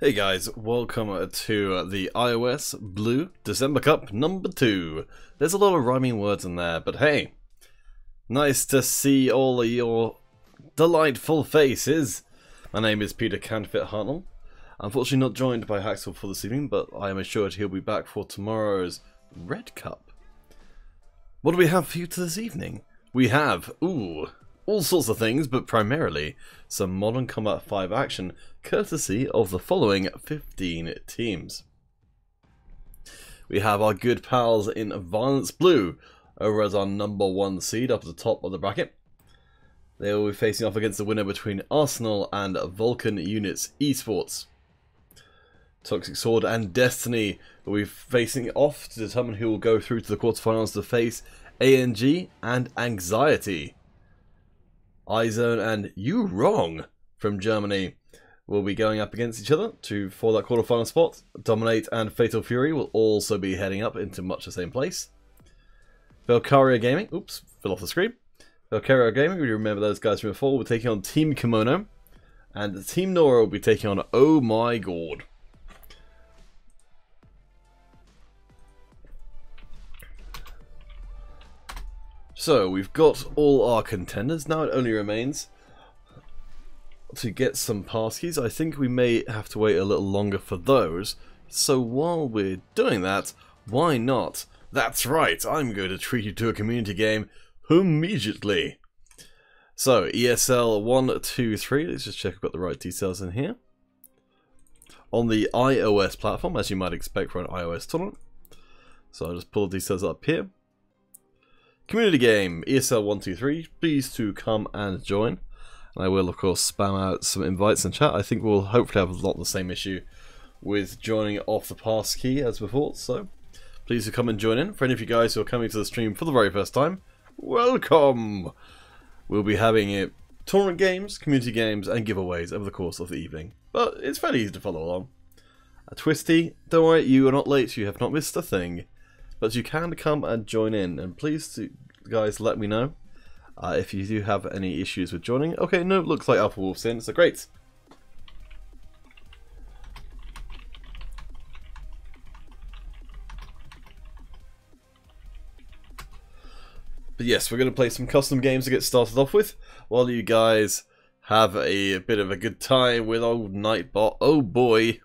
Hey guys, welcome to the iOS Blue December Cup number 2. There's a lot of rhyming words in there, but hey, nice to see all of your delightful faces. My name is Peter Canfit Hartnell. Unfortunately not joined by Haxel for this evening, but I am assured he'll be back for tomorrow's Red Cup. What do we have for you this evening? We have, all sorts of things, but primarily some Modern Combat 5 action, courtesy of the following 15 teams. We have our good pals in Violence Blue, over as our number 1 seed up at the top of the bracket. They will be facing off against the winner between Arsenal and Vulcan Units Esports. Toxic Sword and Destiny will be facing off to determine who will go through to the quarterfinals to face ANG and Anxiety. iZone and You Wrong from Germany will be going up against each other for that quarterfinal spot. Dominate and Fatal Fury will also be heading up into much the same place. Valkyria Gaming, fell off the screen. Valkyria Gaming, we remember those guys from before, will be taking on Team Kimono. And Team Nora will be taking on Oh My God. So, we've got all our contenders. Now it only remains to get some passkeys. I think we may have to wait a little longer for those. So while we're doing that, why not? That's right, I'm going to treat you to a community game immediately. So, ESL 1, 2, 3. Let's just check I've got the right details in here. On the iOS platform, as you might expect for an iOS tournament. So I'll just pull the details up here. Community game, ESL 123, please to come and join. And I will, of course, spam out some invites in chat. I think we'll hopefully have not the same issue with joining off the passkey as before. So, please to come and join in. For any of you guys who are coming to the stream for the very first time, welcome! We'll be having tournament games, community games, and giveaways over the course of the evening. But it's fairly easy to follow along. Twisty, don't worry, you are not late, you have not missed a thing. But you can come and join in, and please, guys, let me know if you do have any issues with joining. Okay, no, looks like Alpha Wolf's in, so great. But yes, we're going to play some custom games to get started off with, while you guys have a bit of a good time with old Nightbot. Oh boy.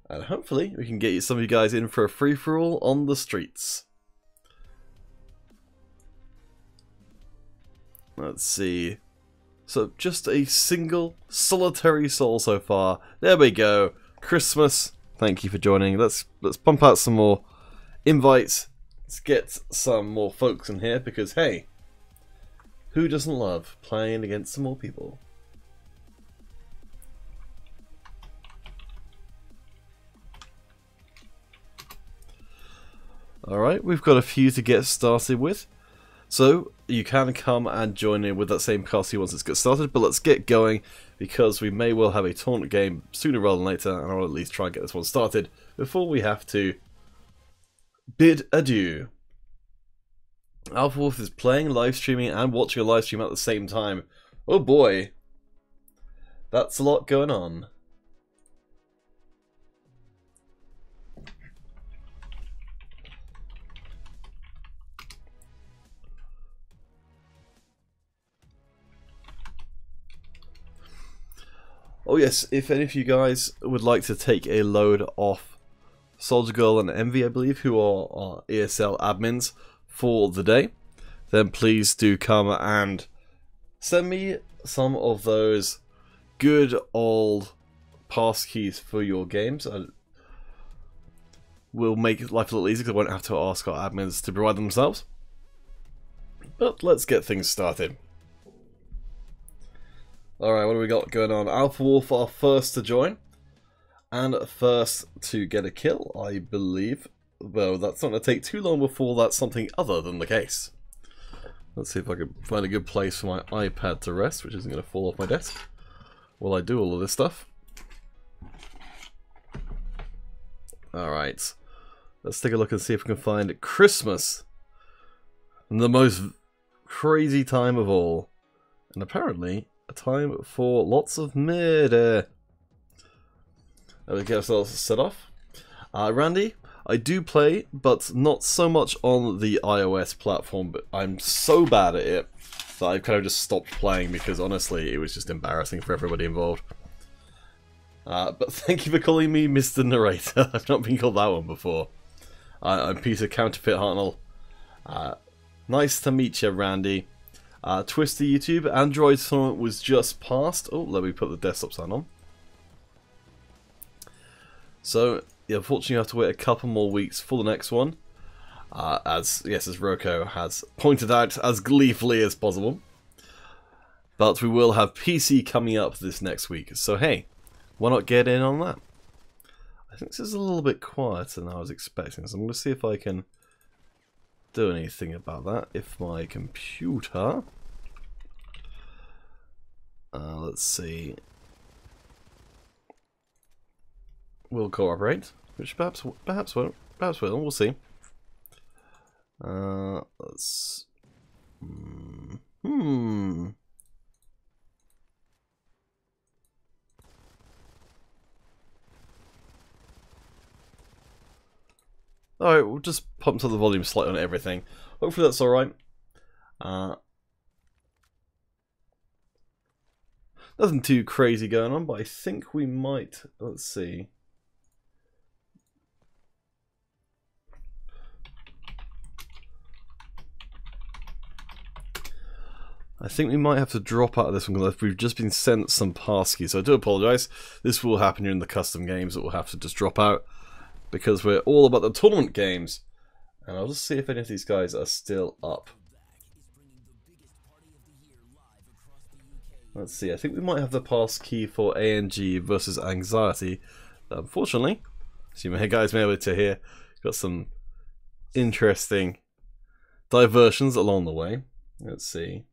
And hopefully we can get some of you guys in for a free-for-all on the streets. Let's see. So just a single solitary soul so far. There we go. Christmas. Thank you for joining. Let's pump out some more invites. Let's get some more folks in here because hey, who doesn't love playing against some more people? Alright, we've got a few to get started with. So, you can come and join in with that same casting once it's got started, but let's get going because we may well have a tournament game sooner rather than later, and I'll at least try and get this one started before we have to bid adieu. Alpha Wolf is playing, live streaming, and watching a live stream at the same time. Oh boy. That's a lot going on. Oh yes, if any of you guys would like to take a load off Soldier Girl and Envy, I believe, who are our ESL admins for the day, then please do come and send me some of those good old passkeys for your games. Will make life a little easier because I won't have to ask our admins to provide themselves. But let's get things started. Alright, what do we got going on? Alpha Wolf are first to join, and first to get a kill, I believe. Well, that's not going to take too long before that's something other than the case. Let's see if I can find a good place for my iPad to rest, which isn't going to fall off my desk while I do all of this stuff. Alright, let's take a look and see if we can find Christmas, the most crazy time of all, and apparently a time for lots of murder. Let's get ourselves set off. Randy, I do play, but not so much on the iOS platform, but I'm so bad at it that I've kind of just stopped playing because honestly it was just embarrassing for everybody involved. But thank you for calling me Mr. Narrator. I've not been called that one before. I'm Peter Counterfeit Hartnell. Nice to meet you, Randy. Twister YouTube, Android tournament was just passed. Oh, let me put the desktop sign on. So, yeah, unfortunately you have to wait a couple more weeks for the next one. As Roko has pointed out as gleefully as possible. But we will have PC coming up this next week. So hey, why not get in on that? I think this is a little bit quieter than I was expecting. So I'm going to see if I can do anything about that. If my computer... let's see... will cooperate, which perhaps won't, perhaps will, we'll see. Let's... Alright, we'll just pump up the volume slightly on everything. Hopefully that's alright. Nothing too crazy going on, but I think we might... Let's see. I think we might have to drop out of this one because we've just been sent some passkeys, so I do apologise. This will happen during the custom games that we'll have to just drop out because we're all about the tournament games. And I'll just see if any of these guys are still up. Let's see, I think we might have the passkey for ANG versus Anxiety. Unfortunately, as you guys may be able to hear, got some interesting diversions along the way. Let's see.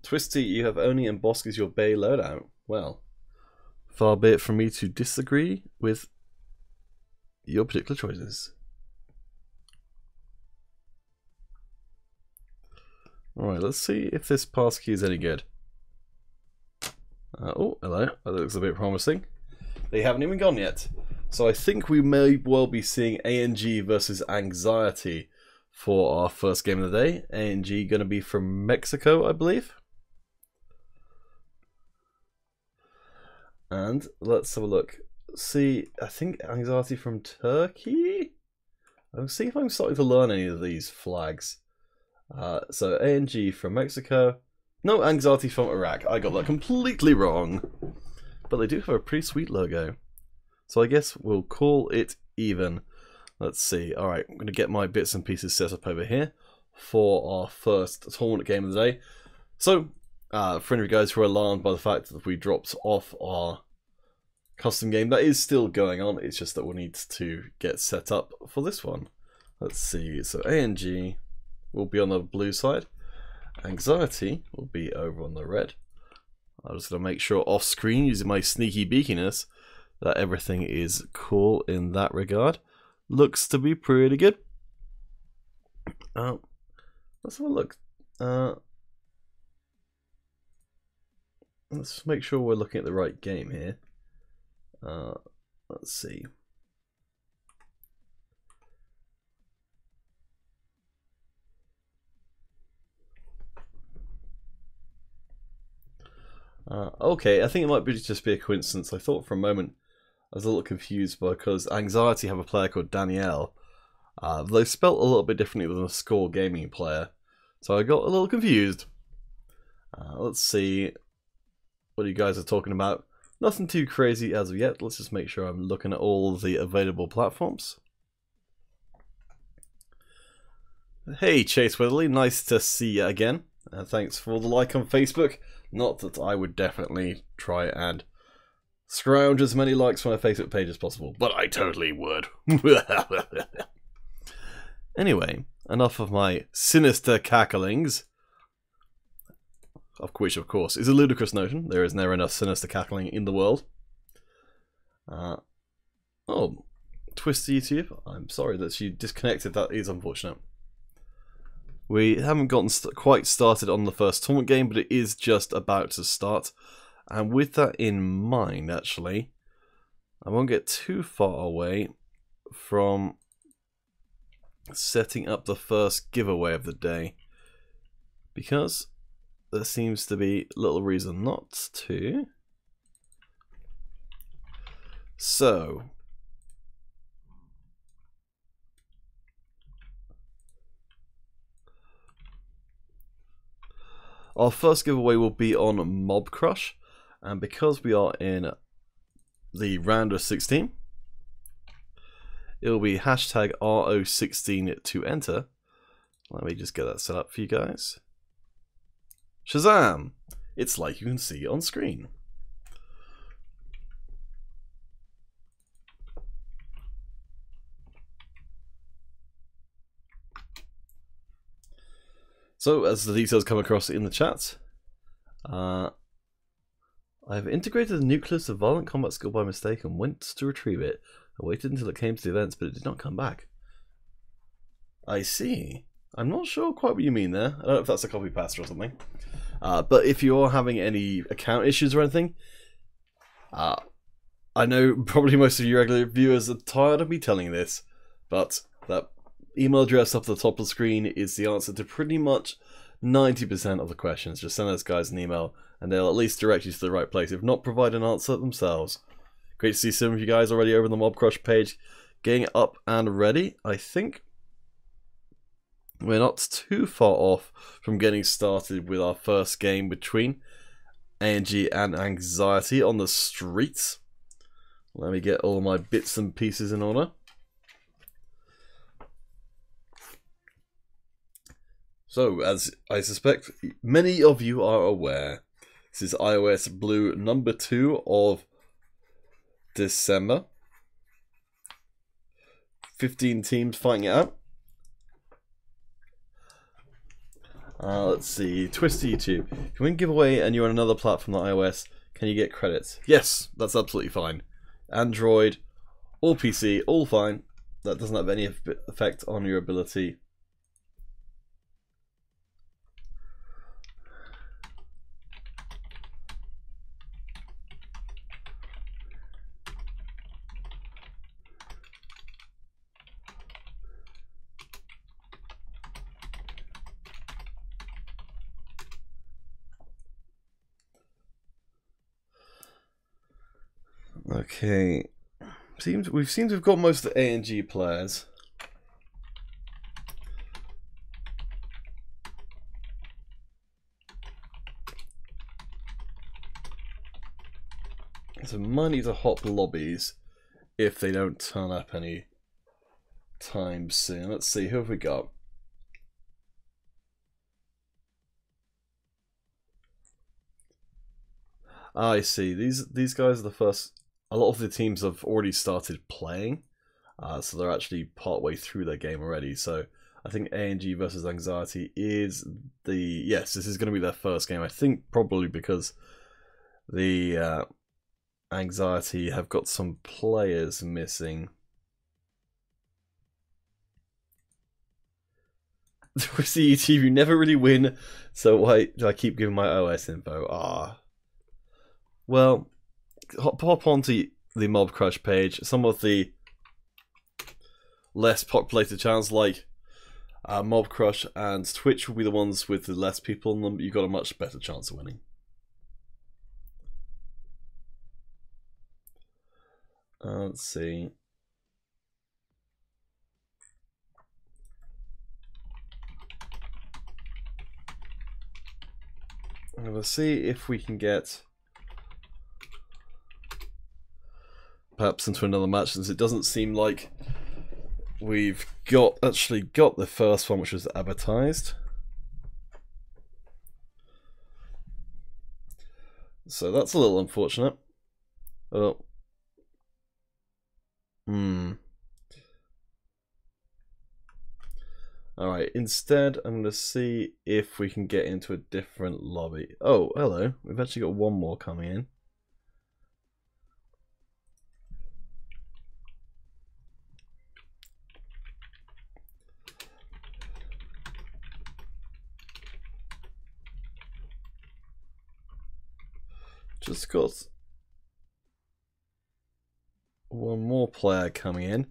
Twisty, you have only embossed as your Bay loadout. Well, far be it from me to disagree with your particular choices. Alright, let's see if this passkey is any good. Oh, hello. That looks a bit promising. They haven't even gone yet. So I think we may well be seeing ANG versus Anxiety for our first game of the day. ANG going to be from Mexico, I believe. And let's have a look. See, I think Anxiety from Turkey? I'll see if I'm starting to learn any of these flags. So ANG from Mexico. No, Anxiety from Iraq. I got that completely wrong. But they do have a pretty sweet logo. So I guess we'll call it even. Let's see. Alright, I'm going to get my bits and pieces set up over here for our first tournament game of the day. So, for any of you guys who are alarmed by the fact that we dropped off our custom game, that is still going on. It's just that we'll need to get set up for this one. Let's see. So ANG will be on the blue side. Anxiety will be over on the red. I'm just going to make sure off screen, using my sneaky beakiness, that everything is cool in that regard. Looks to be pretty good. Let's have a look. Let's make sure we're looking at the right game here. Let's see. Okay, I think it might just be a coincidence. I thought for a moment I was a little confused because Anxiety have a player called Danielle. They spelt a little bit differently than a Score Gaming player, so I got a little confused. Let's see what you guys are talking about. Nothing too crazy as of yet. Let's just make sure I'm looking at all the available platforms. Hey Chase Weatherly, nice to see you again. Thanks for the like on Facebook. Not that I would definitely try and scrounge as many likes on my Facebook page as possible, but I totally would. Anyway, enough of my sinister cacklings. Of which, of course, is a ludicrous notion. There is never enough sinister cackling in the world. Oh, Twisty YouTube. I'm sorry that you disconnected. That is unfortunate. We haven't gotten quite started on the first tournament game, but it is just about to start. And with that in mind, actually, I won't get too far away from setting up the first giveaway of the day, because there seems to be little reason not to. So, our first giveaway will be on Mob Crush, and because we are in the round of 16, it will be hashtag RO16 to enter. Let me just get that set up for you guys. Shazam! It's like you can see on screen. So, as the details come across in the chat, I have integrated the nucleus of violent combat skill by mistake and went to retrieve it. I waited until it came to the events, but it did not come back. I see. I'm not sure quite what you mean there. I don't know if that's a copy paste or something. But if you're having any account issues or anything, I know probably most of you regular viewers are tired of me telling you this, but that email address up at the top of the screen is the answer to pretty much 90% of the questions. Just send those guys an email and they'll at least direct you to the right place, if not provide an answer themselves. Great to see some of you guys already over the Mob Crush page getting up and ready. I think we're not too far off from getting started with our first game between ANG and Anxiety on the streets. Let me get all my bits and pieces in order. So, as I suspect many of you are aware, this is iOS Blue number 2 of December. 15 teams fighting it out. Let's see, Twisty YouTube. If you win giveaway and you're on another platform than iOS, can you get credits? Yes, that's absolutely fine. Android or PC, all fine. That doesn't have any effect on your ability. Okay, we seem to have got most of the ANG players. So might need to hop lobbies if they don't turn up any time soon. Let's see, who have we got? I see. These guys are the first. A lot of the teams have already started playing, so they're actually partway through their game already. So I think ANG versus Anxiety is this is going to be their first game. I think probably because the Anxiety have got some players missing. See, you never really win, so why do I keep giving my OS info? Well, hop onto the Mob Crush page. Some of the less populated channels like Mob Crush and Twitch will be the ones with the less people in them. You've got a much better chance of winning. Let's see. I'm going to see if we can get perhaps into another match, since it doesn't seem like we've actually got the first one, which was advertised. So that's a little unfortunate. Oh. Alright, instead I'm going to see if we can get into a different lobby. Oh, hello. We've actually got one more coming in. Just got one more player coming in.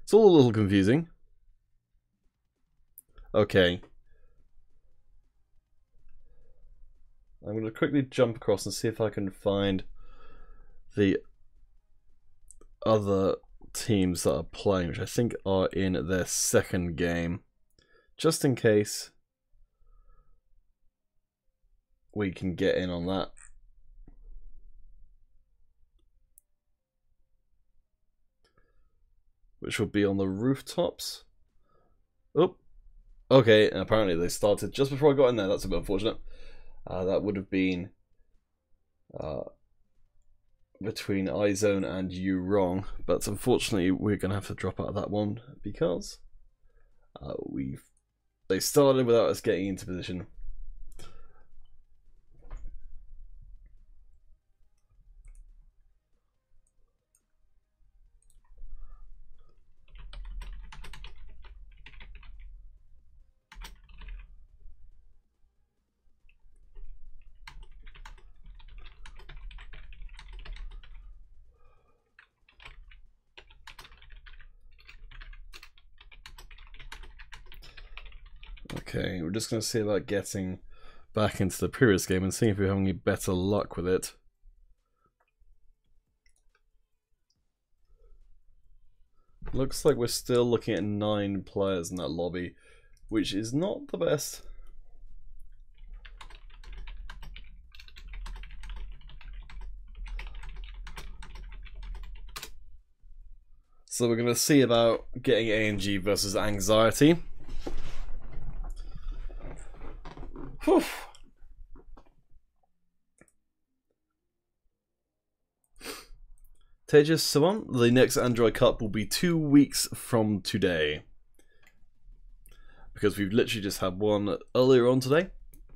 It's all a little confusing. Okay. I'm going to quickly jump across and see if I can find the other teams that are playing, which I think are in their second game, just in case we can get in on that. Which will be on the rooftops. Oh, okay, and apparently they started just before I got in there. That's a bit unfortunate. That would have been between iZone and You Wrong, but unfortunately we're going to have to drop out of that one because they started without us getting into position. Okay, we're just going to see about getting back into the previous game and seeing if we're having any better luck with it. Looks like we're still looking at 9 players in that lobby, which is not the best. So we're going to see about getting ANG versus Anxiety. Whew. Tejas Sawan, the next Android Cup will be 2 weeks from today. Because we've literally just had one earlier on today.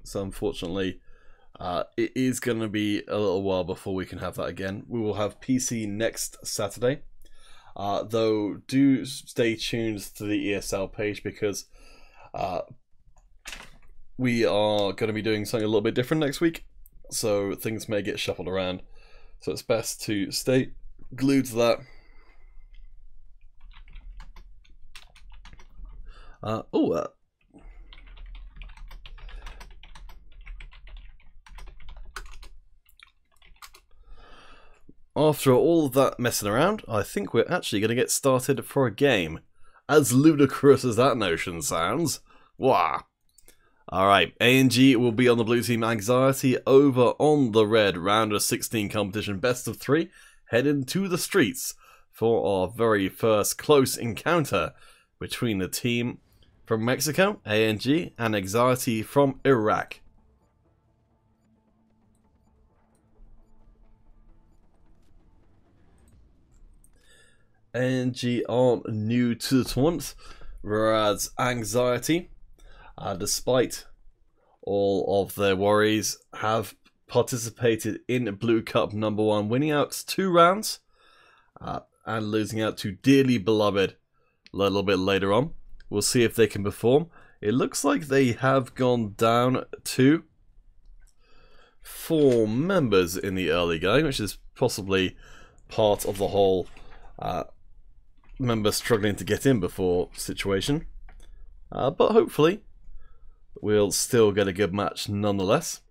So unfortunately, it is going to be a little while before we can have that again. We will have PC next Saturday. Though, do stay tuned to the ESL page because we are going to be doing something a little bit different next week. So things may get shuffled around. So it's best to stay glued to that. After all of that messing around, I think we're actually going to get started for a game. As ludicrous as that notion sounds. Wah! Alright, ANG will be on the blue team, Anxiety over on the red. Round of 16 competition, best of 3, heading to the streets for our very first close encounter between the team from Mexico, ANG, and Anxiety from Iraq. ANG aren't new to the tournament, whereas Anxiety, despite all of their worries, have participated in Blue Cup #1, winning out 2 rounds and losing out to dearly beloved a little bit later on. We'll see if they can perform. It looks like they have gone down to 4 members in the early going, which is possibly part of the whole members struggling to get in before situation. But hopefully we'll still get a good match nonetheless.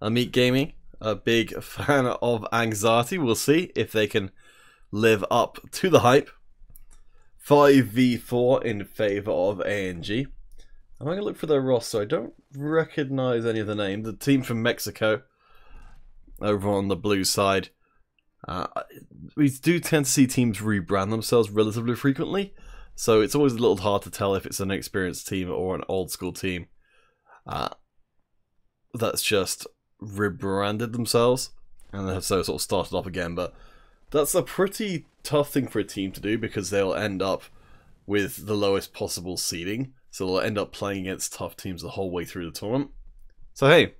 Amit Gaming, a big fan of Anxiety. We'll see if they can live up to the hype. 5v4 in favour of ANG. I'm going to look for their roster. I don't recognise any of the names. The team from Mexico over on the blue side. We do tend to see teams rebrand themselves relatively frequently, so it's always a little hard to tell if it's an experienced team or an old school team that's just rebranded themselves and have so sort of started off again. But that's a pretty tough thing for a team to do, because they'll end up with the lowest possible seeding, so they'll end up playing against tough teams the whole way through the tournament. So hey,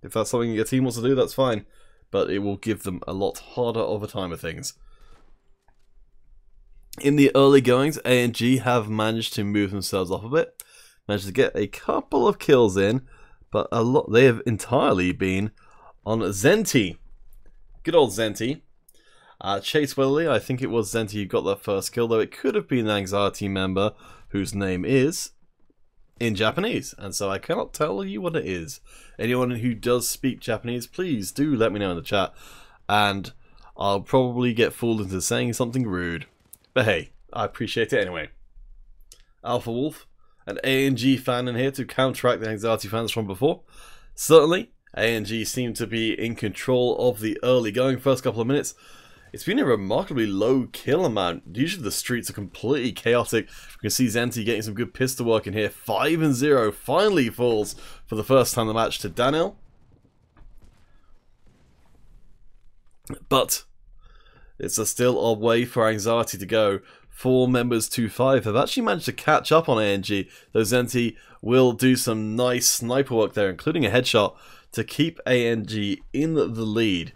if that's something your team wants to do, that's fine, but it will give them a lot harder of a time of things. In the early goings, ANG have managed to move themselves up a bit, managed to get a couple of kills in, but a lot they have entirely been on Zenti. Good old Zenti. Chase Weatherly, I think it was Zenti who got that first kill, though it could have been an Anxiety member whose name is in Japanese, and so I cannot tell you what it is. Anyone who does speak Japanese, please do let me know in the chat, and I'll probably get fooled into saying something rude. But hey, I appreciate it anyway. Alpha Wolf, an ANG fan in here to counteract the Anxiety fans from before. Certainly, ANG seem to be in control of the early going first couple of minutes. It's been a remarkably low kill amount. Usually the streets are completely chaotic. You can see Zenti getting some good pistol work in here. 5-0 finally falls for the first time in the match to Daniel. But it's still a way for Anxiety to go. 4 members to 5 have actually managed to catch up on ANG, though Zenti will do some nice sniper work there, including a headshot, to keep ANG in the lead.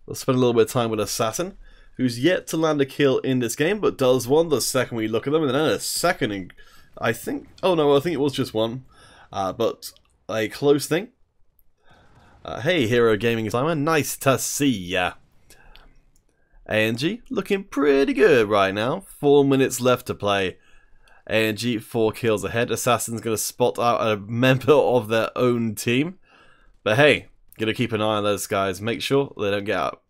We'll spend a little bit of time with Assassin, who's yet to land a kill in this game, but does one the second we look at them, and then a second, I think it was just one, but a close thing. Hey, Hero Gaming Simon, nice to see ya. ANG looking pretty good right now. 4 minutes left to play. ANG 4 kills ahead. Assassin's going to spot out a member of their own team, but hey, gonna keep an eye on those guys. Make sure they don't get out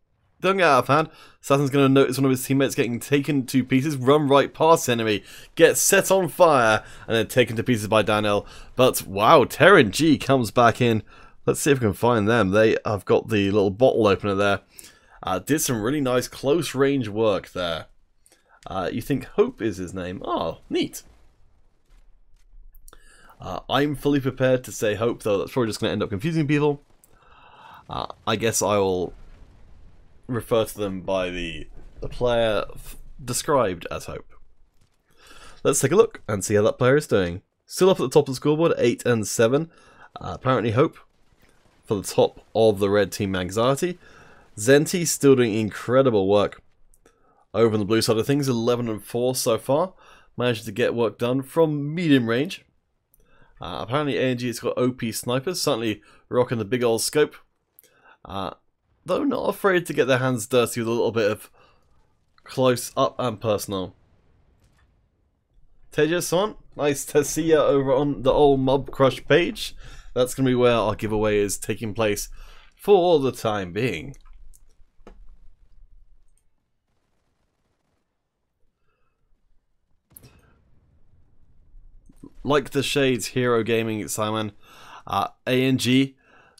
of hand. Assassin's gonna notice one of his teammates getting taken to pieces. Run right past enemy. Gets set on fire and then taken to pieces by Daniel. But wow, Terran G comes back in. Let's see if we can find them. They have got the little bottle opener there. Did some really nice close range work there. You think Hope is his name? Oh, neat. I'm fully prepared to say Hope, though. That's probably just gonna end up confusing people. I guess I will refer to them by the player described as Hope. Let's take a look and see how that player is doing. Still up at the top of the scoreboard, 8 and 7. Apparently Hope for the top of the red team Anxiety. Zenti still doing incredible work over on the blue side of things, 11 and 4 so far. Managed to get work done from medium range. Apparently ANG has got OP snipers, certainly rocking the big old scope. Though not afraid to get their hands dirty with a little bit of close up and personal. Tejas-san, nice to see you over on the old Mob Crush page. That's going to be where our giveaway is taking place for the time being. Like the shades, Hero Gaming Simon, ANG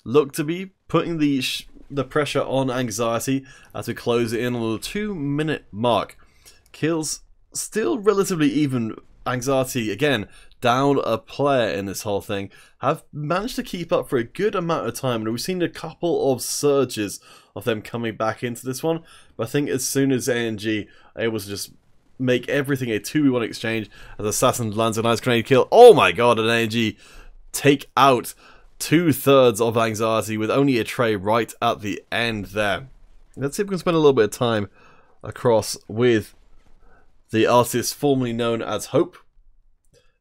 look to be putting the pressure on Anxiety as we close it in on the 2-minute mark. Kills still relatively even. Anxiety, again, down a player in this whole thing, have managed to keep up for a good amount of time, and we've seen a couple of surges of them coming back into this one, but I think as soon as ANG are able to just make everything a 2v1 exchange, as Assassin lands a nice grenade kill, oh my god, and ANG take out 2/3 of anxiety with only a tray right at the end there. Let's see if we can spend a little bit of time across with the artist formerly known as Hope.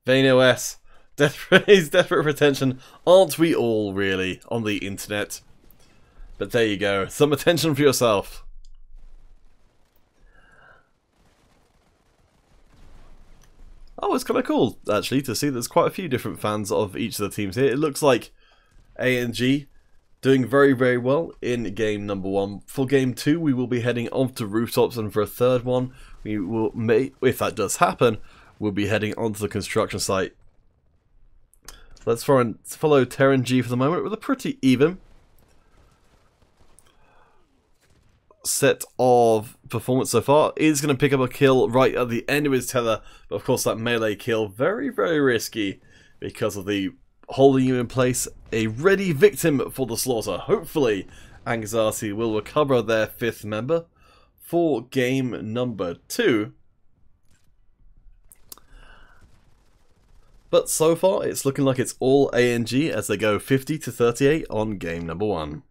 VaneOS, he's desperate for attention. Aren't we all, really, on the internet? But there you go. Some attention for yourself. Oh, it's kind of cool, actually, to see there's quite a few different fans of each of the teams here. It looks like A&G doing very, very well in game number 1. For game 2, we will be heading onto rooftops, and for a third one, we will, if that does happen, we'll be heading onto the construction site. Let's follow Terran G for the moment with a pretty even set of performance so far. Is going to pick up a kill right at the end of his tether, but of course that melee kill very, very risky because of the holding you in place, a ready victim for the slaughter. Hopefully Anxiety will recover their 5th member for game number 2. But so far it's looking like it's all A&G as they go 50-38 on game number 1.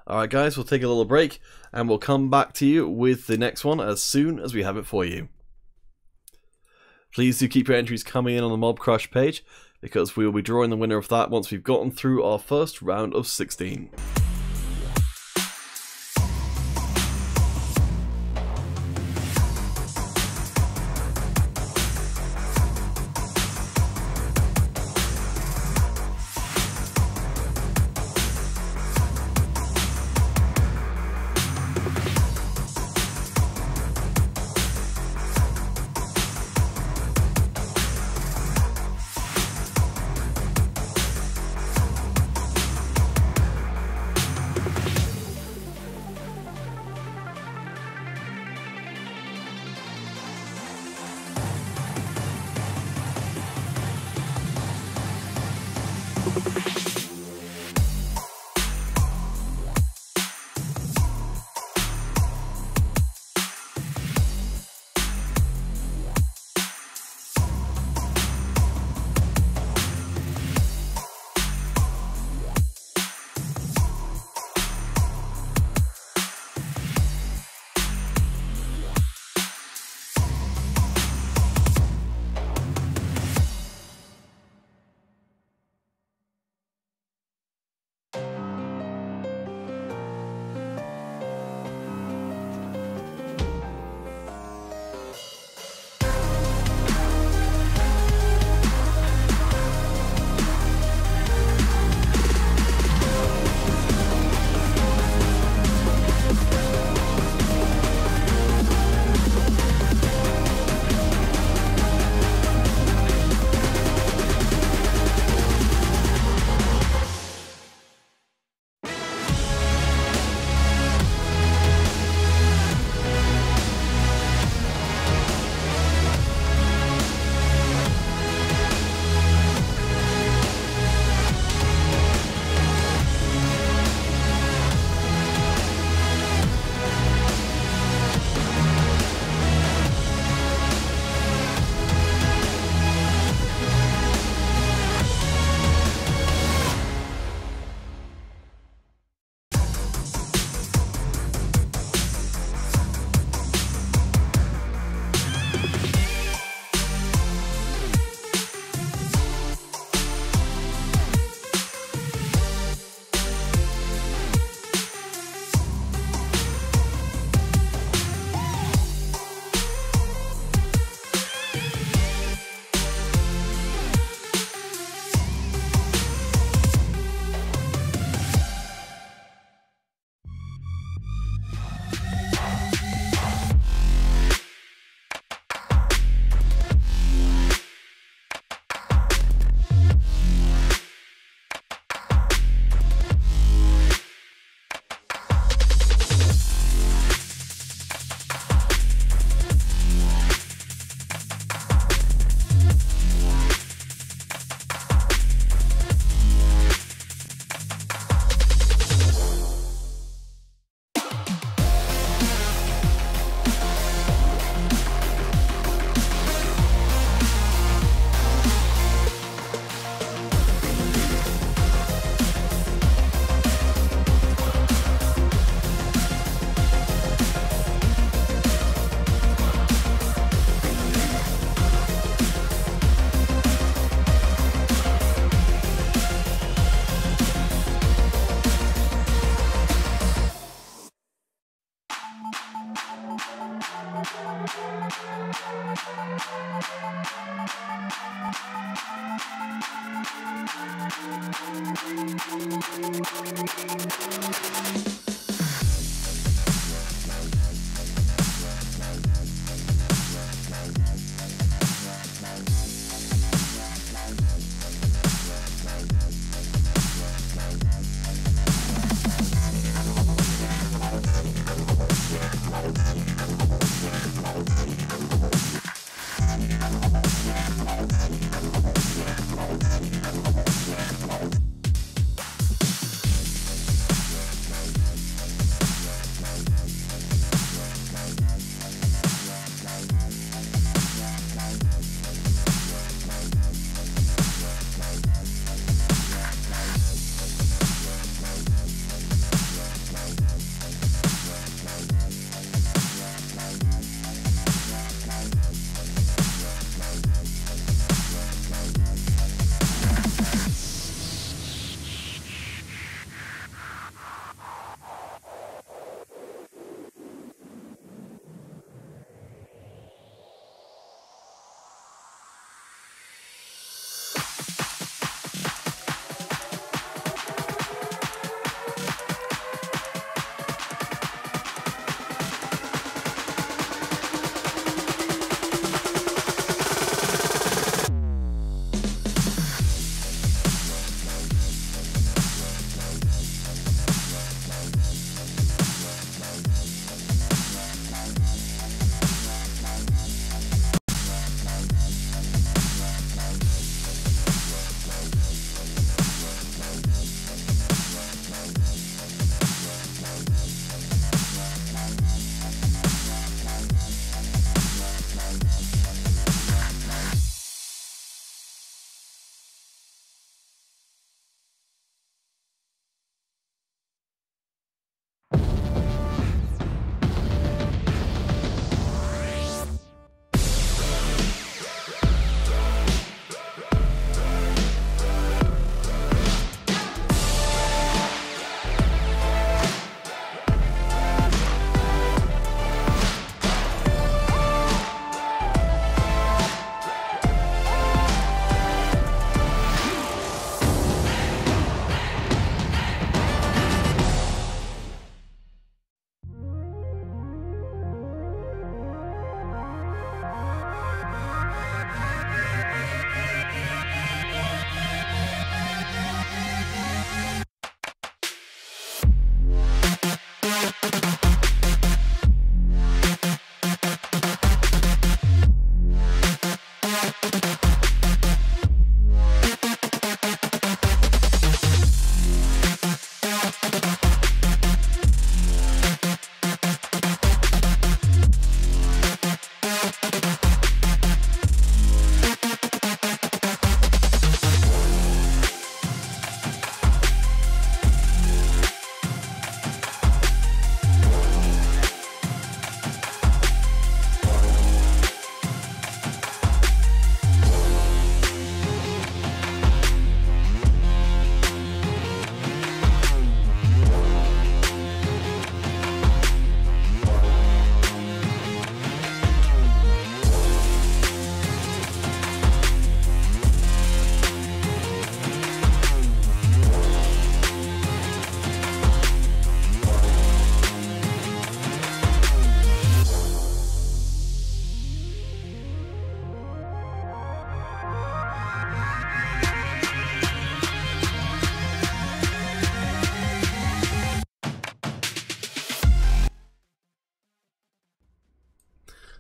Alright guys, we'll take a little break and we'll come back to you with the next one as soon as we have it for you. Please do keep your entries coming in on the Mob Crush page because we will be drawing the winner of that once we've gotten through our first round of 16.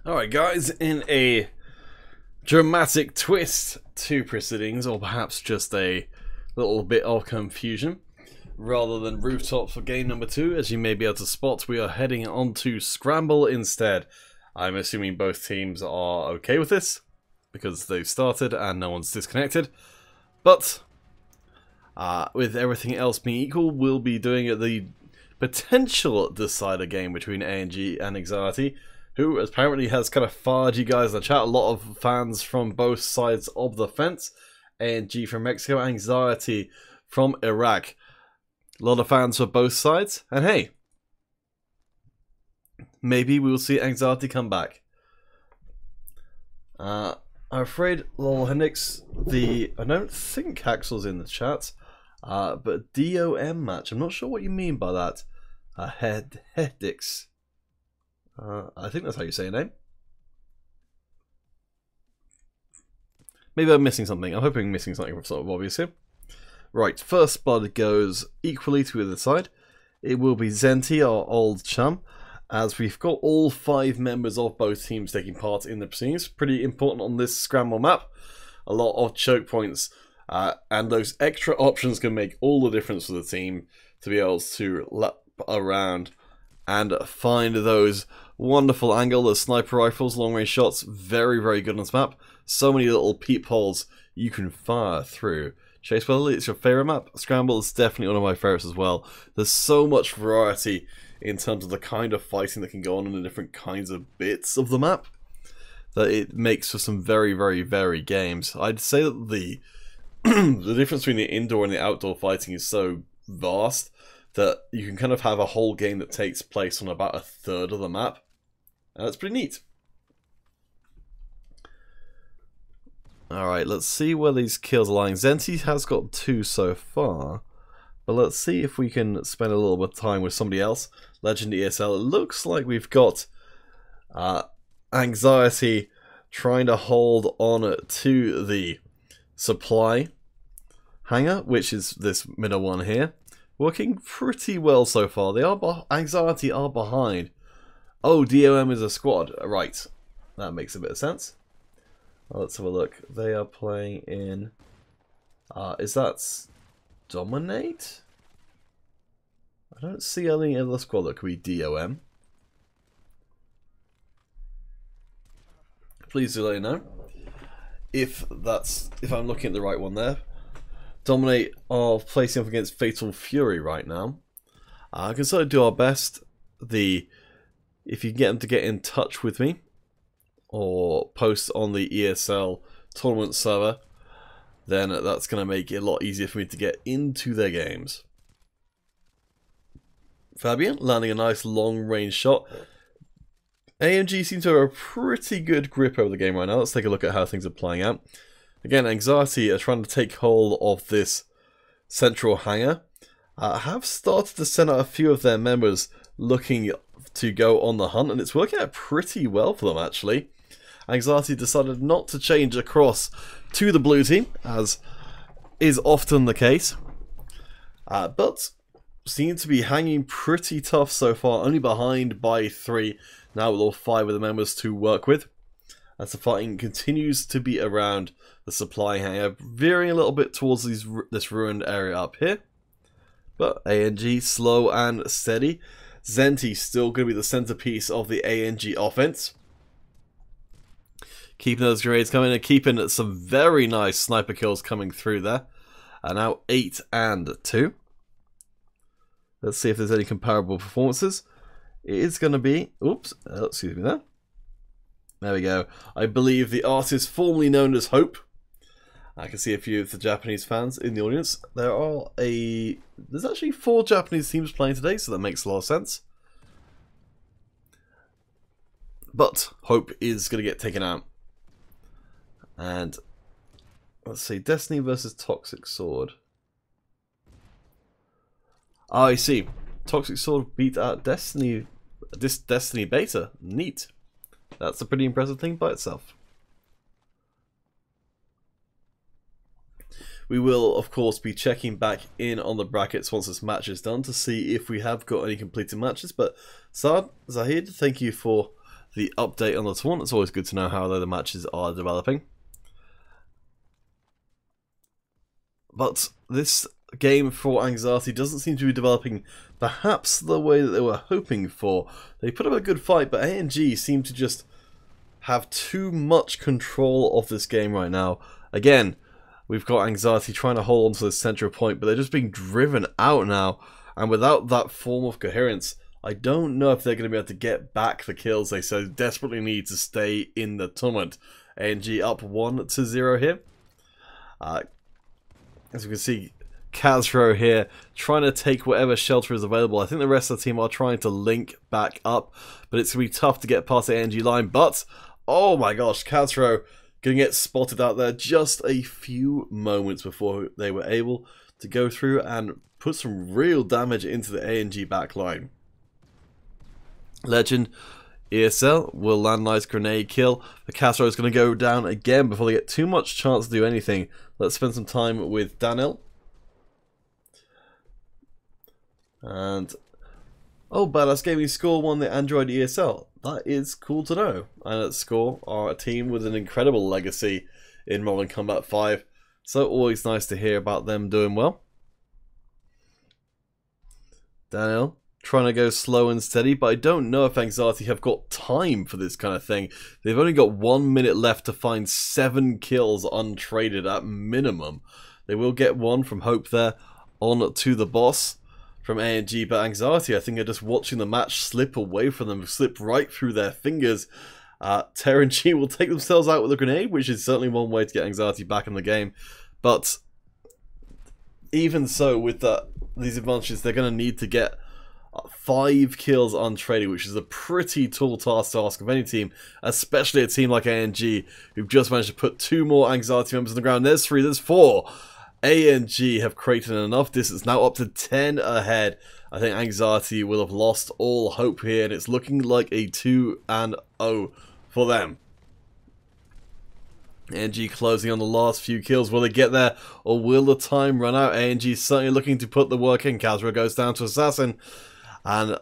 Alright guys, in a dramatic twist to proceedings, or perhaps just a little bit of confusion, rather than rooftop for game number 2, as you may be able to spot, we are heading on to Scramble instead. I'm assuming both teams are okay with this, because they've started and no one's disconnected, but with everything else being equal, we'll be doing the potential decider game between A&G and Anxiety, who apparently has kind of fired you guys in the chat. A lot of fans from both sides of the fence. A&G from Mexico, Anxiety from Iraq. A lot of fans for both sides. And hey, maybe we'll see Anxiety come back. I'm afraid, Lol Hendrix, I don't think Haxel's in the chat, but DOM match. I'm not sure what you mean by that. Hendrix. I think that's how you say your name. Maybe I'm missing something. I'm hoping I'm missing something sort of obvious here. Right, first blood goes equally to either side. It will be Zenti, our old chum, as we've got all 5 members of both teams taking part in the proceedings. Pretty important on this scramble map. A lot of choke points, and those extra options can make all the difference for the team to be able to lap around and find those wonderful angle, the sniper rifles, long range shots, very, very good on this map. So many little peepholes you can fire through. Chase Weatherly, it's your favourite map? Scramble is definitely one of my favourites as well. There's so much variety in terms of the kind of fighting that can go on in the different kinds of bits of the map that it makes for some very, very varied games. I'd say that the difference between the indoor and the outdoor fighting is so vast that you can kind of have a whole game that takes place on about 1/3 of the map. And that's pretty neat. Alright, let's see where these kills are lying. Zenti has got 2 so far, but let's see if we can spend a little bit of time with somebody else. Legend ESL, it looks like we've got Anxiety trying to hold on to the supply hangar, which is this middle one here. Working pretty well so far. They are Anxiety are behind. Oh, DOM is a squad. Right. That makes a bit of sense. Well, let's have a look. They are playing in... is that Dominate? I don't see any other squad that could be DOM. Please do let me know if I'm looking at the right one there. Dominate are placing off against Fatal Fury right now. I can sort of do our best. If you can get them to get in touch with me or post on the ESL tournament server, then that's going to make it a lot easier for me to get into their games. Fabian landing a nice long range shot. AMG seem to have a pretty good grip over the game right now. Let's take a look at how things are playing out. Again, Anxiety are trying to take hold of this central hangar. Have started to send out a few of their members looking to go on the hunt, and it's working out pretty well for them actually. Anxiety decided not to change across to the blue team, as is often the case, but seem to be hanging pretty tough so far, only behind by 3, now with all 5 of the members to work with, as the fighting continues to be around the supply hangar, veering a little bit towards this ruined area up here. But A&G slow and steady. Zenti still going to be the centerpiece of the A&G offense. Keeping those grenades coming and keeping some very nice sniper kills coming through there. And now 8 and 2. Let's see if there's any comparable performances. It is going to be... Oops, excuse me there. There we go. I believe the artist formerly known as Hope. I can see a few of the Japanese fans in the audience. There's actually 4 Japanese teams playing today, so that makes a lot of sense. But Hope is going to get taken out. And let's see, Destiny versus Toxic Sword. Oh, I see. Toxic Sword beat out Destiny beta. Neat. That's a pretty impressive thing by itself. We will, of course, be checking back in on the brackets once this match is done to see if we have got any completed matches. But Saad, Zahid, thank you for the update on the tournament. It's always good to know how the matches are developing. But this game for Anxiety doesn't seem to be developing perhaps the way that they were hoping for. They put up a good fight, but A&G seem to just have too much control of this game right now. Again, we've got Anxiety trying to hold on to the central point, but they're just being driven out now. And without that form of coherence, I don't know if they're going to be able to get back the kills they so desperately need to stay in the tournament. A&G up 1-0 here. As we can see, Kazro here trying to take whatever shelter is available. I think the rest of the team are trying to link back up, but it's going to be tough to get past the A&G line. But, oh my gosh, Kazro going to get spotted out there just a few moments before they were able to go through and put some real damage into the A&G backline. Legend ESL will land a nice grenade kill. The Kazro is going to go down again before they get too much chance to do anything. Let's spend some time with Daniel. And oh, Badass Gaming Score won the Android ESL. That is cool to know. And at Score are a team with an incredible legacy in Modern Combat 5. So always nice to hear about them doing well. Daniel trying to go slow and steady, but I don't know if Anxiety have got time for this kind of thing. They've only got 1 minute left to find 7 kills untraded at minimum. They will get one from Hope there on to the boss from A&G, but Anxiety I think are just watching the match slip away from them, slip right through their fingers. Terran G will take themselves out with a grenade, which is certainly one way to get Anxiety back in the game, but even so, with these advantages, they're going to need to get 5 kills untraded, which is a pretty tall task to ask of any team, especially a team like A&G, who've just managed to put 2 more Anxiety members on the ground. There's 3, there's 4. A&G have created enough distance, now up to 10 ahead. I think Anxiety will have lost all hope here, and it's looking like a 2-0 for them. A&G closing on the last few kills. Will they get there, or will the time run out? A&G certainly looking to put the work in. Kazra goes down to Assassin, and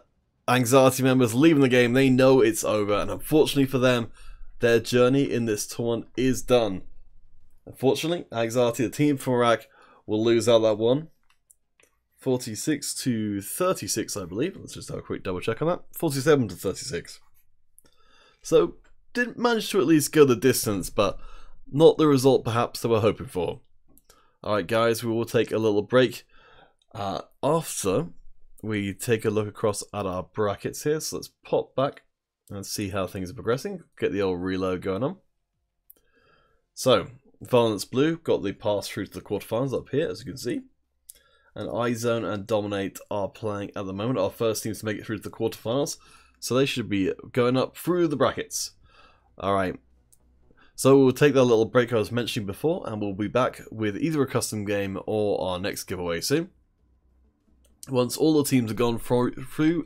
Anxiety members leaving the game. They know it's over, and unfortunately for them, their journey in this tournament is done. Unfortunately, Anxiety, the team from Iraq, will lose out that one. 46-36, I believe. Let's just have a quick double check on that. 47-36. So, didn't manage to at least go the distance, but not the result perhaps they were hoping for. Alright guys, we will take a little break after we take a look across at our brackets here. So let's pop back and see how things are progressing. Get the old reload going on. So, Violence Blue got the pass through to the quarterfinals up here, as you can see. And iZone and Dominate are playing at the moment. Our first teams to make it through to the quarterfinals. So they should be going up through the brackets. Alright. So we'll take that little break I was mentioning before, and we'll be back with either a custom game or our next giveaway soon. Once all the teams have gone through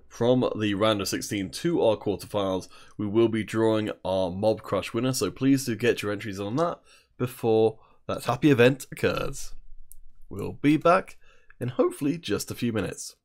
from the round of 16 to our quarterfinals, we will be drawing our Mob Crush winner, so please do get your entries on that before that happy event occurs. We'll be back in hopefully just a few minutes.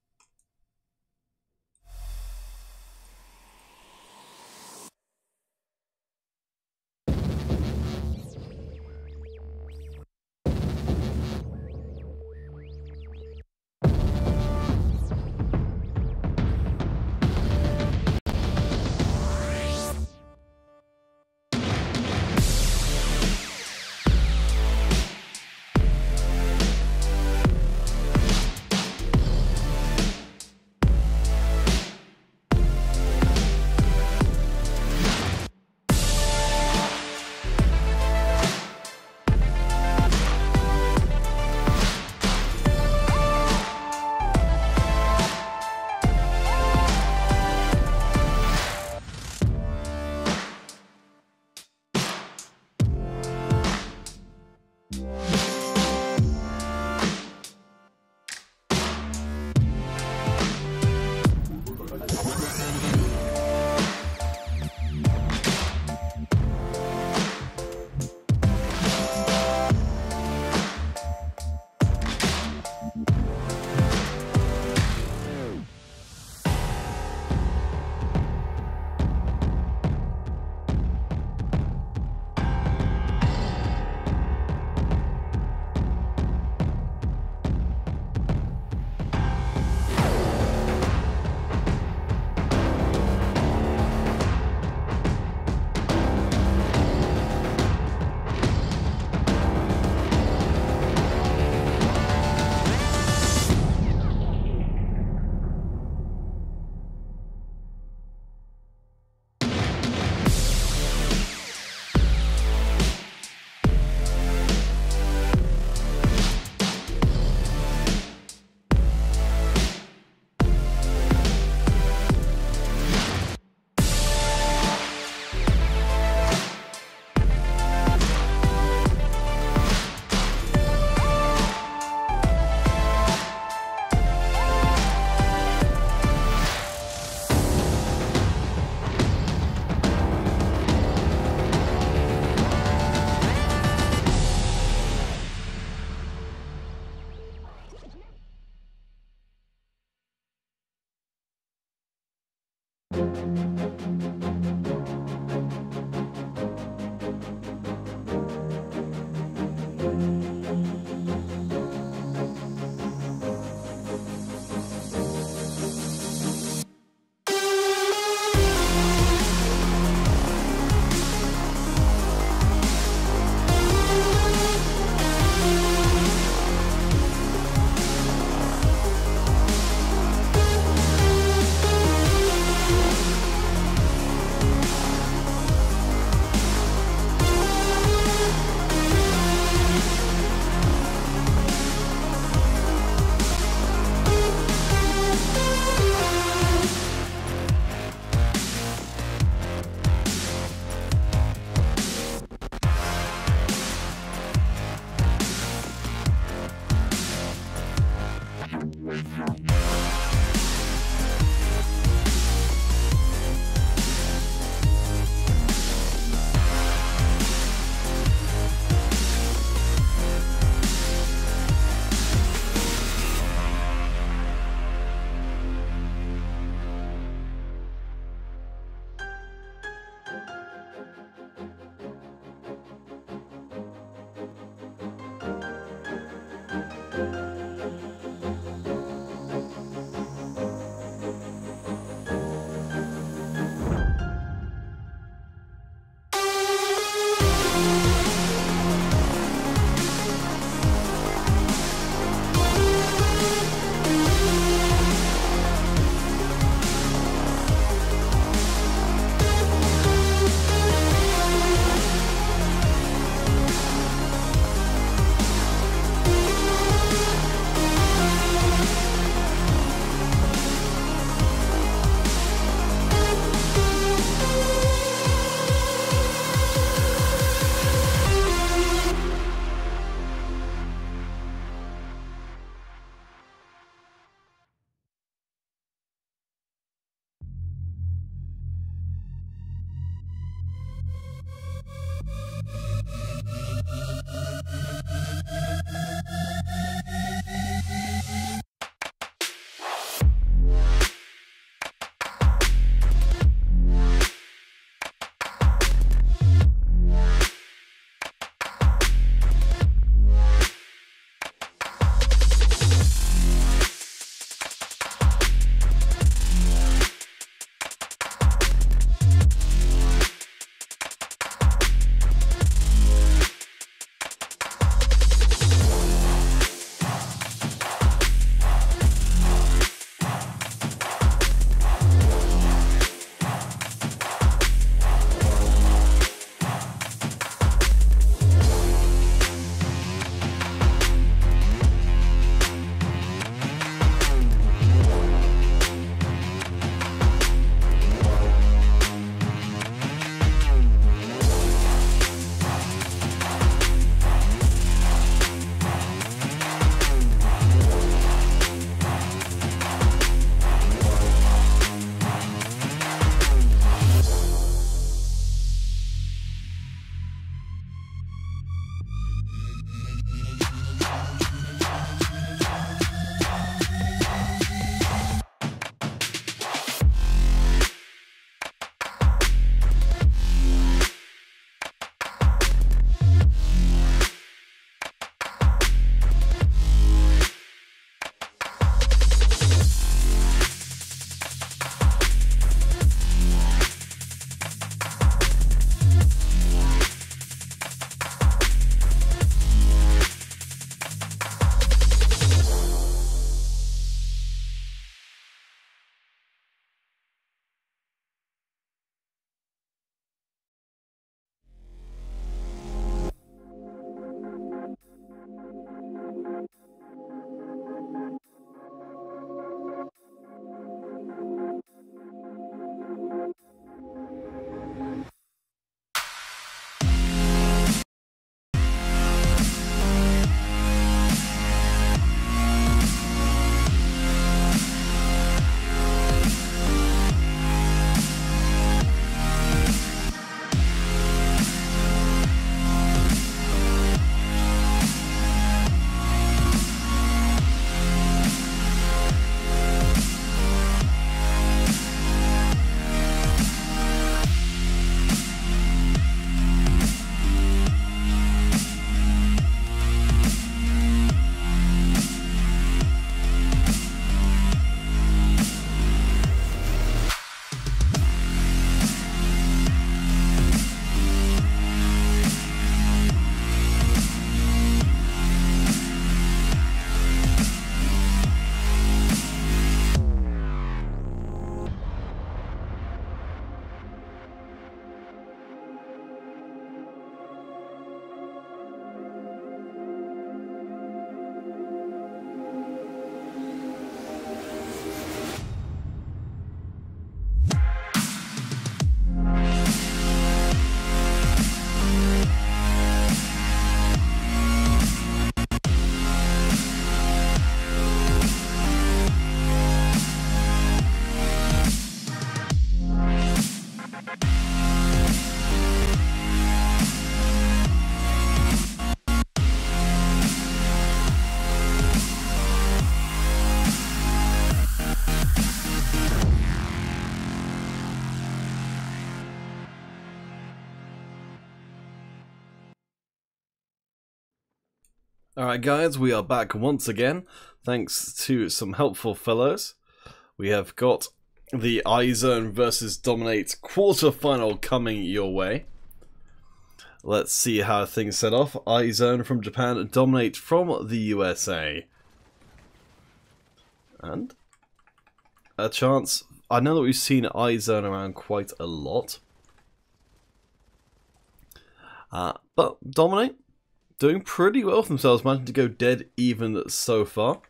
Alright guys, we are back once again, thanks to some helpful fellows. We have got the iZone versus Dominate quarterfinal coming your way. Let's see how things set off. iZone from Japan, Dominate from the USA. And a chance. I know that we've seen iZone around quite a lot. But Dominate doing pretty well for themselves, managing to go dead even so far.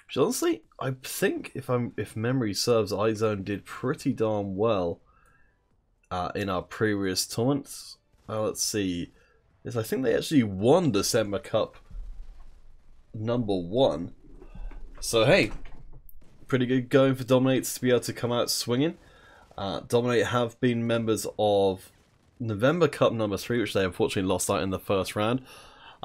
Which honestly, I think if memory serves, iZone did pretty darn well in our previous tournaments. Let's see. Yes, I think they actually won December Cup #1. So hey, pretty good going for Dominate to be able to come out swinging. Dominate have been members of November Cup #3, which they unfortunately lost out in the first round.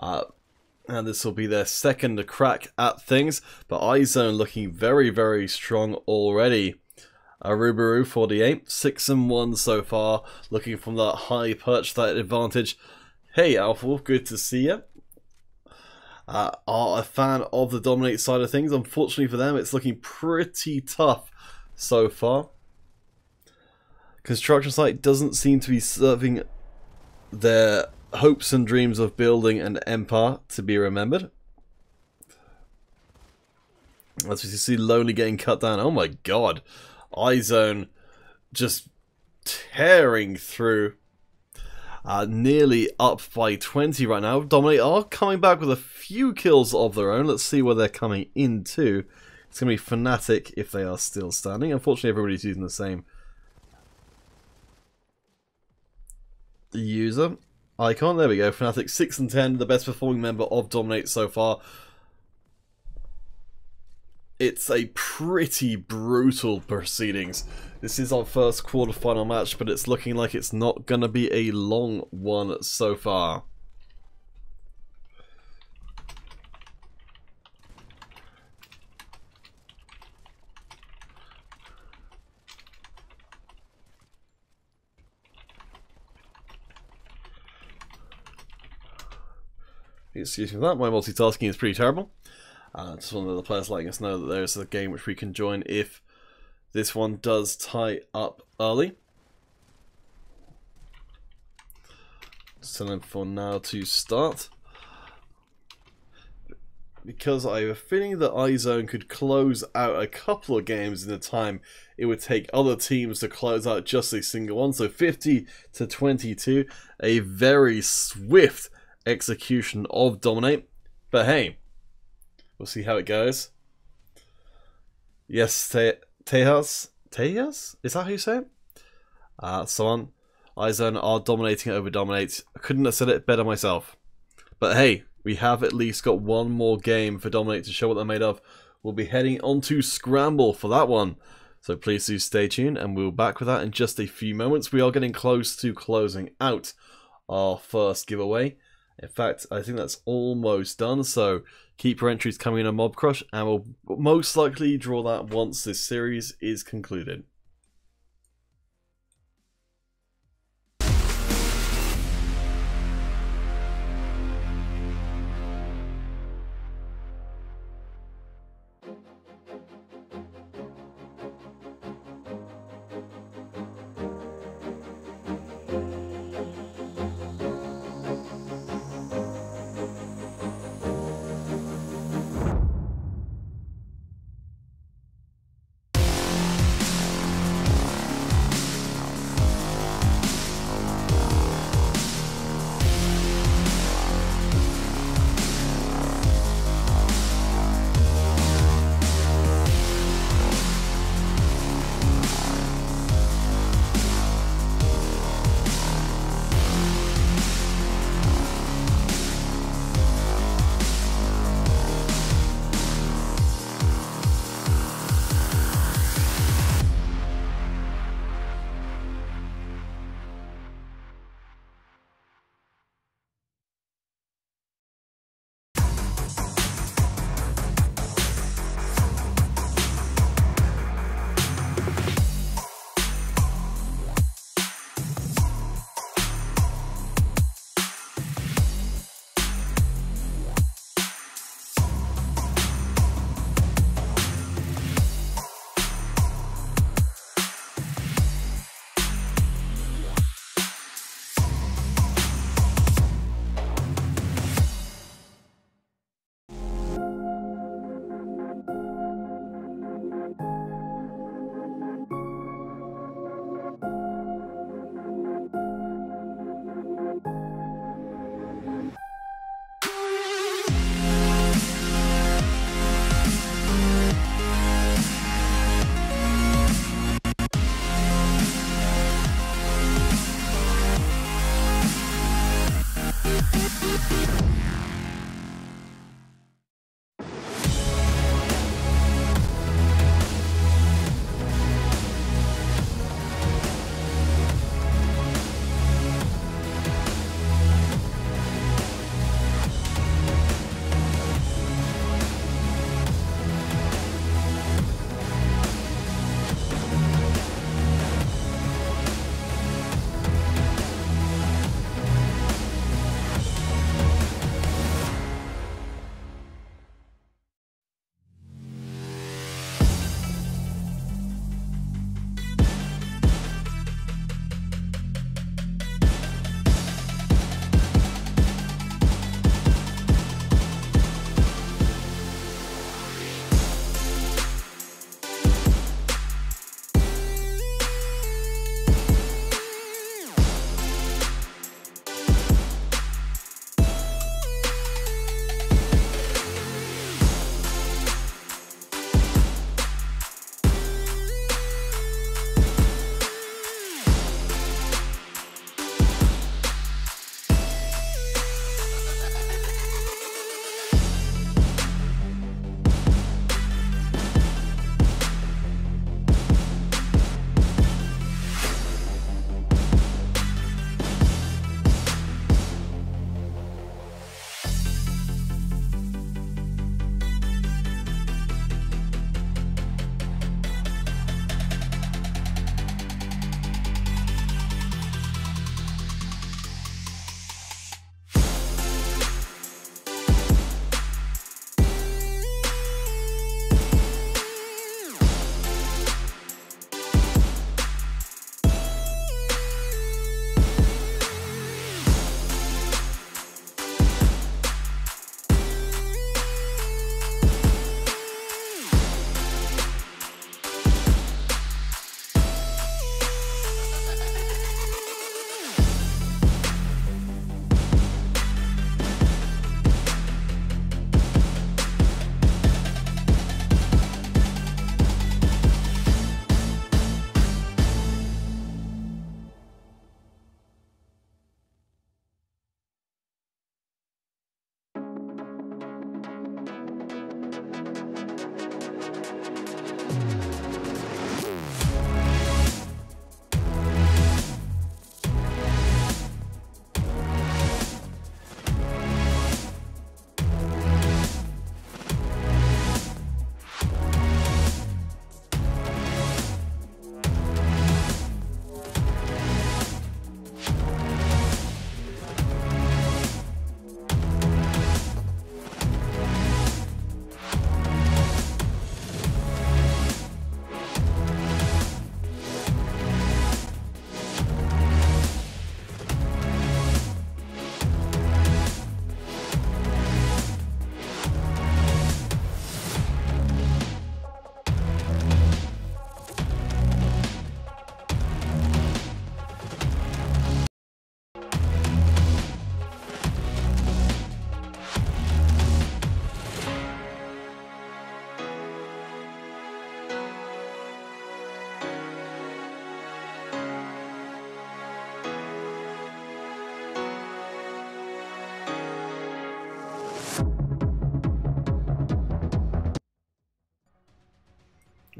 And this will be their second crack at things. But iZone looking very, very strong already. Arubaru 48, 6-1 so far, looking from that high perch, that advantage. Hey Alpha Wolf, good to see you. Are a fan of the Dominate side of things. Unfortunately for them, it's looking pretty tough so far. Construction site doesn't seem to be serving their hopes and dreams of building an empire to be remembered. As we see Lonely getting cut down. Oh my god. iZone just tearing through. Nearly up by 20 right now. Dominate are coming back with a few kills of their own. Let's see where they're coming into. It's going to be Fnatic if they are still standing. Unfortunately, everybody's using the same user icon. There we go. Fnatic 6 and 10, the best performing member of Dominate so far. It's a pretty brutal proceedings. This is our first quarterfinal match, but it's looking like it's not going to be a long one so far. Excuse me for that, my multitasking is pretty terrible. Just one of the players letting us know that there's a game which we can join if this one does tie up early. Just telling for now to start. Because I have a feeling that iZone could close out a couple of games in the time it would take other teams to close out just a single one. So 50-22, a very swift execution of Dominate. But hey, we'll see how it goes. Yes, Tejas? Is that how you say it? So on. iZone are dominating over Dominate. I couldn't have said it better myself. But hey, we have at least got one more game for Dominate to show what they're made of. We'll be heading on to Scramble for that one. So please do stay tuned, and we'll be back with that in just a few moments. We are getting close to closing out our first giveaway. In fact, I think that's almost done, so keep your entries coming in on Mob Crush, and we'll most likely draw that once this series is concluded.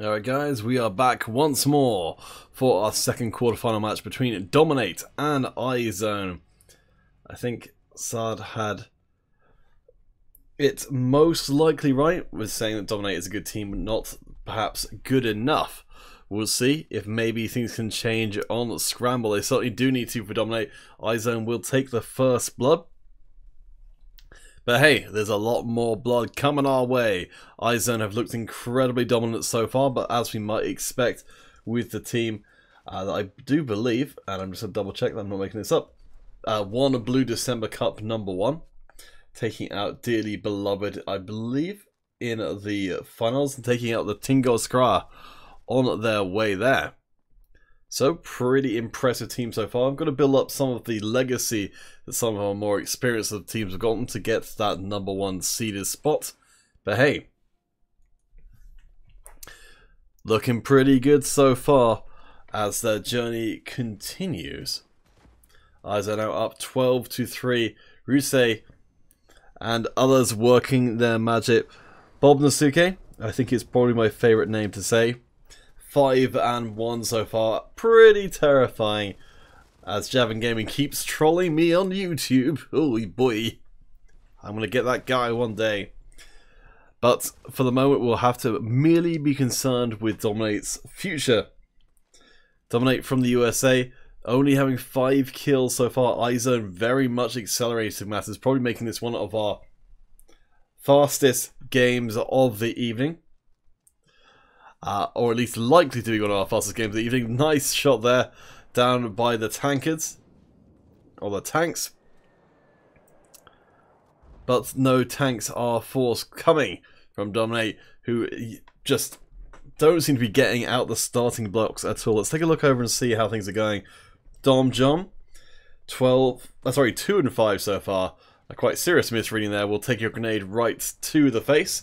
Alright guys, we are back once more for our second quarterfinal match between Dominate and iZone. I think Saad had it most likely right with saying that Dominate is a good team, but not perhaps good enough. We'll see if maybe things can change on Scramble. They certainly do need to for Dominate. iZone will take the first blood. But hey, there's a lot more blood coming our way. iZone have looked incredibly dominant so far, but as we might expect with the team that I do believe, and I'm just going to double check that I'm not making this up, won a Blue December Cup #1, taking out Dearly Beloved, I believe, in the finals, and taking out the Tingo Skra on their way there. So, pretty impressive team so far. I'm going to build up some of the legacy that some of our more experienced teams have gotten to get that #1 seeded spot. But hey, looking pretty good so far as their journey continues. iZone now up 12-3. Rusei and others working their magic. Bob Nasuke, I think it's probably my favourite name to say. 5-1 so far. Pretty terrifying. As Javin Gaming keeps trolling me on YouTube. Oh boy. I'm going to get that guy one day. But for the moment, we'll have to merely be concerned with Dominate's future. Dominate from the USA, only having 5 kills so far. iZone very much accelerating matters, probably making this one of our fastest games of the evening. Or at least likely to be one of our fastest games of the evening. Nice shot there, down by the tankards. Or the tanks. But no tanks are forthcoming from Dominate, who just don't seem to be getting out the starting blocks at all. Let's take a look over and see how things are going. Dom John, 2 and 5 so far. A quite serious misreading there. Will take your grenade right to the face.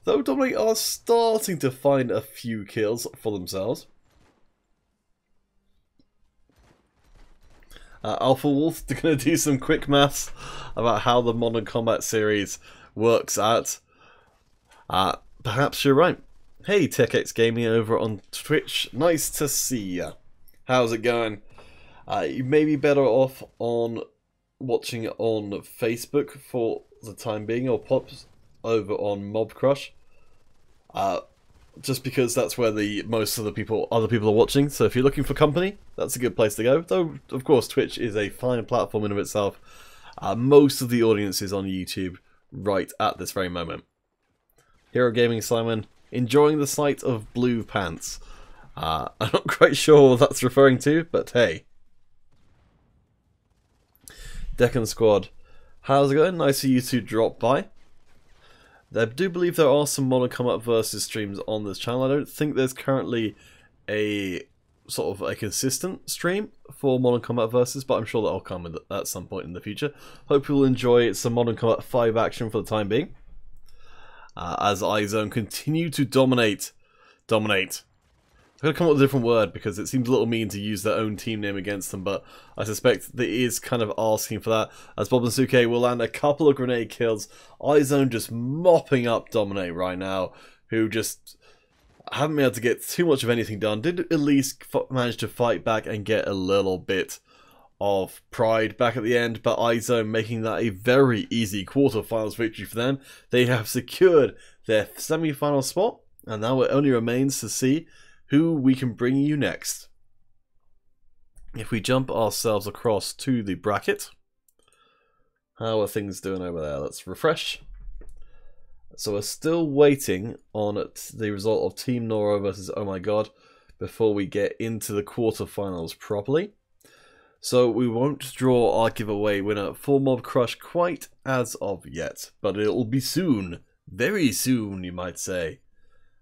Though Dominate are starting to find a few kills for themselves. Alpha Wolf, they're going to do some quick maths about how the Modern Combat series works out. Perhaps you're right. Hey, TechX Gaming over on Twitch. Nice to see ya. How's it going? You may be better off on watching it on Facebook for the time being, or pops over on Mob Crush. Just because that's where most of the other people are watching. So if you're looking for company, that's a good place to go. Though, of course, Twitch is a fine platform in of itself. Most of the audience is on YouTube right at this very moment. Hero Gaming Simon, enjoying the sight of blue pants. I'm not quite sure what that's referring to, but hey. Deccan Squad, how's it going? Nice of you to drop by. I do believe there are some Modern Combat Versus streams on this channel. I don't think there's currently a sort of a consistent stream for Modern Combat Versus, but I'm sure that'll come at some point in the future. Hope you'll enjoy some Modern Combat 5 action for the time being. As iZone continue to dominate. I'm going to come up with a different word because it seems a little mean to use their own team name against them, but I suspect that is kind of asking for that. As Bob and Suke will land a couple of grenade kills. iZone just mopping up Dominate right now, who just haven't been able to get too much of anything done. Did at least manage to fight back and get a little bit of pride back at the end, but iZone making that a very easy quarterfinals victory for them. They have secured their semi-final spot, and now it only remains to see who we can bring you next. If we jump ourselves across to the bracket, how are things doing over there? Let's refresh. So we're still waiting on the result of Team Nora versus Oh My God before we get into the quarterfinals properly. So we won't draw our giveaway winner for Mob Crush quite as of yet, but it'll be soon. Very soon, you might say.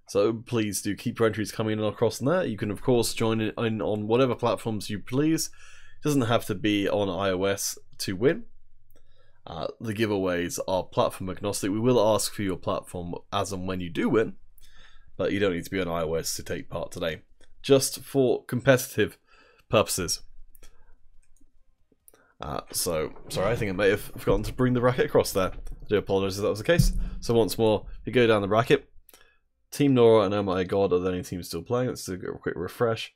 So please do keep your entries coming in across there. You can of course join in on whatever platforms you please. It doesn't have to be on iOS to win. The giveaways are platform agnostic. We will ask for your platform as and when you do win, but you don't need to be on iOS to take part today. Just for competitive purposes. So, sorry, I think I may have forgotten to bring the bracket across there. I do apologise if that was the case. So once more, if you go down the bracket, Team Nora and Oh My God are the only teams still playing. Let's do a quick refresh.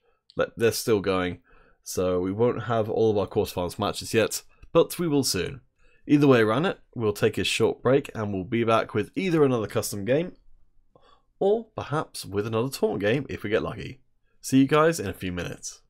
They're still going. So we won't have all of our quarterfinals matches yet, but we will soon. Either way around it, we'll take a short break and we'll be back with either another custom game or perhaps with another tournament game if we get lucky. See you guys in a few minutes.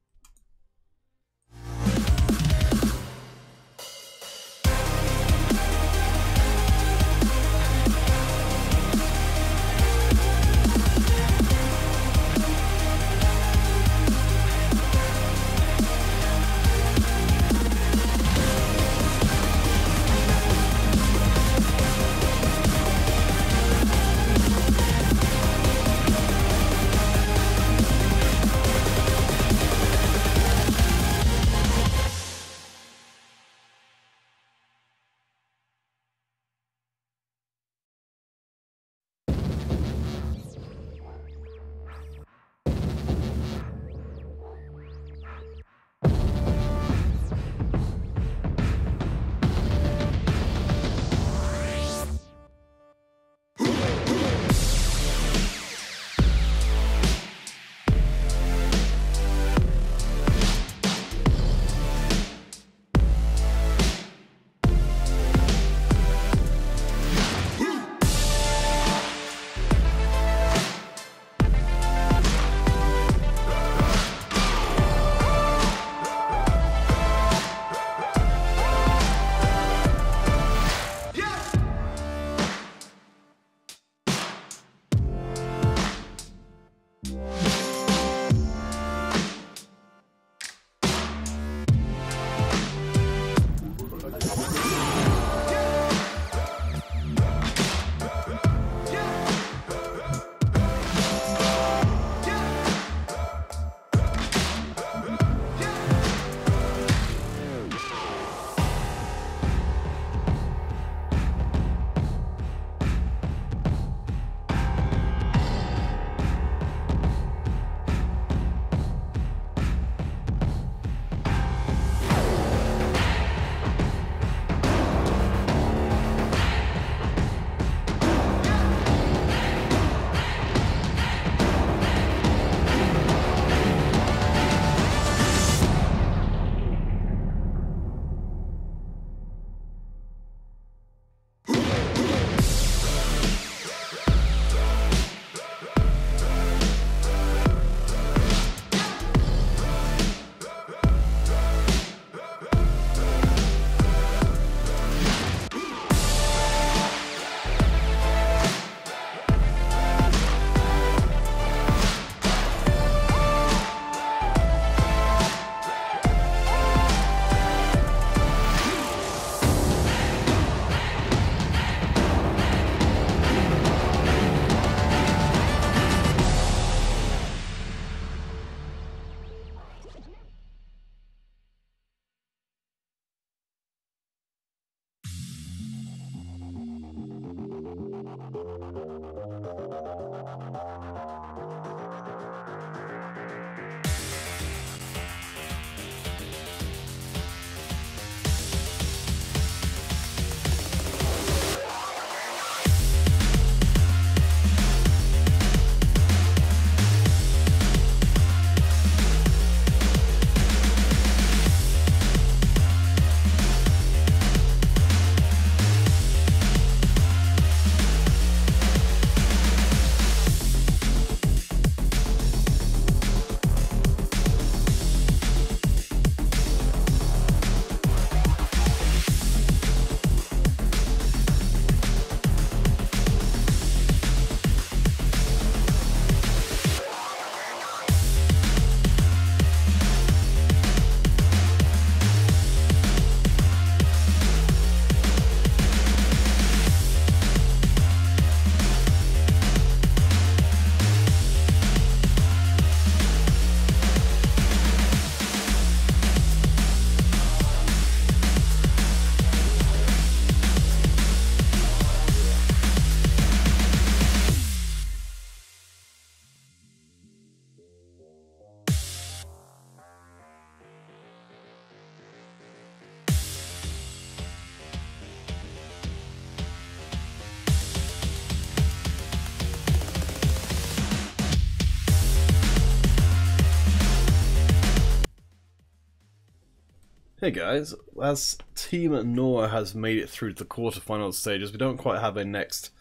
Hey guys, as Team Nora has made it through to the quarterfinal stages, we don't quite have a next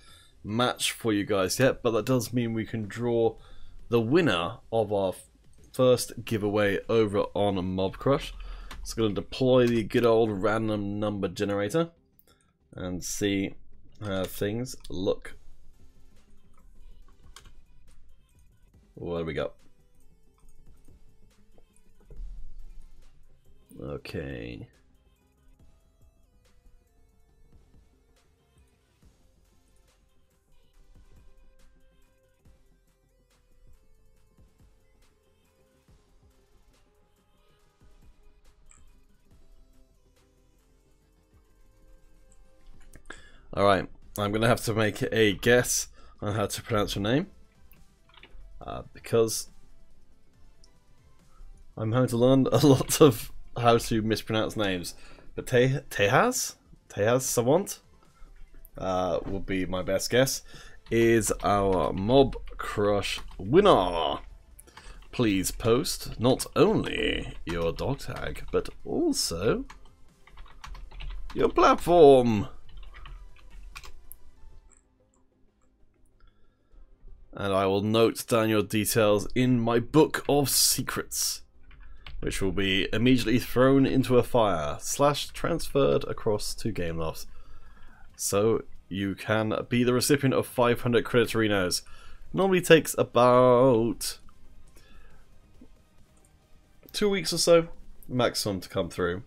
match for you guys yet, but that does mean we can draw the winner of our first giveaway over on Mob Crush. So I'm going to deploy the good old random number generator and see how things look. What do we got? Okay. Alright, I'm going to have to make a guess on how to pronounce your name. Because I'm having to learn a lot of how to mispronounce names. But Tehaz Savant will be my best guess, is our Mob Crush winner. Please post not only your dog tag, but also your platform. And I will note down your details in my book of secrets, which will be immediately thrown into a fire / transferred across to Gamelofts. So you can be the recipient of 500 Criterinos. Normally takes about 2 weeks or so maximum to come through.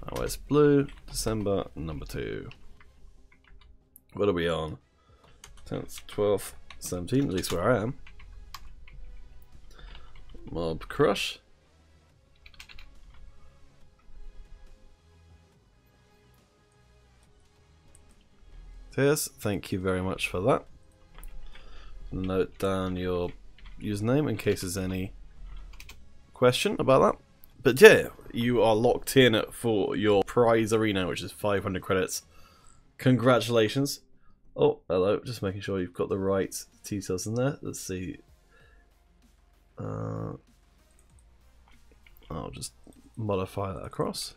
iOS Blue, December number 2. What are we on? 10th, 12th, 17th, at least where I am. Mob Crush. Yes, thank you very much for that. Note down your username in case there's any question about that. But yeah, you are locked in for your prize arena, which is 500 credits. Congratulations. Oh, hello, just making sure you've got the right details in there. Let's see. I'll just modify that across.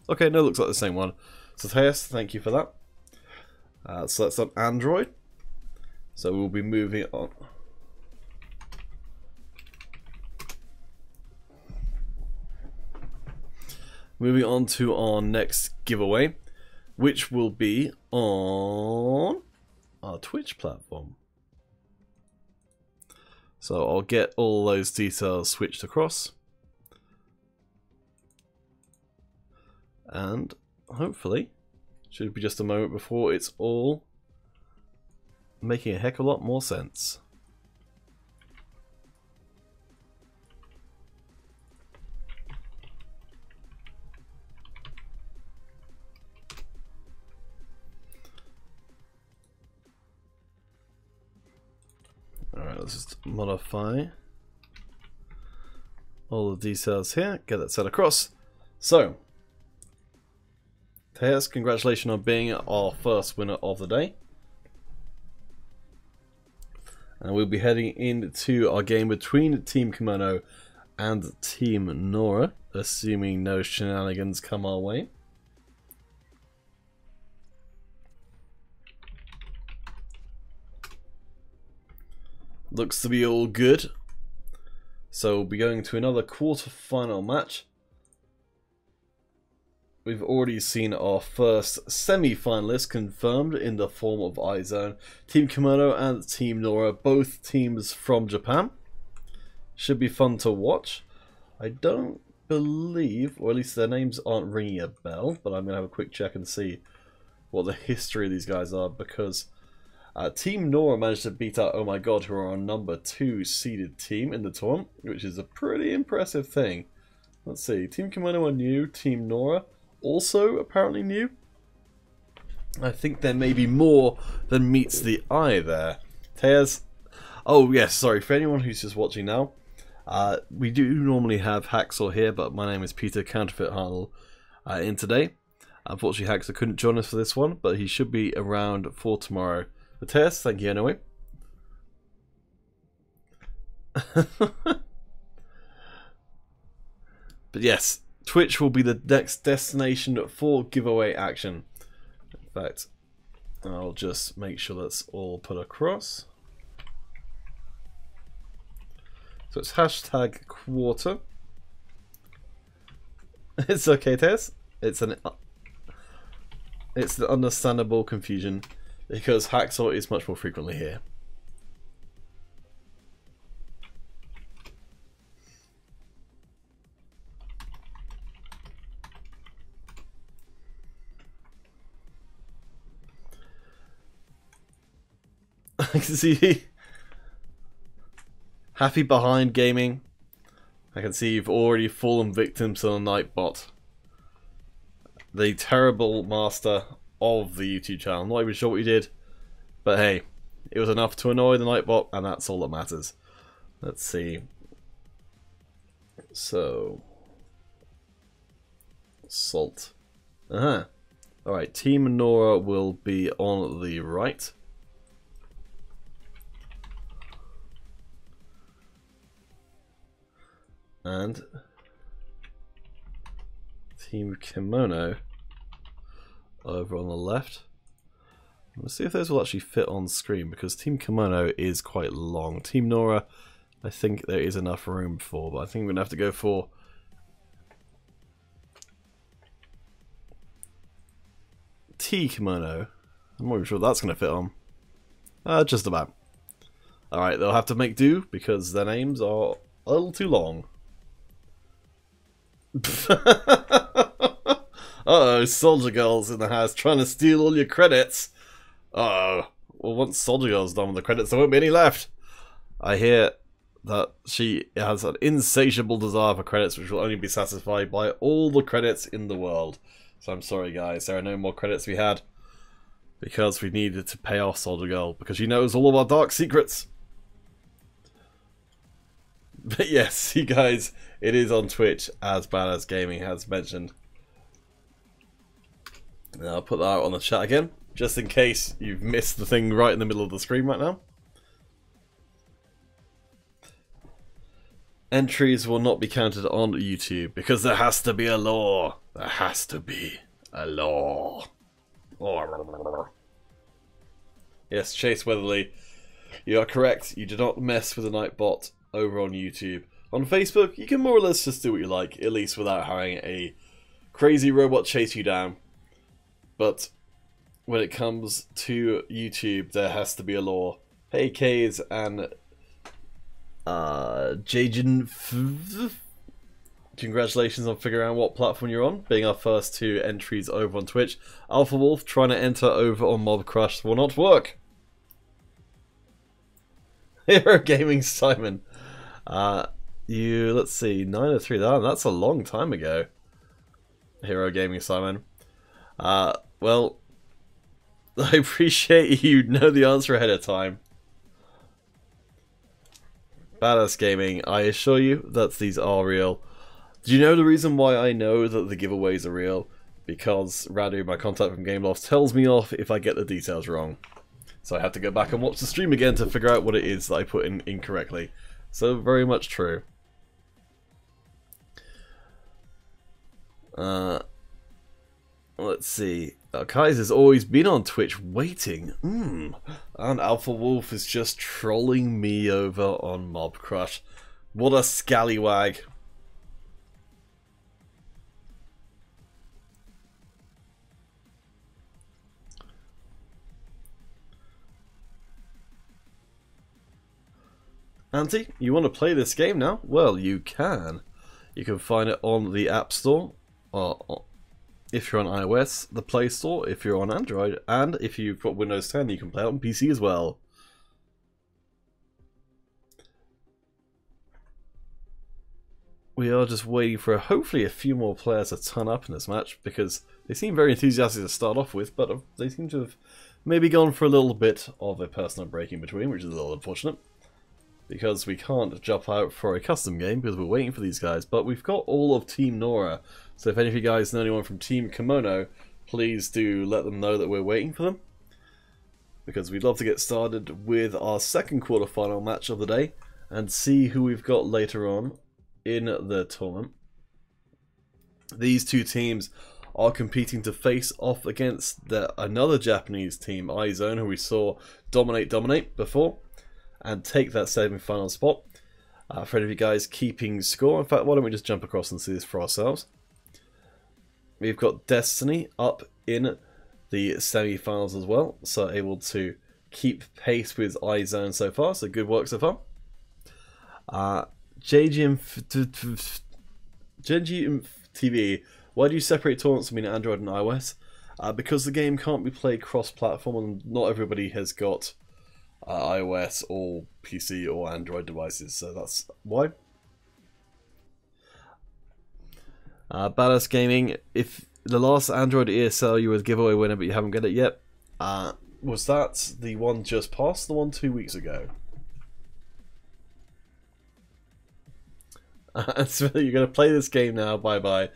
Okay, no, looks like the same one. So Theus, thank you for that. So that's on Android. So we'll be moving on. Moving on to our next giveaway, which will be on our Twitch platform. So I'll get all those details switched across. And hopefully, should be just a moment before it's all making a heck of a lot more sense. Alright, let's just modify all the details here, get that set across. So, Tejas, congratulations on being our first winner of the day. And we'll be heading into our game between Team Kimono and Team Nora, assuming no shenanigans come our way. Looks to be all good. So we'll be going to another quarterfinal match. We've already seen our first semi-finalist confirmed in the form of iZone. Team Kimono and Team Nora, both teams from Japan. Should be fun to watch. I don't believe, or at least their names aren't ringing a bell, but I'm going to have a quick check and see what the history of these guys are, because Team Nora managed to beat out Oh My God, who are our number 2 seeded team in the tournament, which is a pretty impressive thing. Let's see, Team Kimono are new, Team Nora also apparently new. I think there may be more than meets the eye there. Tejas, oh yes, sorry, for anyone who's just watching now, we do normally have Hacksaw here, but my name is Peter Counterfeit Harnell in today. Unfortunately, Hacksaw couldn't join us for this one, but he should be around for tomorrow. But Tejas, thank you anyway. But yes, Twitch will be the next destination for giveaway action. In fact, I'll just make sure that's all put across. So it's hashtag quarter. It's okay, Tess. It's an understandable confusion because Hacksaw is much more frequently here. I can see Happy Behind Gaming. I can see you've already fallen victim to the Nightbot, the terrible master of the YouTube channel. I'm not even sure what you did, but hey, it was enough to annoy the Nightbot, and that's all that matters. Let's see. So, Salt. Alright, Team Nora will be on the right. And Team Kimono over on the left. Let's see if those will actually fit on screen, because Team Kimono is quite long. Team Nora, I think there is enough room for, but I think we're going to have to go for T Kimono. I'm not even sure that's going to fit on. Just about. Alright, they'll have to make do, because their names are a little too long. Uh-oh, Soldier Girl's in the house trying to steal all your credits. Uh-oh. Well, once Soldier Girl's done with the credits, there won't be any left. I hear that she has an insatiable desire for credits, which will only be satisfied by all the credits in the world. So I'm sorry, guys, there are no more credits we had, because we needed to pay off Soldier Girl, because she knows all of our dark secrets. But yes, you guys, it is on Twitch, as Badass Gaming has mentioned. And I'll put that out on the chat again, just in case you've missed the thing right in the middle of the screen right now. Entries will not be counted on YouTube, because there has to be a law. There has to be a law. Yes, Chase Weatherly, you are correct. You do not mess with the Nightbot over on YouTube. On Facebook, you can more or less just do what you like, at least without having a crazy robot chase you down. But when it comes to YouTube, there has to be a law. Hey, Kays and Jajin, congratulations on figuring out what platform you're on, being our first 2 entries over on Twitch. Alpha Wolf trying to enter over on Mob Crush will not work. Hero Gaming Simon. Let's see, 903, that's a long time ago. Hero Gaming Simon. Well, I appreciate you know the answer ahead of time. Badass Gaming, I assure you that these are real. Do you know the reason why I know that the giveaways are real? Because Radu, my contact from Gameloft, tells me off if I get the details wrong. So I have to go back and watch the stream again to figure out what it is that I put in incorrectly. So very much true. Let's see. Kaiser's always been on Twitch waiting. And Alpha Wolf is just trolling me over on Mob Crush. What a scallywag. Auntie, you want to play this game now? Well, you can. You can find it on the App Store, or if you're on iOS, the Play Store, if you're on Android, and if you've got Windows 10, you can play it on PC as well. We are just waiting for hopefully a few more players to turn up in this match, because they seem very enthusiastic to start off with, but they seem to have maybe gone for a little bit of a personal break in between, which is a little unfortunate. Because we can't jump out for a custom game because we're waiting for these guys. But we've got all of Team Nora. So if any of you guys know anyone from Team Kimono, please do let them know that we're waiting for them. Because we'd love to get started with our second quarterfinal match of the day and see who we've got later on in the tournament. These two teams are competing to face off against another Japanese team, iZone, who we saw dominate before and take that semi-final spot. For any of you guys keeping score, in fact, why don't we just jump across and see this for ourselves. We've got Destiny up in the semi-finals as well, so able to keep pace with iZone so far, so good work so far. JGM TV, why do you separate tournaments between Android and iOS? Because the game can't be played cross-platform and not everybody has got iOS or PC or Android devices, so that's why. Badass Gaming, if the last Android ESL you would giveaway winner but you haven't got it yet, was that the one just past, the one 2 weeks ago? So you're going to play this game now, bye-bye.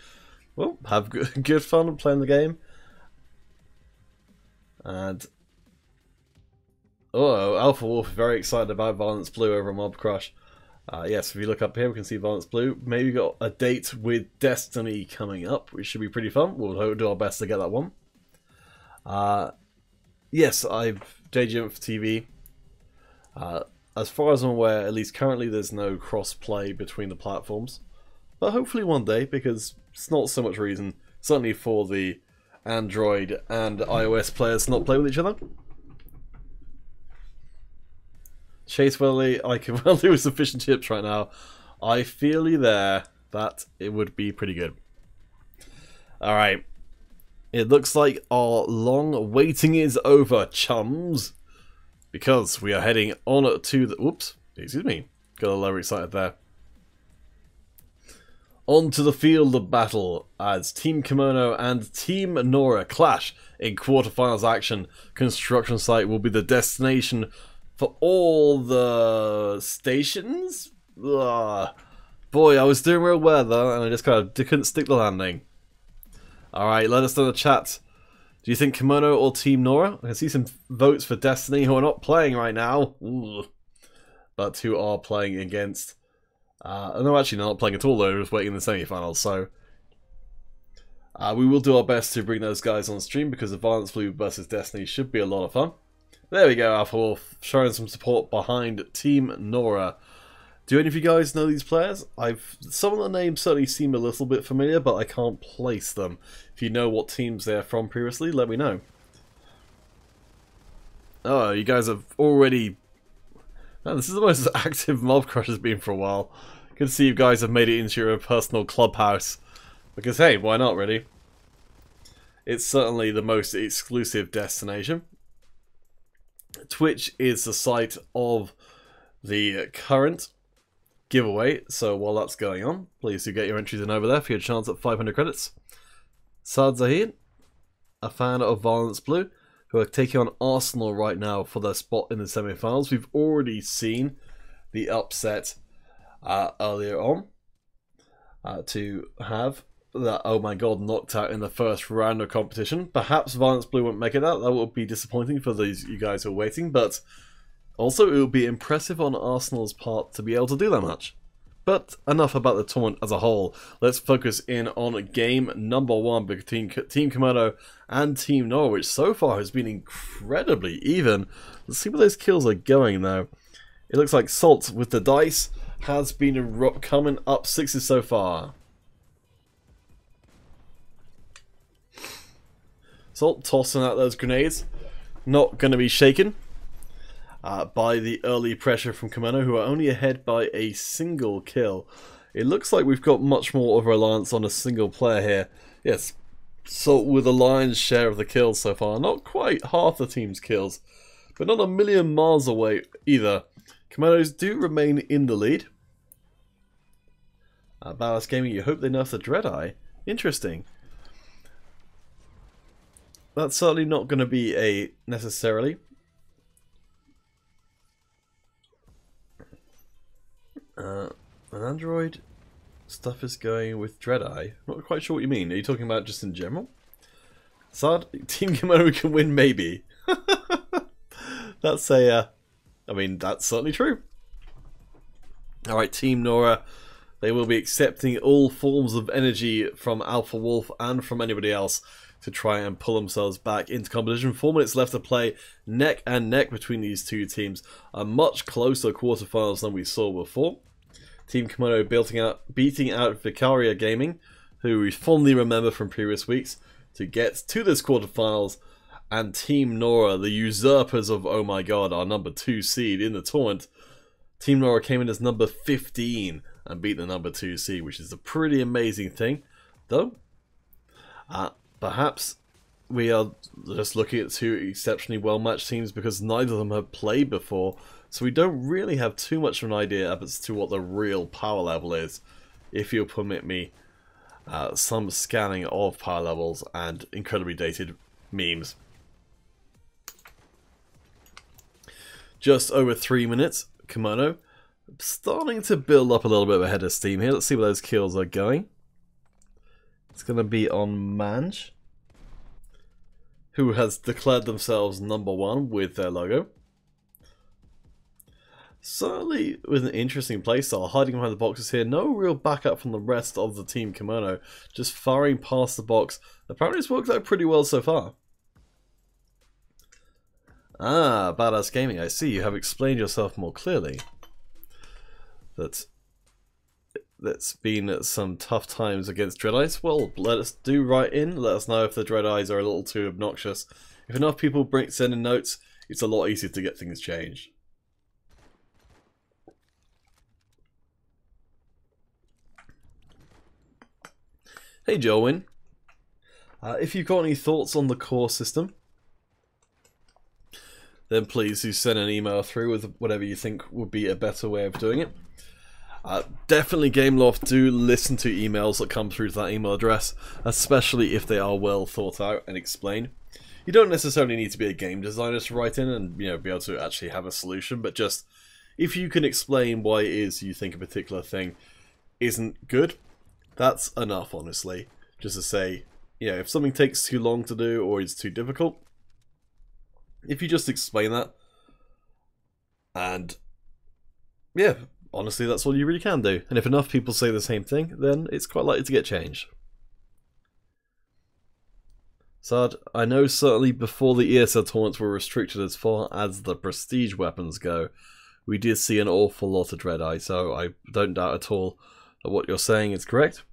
Well, have good fun playing the game. And oh, Alpha Wolf, very excited about Violence Blue over Mob Crush. Yes, if you look up here, we can see Violence Blue. Maybe got a date with Destiny coming up, which should be pretty fun. We'll do our best to get that one. Yes, I've JGM for TV. As far as I'm aware, at least currently, there's no cross-play between the platforms. But hopefully one day, because it's not so much reason, certainly for the Android and iOS players to not play with each other. Chase Welly, I can well do with sufficient chips right now. I feel you there. That it would be pretty good. Alright. It looks like our long waiting is over, chums. Because we are heading on to the... Oops, excuse me. Got a little excited there. On to the field of battle as Team Kimono and Team Nora clash in quarterfinals action. Construction site will be the destination for all the stations? Ugh. Boy, I was doing real well there and I just kind of couldn't stick the landing. Alright, let us know in the chat. Do you think Kimono or Team Nora? I can see some votes for Destiny who are not playing right now. Ooh. But who are playing against... no, actually, not playing at all, though. They're just waiting in the semi-finals, so... we will do our best to bring those guys on stream, because the Violence Blue versus Destiny should be a lot of fun. There we go, Alpha Wolf, showing some support behind Team Nora. Do any of you guys know these players? Some of the names certainly seem a little bit familiar, but I can't place them. If you know what teams they're from previously, let me know. Oh, you guys have already... Man, this is the most active Mob Crush has been for a while. Good to see you guys have made it into your personal clubhouse. Because, hey, why not, really? It's certainly the most exclusive destination. Twitch is the site of the current giveaway, so while that's going on, please do get your entries in over there for your chance at 500 credits. Saad Zahid, a fan of Violence Blue, who are taking on Arsenal right now for their spot in the semi-finals. We've already seen the upset earlier on to have that, oh my god, knocked out in the first round of competition. Perhaps Violence Blue won't make it out. That would be disappointing for these you guys who are waiting, but also it would be impressive on Arsenal's part to be able to do that much. But enough about the tournament as a whole. Let's focus in on game number 1 between Team Kimono and Team Nora, which so far has been incredibly even. Let's see where those kills are going though. It looks like Salt with the dice has been coming up 6s so far. Salt tossing out those grenades. Not going to be shaken by the early pressure from Kimono, who are only ahead by a single kill. It looks like we've got much more of a reliance on a single player here. Yes, Salt with a lion's share of the kills so far. Not quite half the team's kills, but not a million miles away either. Kimonos do remain in the lead. Ballast Gaming, you hope they nerf the Dreadeye. Interesting. That's certainly not going to be a necessarily. An Android stuff is going with Dreadeye. Not quite sure what you mean. Are you talking about just in general? Sad. Team Kimono can win, maybe. That's a... I mean, that's certainly true. Alright, Team Nora They will be accepting all forms of energy from Alpha Wolf and from anybody else to try and pull themselves back into competition. 4 minutes left to play, neck and neck between these two teams. A much closer quarterfinals than we saw before. Team Kimono beating out Vicaria Gaming, who we fondly remember from previous weeks, to get to this quarterfinals. And Team Nora, the usurpers of Oh My God, our number 2 seed in the tournament. Team Nora came in as number 15 and beat the number 2 seed, which is a pretty amazing thing. Though, perhaps we are just looking at two exceptionally well-matched teams because neither of them have played before, so we don't really have too much of an idea as to what the real power level is, if you'll permit me some scanning of power levels and incredibly dated memes. Just over 3 minutes, Kimono starting to build up a little bit of a head of steam here. Let's see where those kills are going. It's going to be on Manj, who has declared themselves number 1 with their logo. Certainly with an interesting playstyle, hiding behind the boxes here. No real backup from the rest of the Team Kimono, just firing past the box. Apparently it's worked out pretty well so far. Ah, Badass Gaming, I see you have explained yourself more clearly. That's been some tough times against Dreadites. Well, let us do right in. Let us know if the Dreadites are a little too obnoxious. If enough people send in notes, it's a lot easier to get things changed. Hey Joelwyn, if you've got any thoughts on the core system, then please do send an email through with whatever you think would be a better way of doing it. Definitely Gameloft, do listen to emails that come through to that email address, especially if they are well thought out and explained. You don't necessarily need to be a game designer to write in and be able to actually have a solution, but just if you can explain why it is you think a particular thing isn't good, that's enough, honestly. Just to say, if something takes too long to do or is too difficult, if you just explain that, and yeah, honestly, that's all you really can do. And if enough people say the same thing, then it's quite likely to get changed. Sard, I know certainly before the ESL tournaments were restricted as far as the prestige weapons go, we did see an awful lot of Dreadeye, so I don't doubt at all that what you're saying is correct.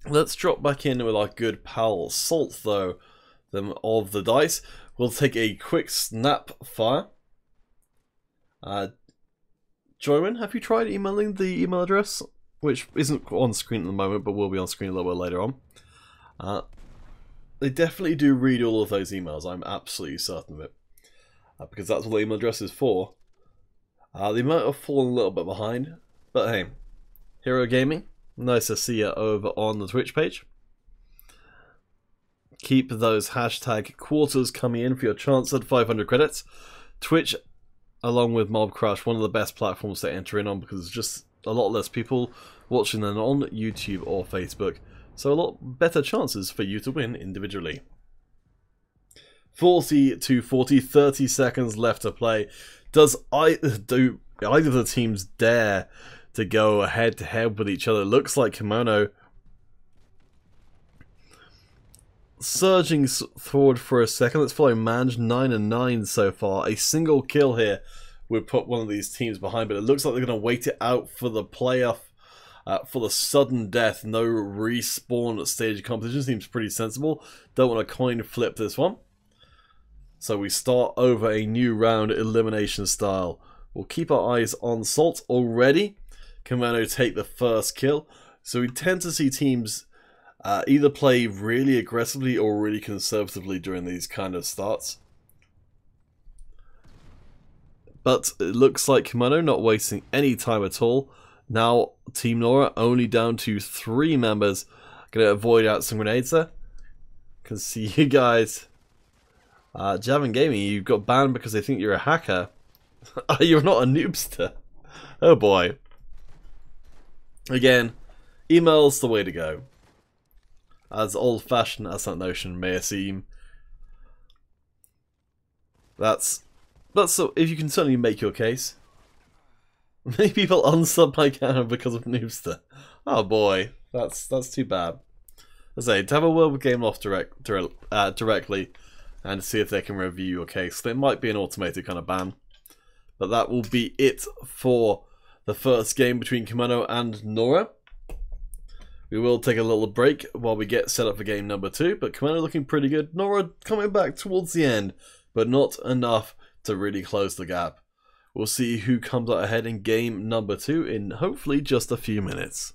Let's drop back in with our good pal Salt, though, of the dice. We'll take a quick snap fire. Joyman, have you tried emailing the email address? Which isn't on screen at the moment, but will be on screen a little bit later on. They definitely do read all of those emails, I'm absolutely certain of it. Because that's what the email address is for. They might have fallen a little bit behind, but hey. Hero Gaming, nice to see you over on the Twitch page. Keep those hashtag quarters coming in for your chance at 500 credits. Twitch, along with Mob Crush, one of the best platforms to enter in on because there's just a lot less people watching than on YouTube or Facebook. So a lot better chances for you to win individually. 40 to 40, 30 seconds left to play. Do either of the teams dare to go head to head with each other? It looks like Kimono surging forward for a second. Let's follow Manj, 9 and 9 so far. A single kill here would put one of these teams behind, but it looks like they're going to wait it out for the playoff, for the sudden death. No respawn stage competition seems pretty sensible. Don't want to coin flip this one. So we start over a new round elimination style. We'll keep our eyes on Salt already. Kimono take the first kill. So we tend to see teams either play really aggressively or really conservatively during these kind of starts. But it looks like Kimono not wasting any time at all. Now Team Nora only down to 3 members. Gonna avoid out some grenades there. Can see you guys. Javin Gaming, you got banned because they think you're a hacker. You're not a noobster. Oh boy. Again, email's the way to go. As old-fashioned as that notion may seem. That's so. If you can certainly make your case. Many people unsub my channel because of Noobster. Oh boy, that's too bad. As I say, to have a word with Gameloft directly and see if they can review your case. There might be an automated kind of ban. But that will be it for the first game between Kimono and Nora. We will take a little break while we get set up for game number 2, but Kimono looking pretty good. Nora coming back towards the end, but not enough to really close the gap. We'll see who comes out ahead in game number 2 in hopefully just a few minutes.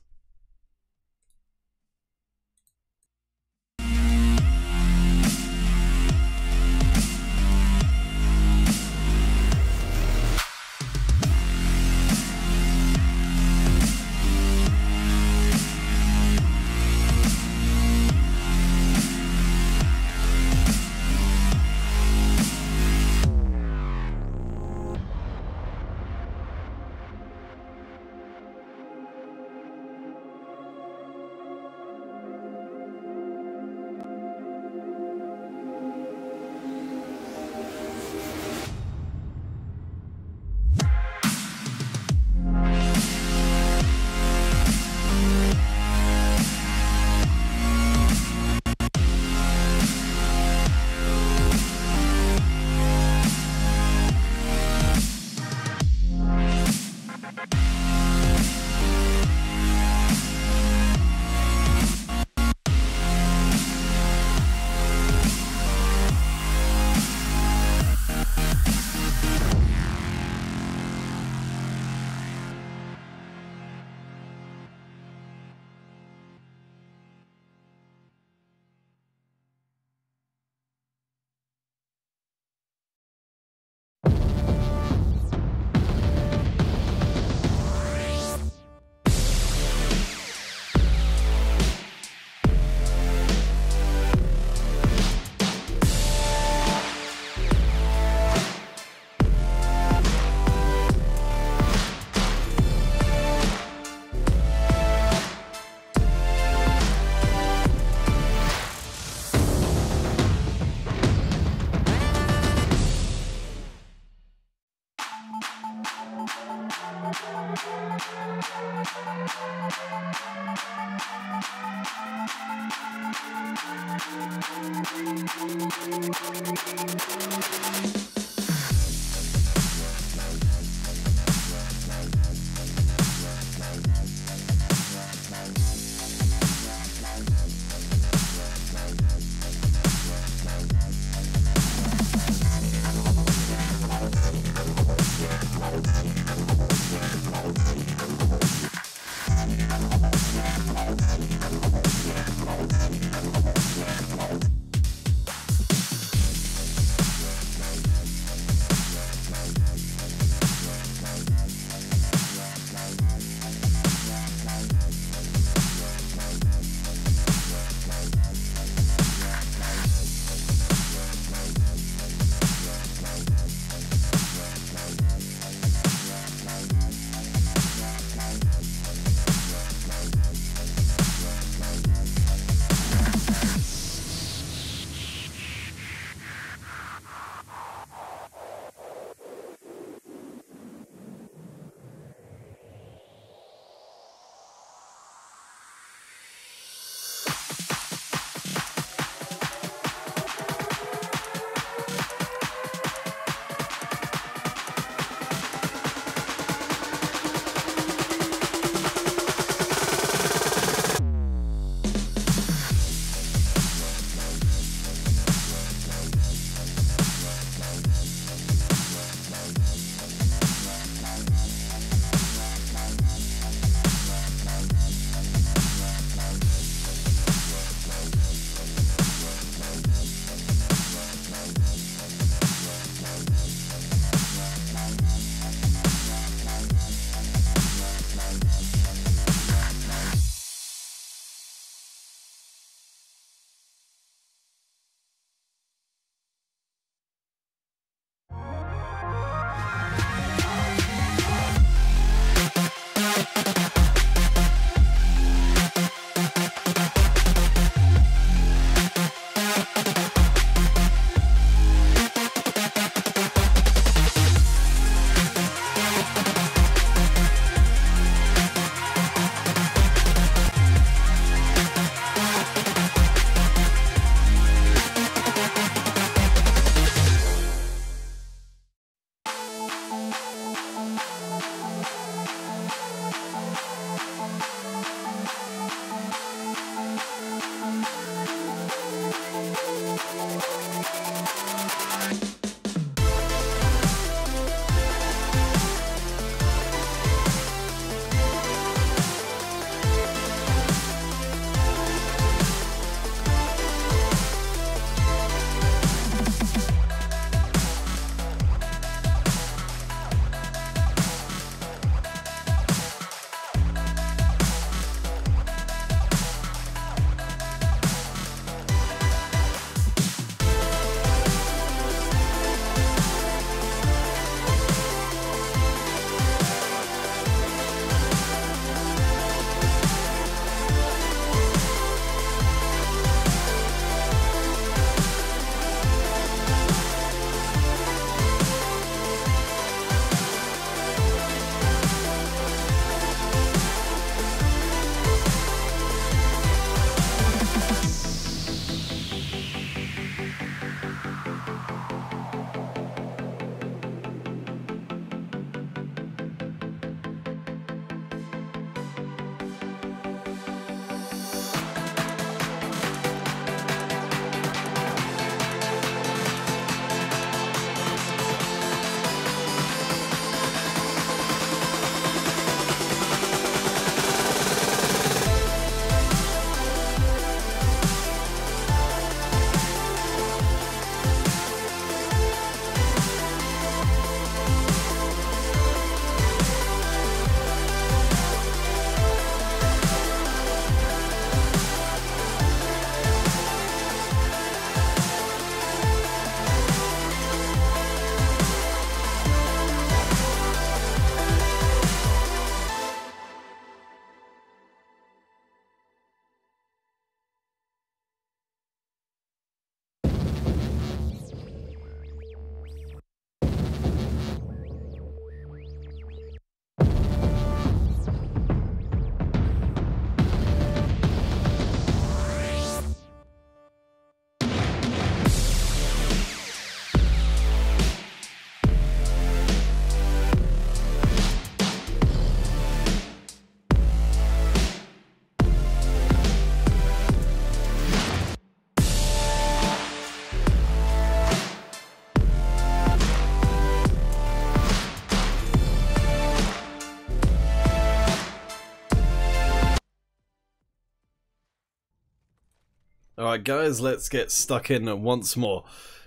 Alright guys, let's get stuck in once more.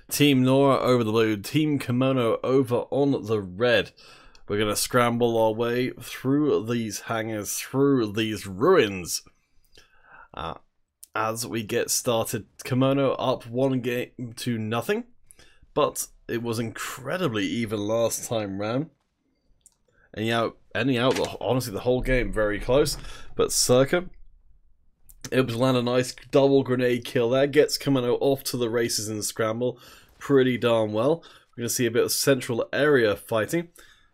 Team Nora over the blue, Team Kimono over on the red. We're going to scramble our way through these hangars, through these ruins. As we get started, Kimono up 1-0, but it was incredibly even last time round. Ending out, honestly, the whole game very close, but Circa able to land a nice double grenade kill there, gets Kimono off to the races in the scramble pretty darn well. We're going to see a bit of central area fighting,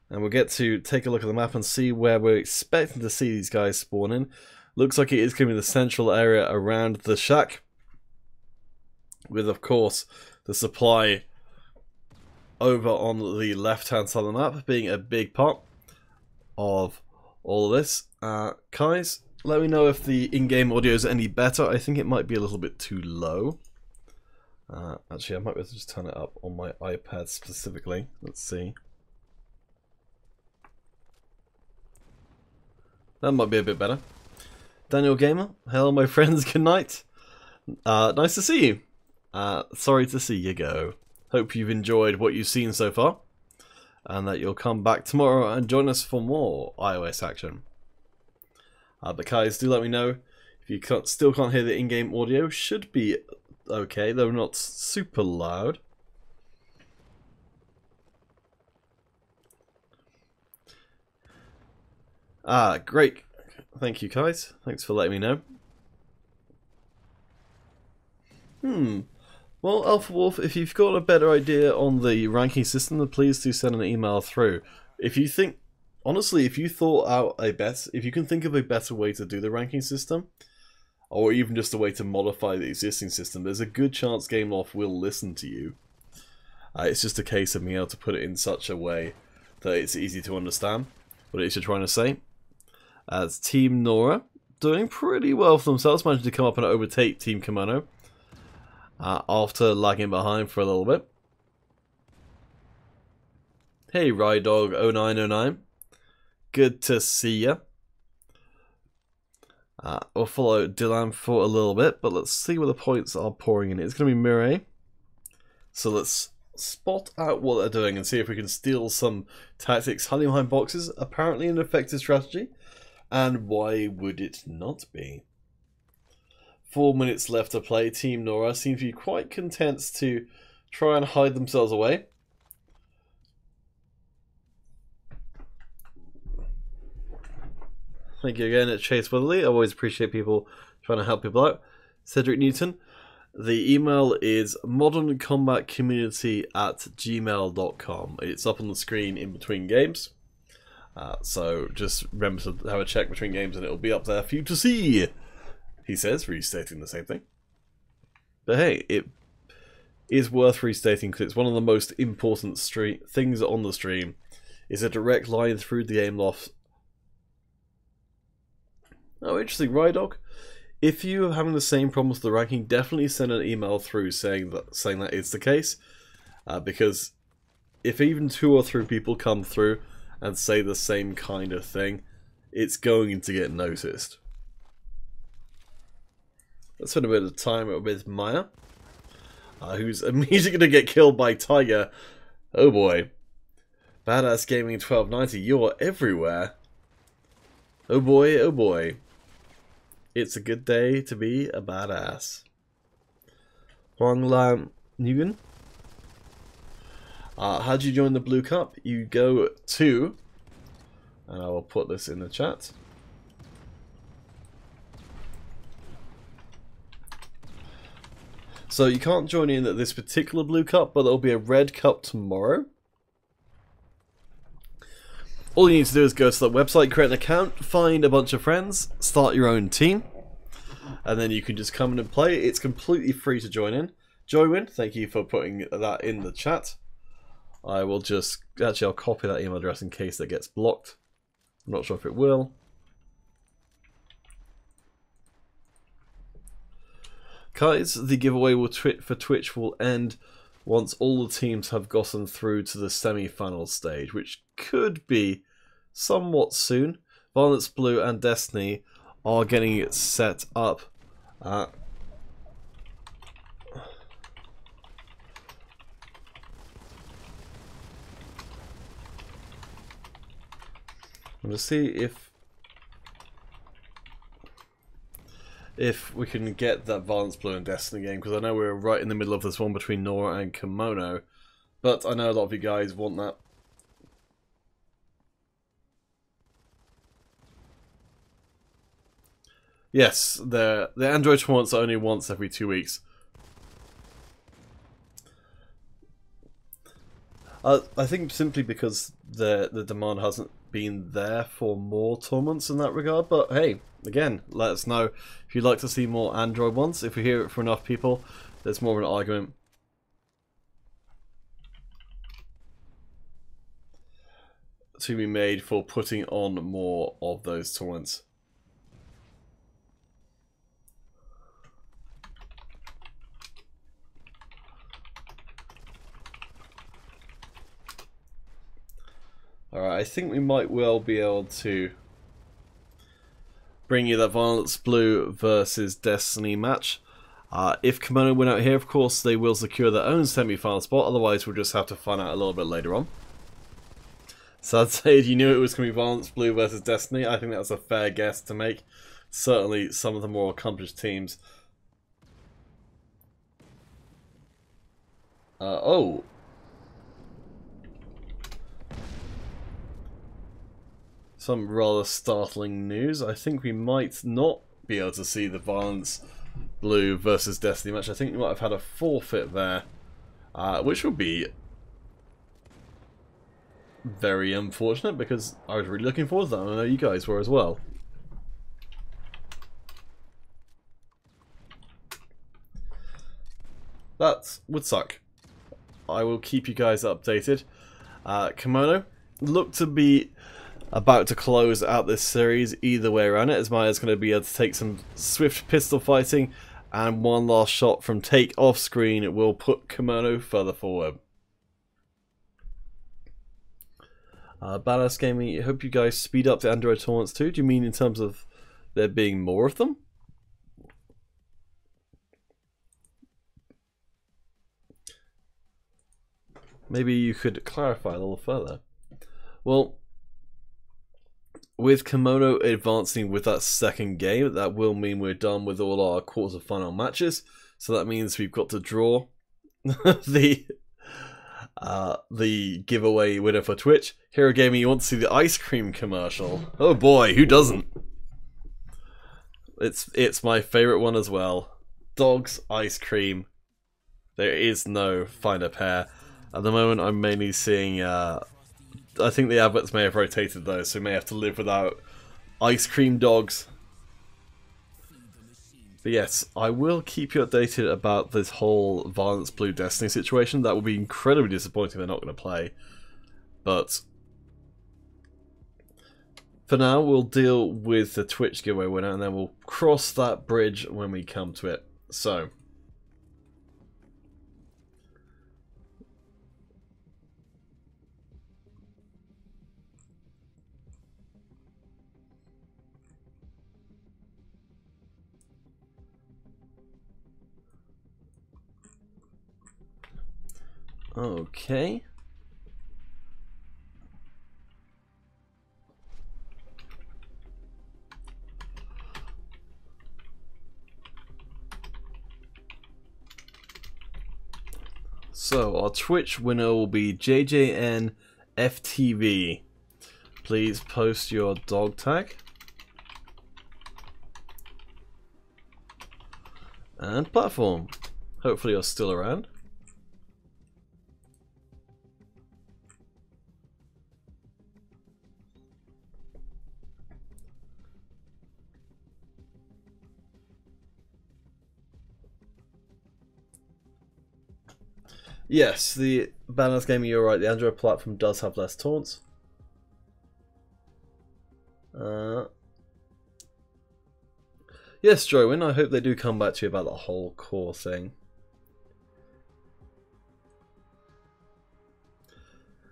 and we'll get to take a look at the map and see where we're expecting to see these guys spawn in. Looks like it is going to be the central area around the shack, with of course the supply over on the left hand side of the map being a big part of all of this. Guys, let me know if the in-game audio is any better. I think it might be a little bit too low. Actually, I might be able to just turn it up on my iPad specifically. Let's see. That might be a bit better. Daniel Gamer, hello my friends, good night. Nice to see you. Sorry to see you go. Hope you've enjoyed what you've seen so far, and that you'll come back tomorrow and join us for more iOS action. But guys, do let me know if you still can't hear the in-game audio. Should be okay, though not super loud. Great. Thank you, guys. Thanks for letting me know. Well, Alpha Wolf, if you've got a better idea on the ranking system, then please do send an email through. If you think, honestly, if you thought out if you can think of a better way to do the ranking system, or even just a way to modify the existing system, there's a good chance Gameloft will listen to you. It's just a case of being able to put it in such a way that it's easy to understand what it is you're trying to say. As Team Nora doing pretty well for themselves, managing to come up and overtake Team Kimono after lagging behind for a little bit. Hey Rydog0909, good to see ya. We'll follow Dylan for a little bit, but let's see where the points are pouring in. It's going to be Mireille, so let's spot out what they're doing and see if we can steal some tactics. Hiding behind boxes, apparently an effective strategy. And why would it not be? 4 minutes left to play. Team Nora seems to be quite content to try and hide themselves away. Thank you again, Chase Weatherly. I always appreciate people trying to help people out. Cedric Newton. The email is moderncombatcommunity@gmail.com. It's up on the screen in between games. So just remember to have a check between games and it'll be up there for you to see, he says, restating the same thing. But hey, it is worth restating because it's one of the most important things on the stream. Is a direct line through the Gameloft. Oh, interesting, Rydog. If you're having the same problems with the ranking, definitely send an email through saying that is the case. Because if even 2 or 3 people come through and say the same kind of thing, it's going to get noticed. Let's spend a bit of time with Maya, who's immediately going to get killed by Tiger. Oh boy. Badass Gaming 1290, you're everywhere. Oh boy, oh boy. It's a good day to be a badass. Huang Lam Nguyen. How do you join the Blue Cup? You go to, and I will put this in the chat. So you can't join in at this particular Blue Cup, but there'll be a Red Cup tomorrow. All you need to do is go to that website, create an account, find a bunch of friends, start your own team, and then you can just come in and play. It's completely free to join in. Joywin, thank you for putting that in the chat. I will just, actually I'll copy that email address in case that gets blocked. I'm not sure if it will. Guys, the giveaway for Twitch will end once all the teams have gotten through to the semi-final stage, which could be somewhat soon. Violence Blue and Destiny are getting it set up I'm going to see if we can get that Violence Blue and Destiny game, because I know we're right in the middle of this one between Nora and Kimono, but I know a lot of you guys want that. Yes, the Android tournaments are only once every 2 weeks. I think simply because the demand hasn't been there for more tournaments in that regard, but hey, again, let us know if you'd like to see more Android ones. If we hear it from enough people, there's more of an argument to be made for putting on more of those tournaments. Alright, I think we might well be able to bring you that Violence Blue versus Destiny match. If Kimono win out here, of course, they will secure their own semi-final spot, otherwise we'll just have to find out a little bit later on. So I'd say if you knew it was going to be Violence Blue versus Destiny, I think that's a fair guess to make. Certainly some of the more accomplished teams. Oh. Some rather startling news. I think we might not be able to see the Violence Blue versus Destiny match. I think we might have had a forfeit there, which would be very unfortunate because I was really looking forward to that, and I know you guys were as well. That would suck. I will keep you guys updated. Kimono look to be about to close out this series either way around it, as Maya's going to be able to take some swift pistol fighting, and one last shot from Take off screen will put Kimono further forward. Badass Gaming, I hope you guys speed up the Android tournaments too. Do you mean in terms of there being more of them? Maybe you could clarify a little further. Well, with Kimono advancing with that second game, that will mean we're done with all our quarterfinal matches. So that means we've got to draw the giveaway winner for Twitch. Hero Gaming, you want to see the ice cream commercial? Oh boy, who doesn't? It's my favourite one as well. Dogs, ice cream. There is no finer pair. At the moment, I'm mainly seeing. I think the adverts may have rotated those, so we may have to live without ice cream dogs. But yes, I will keep you updated about this whole Violence Blue Destiny situation. That will be incredibly disappointing if they're not going to play. But for now, we'll deal with the Twitch giveaway winner, and then we'll cross that bridge when we come to it. So okay. So our Twitch winner will be JJNFTV. Please post your dog tag. And platform. Hopefully you're still around. Yes, the Balanced Gaming, you're right, the Android platform does have less taunts. Yes, Joywin, I hope they do come back to you about the whole core thing.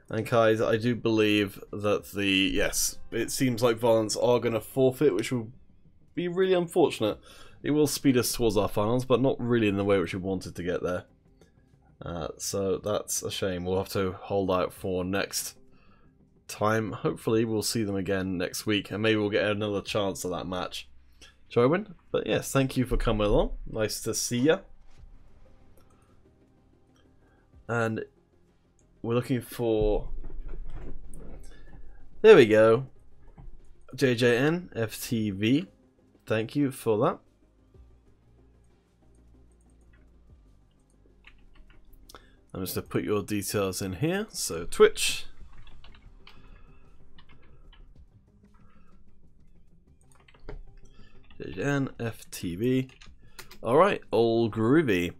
And guys, I do believe that yes, it seems like Violence are going to forfeit, which will be really unfortunate. It will speed us towards our finals, but not really in the way which we wanted to get there. So that's a shame. We'll have to hold out for next time. Hopefully we'll see them again next week, and maybe we'll get another chance at that match. Shall I win? But yes, thank you for coming along. Nice to see ya. And we're looking for... There we go. JJN FTV. Thank you for that. I'm just going to put your details in here. So Twitch. JJN FTV. Alright, all groovy.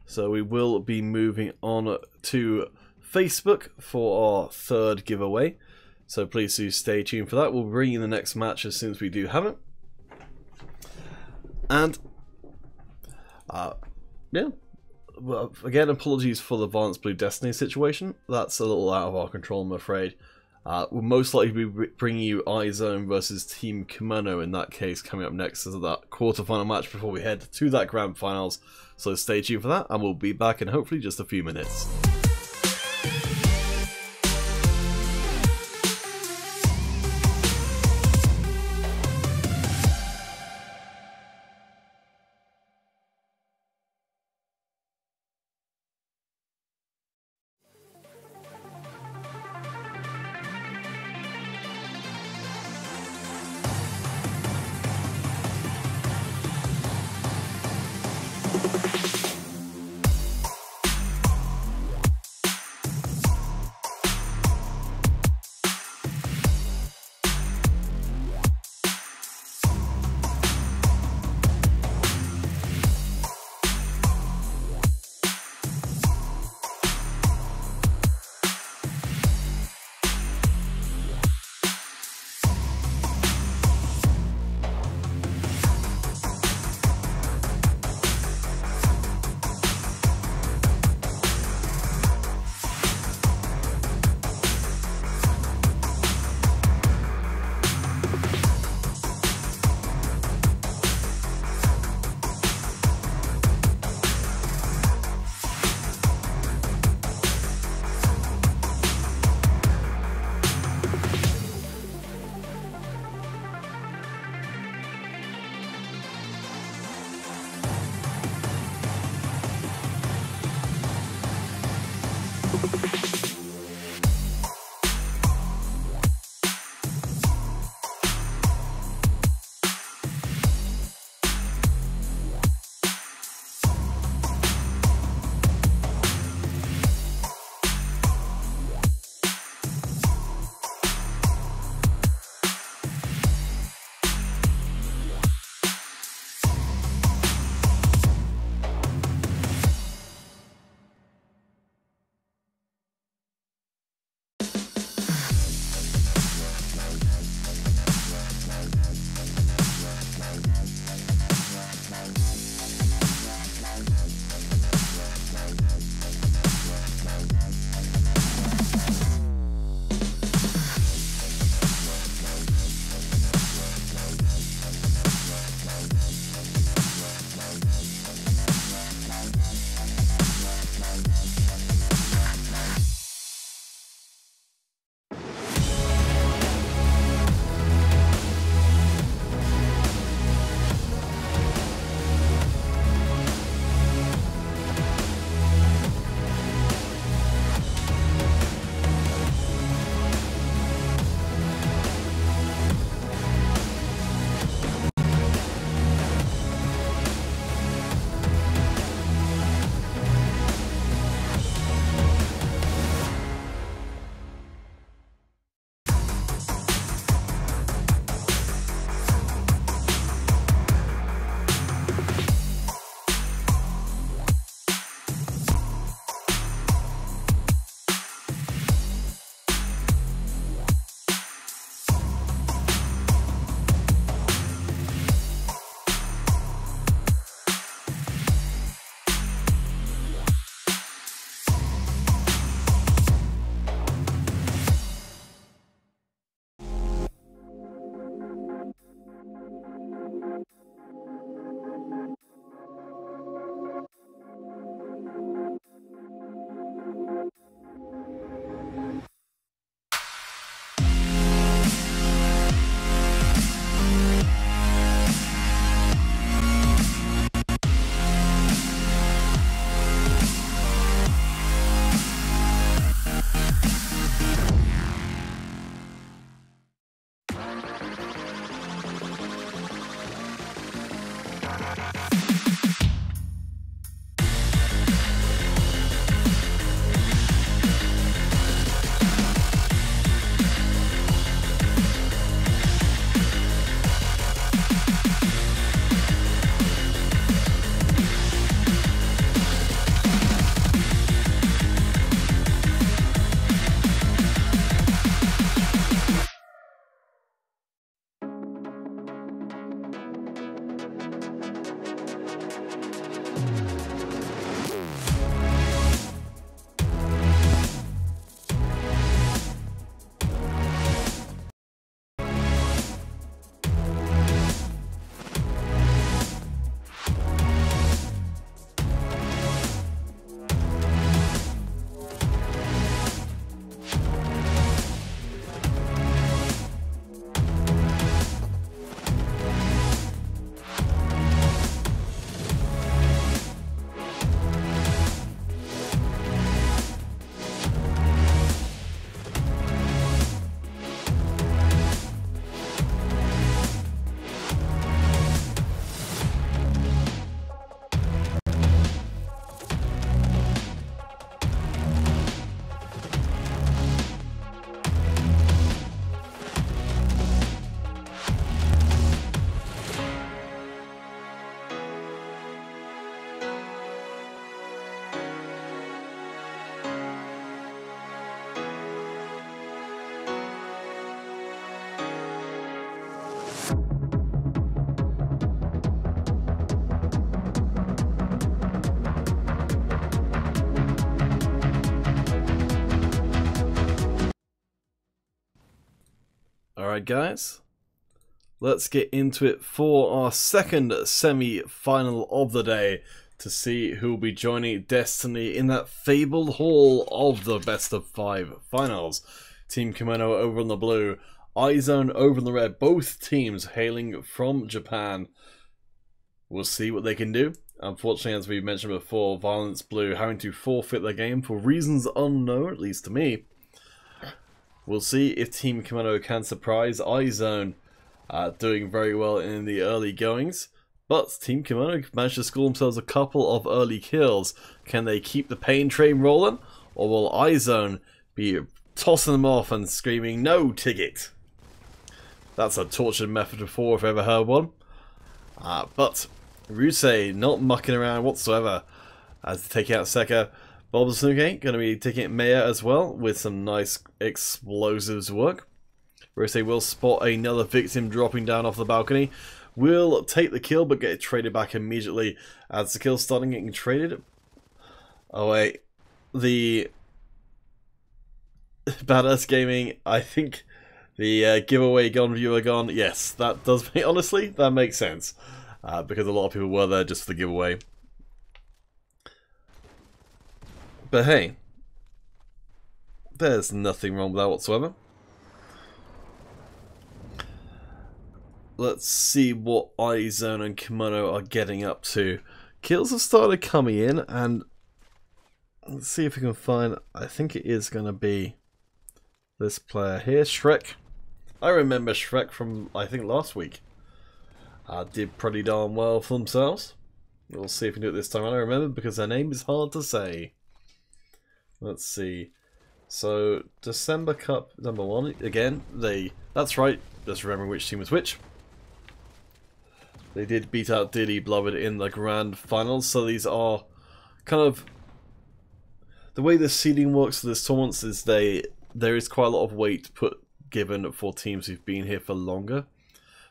So we will be moving on to Facebook for our third giveaway. So please do stay tuned for that. We'll bring you the next match as soon as we do have it. And, yeah. Well, again, apologies for the Advanced Blue Destiny situation. That's a little out of our control, I'm afraid. We'll most likely be bringing you iZone versus Team Kimono in that case coming up next as that quarterfinal match before we head to that grand finals. So stay tuned for that, and we'll be back in hopefully just a few minutes. Alright guys, let's get into it for our second semi-final of the day to see who will be joining Destiny in that fabled hall of the best of 5 finals. Team Kimono over on the blue, iZone over on the red, both teams hailing from Japan. We'll see what they can do. Unfortunately, as we mentioned before, Violence Blue having to forfeit their game for reasons unknown, at least to me. We'll see if Team Kimono can surprise iZone, doing very well in the early goings. But Team Kimono managed to score themselves a couple of early kills. Can they keep the pain train rolling? Or will iZone be tossing them off and screaming, "No ticket"? That's a tortured method before if I've ever heard one. But Rusei not mucking around whatsoever as they take out Seka. Bobasuke going to be taking out Maya as well with some nice explosives work. Rusei will spot another victim dropping down off the balcony. Will take the kill but get traded back immediately as the kill starting getting traded. Oh wait, the Badass Gaming, I think the giveaway gone, viewer gone. Yes, that does make, honestly, that makes sense. Because a lot of people were there just for the giveaway. But hey, there's nothing wrong with that whatsoever. Let's see what iZone and Kimono are getting up to. Kills have started coming in, and let's see if we can find, I think it is going to be this player here, Shrek. I remember Shrek from, I think, last week. Did pretty darn well for themselves. We'll see if we can do it this time. I don't remember because their name is hard to say. Let's see. So, December Cup number 1. Again, that's right. Just remembering which team was which. They did beat out Dearly Beloved in the grand finals. So these are kind of... The way the seeding works for this tournament is there is quite a lot of weight given for teams who've been here for longer.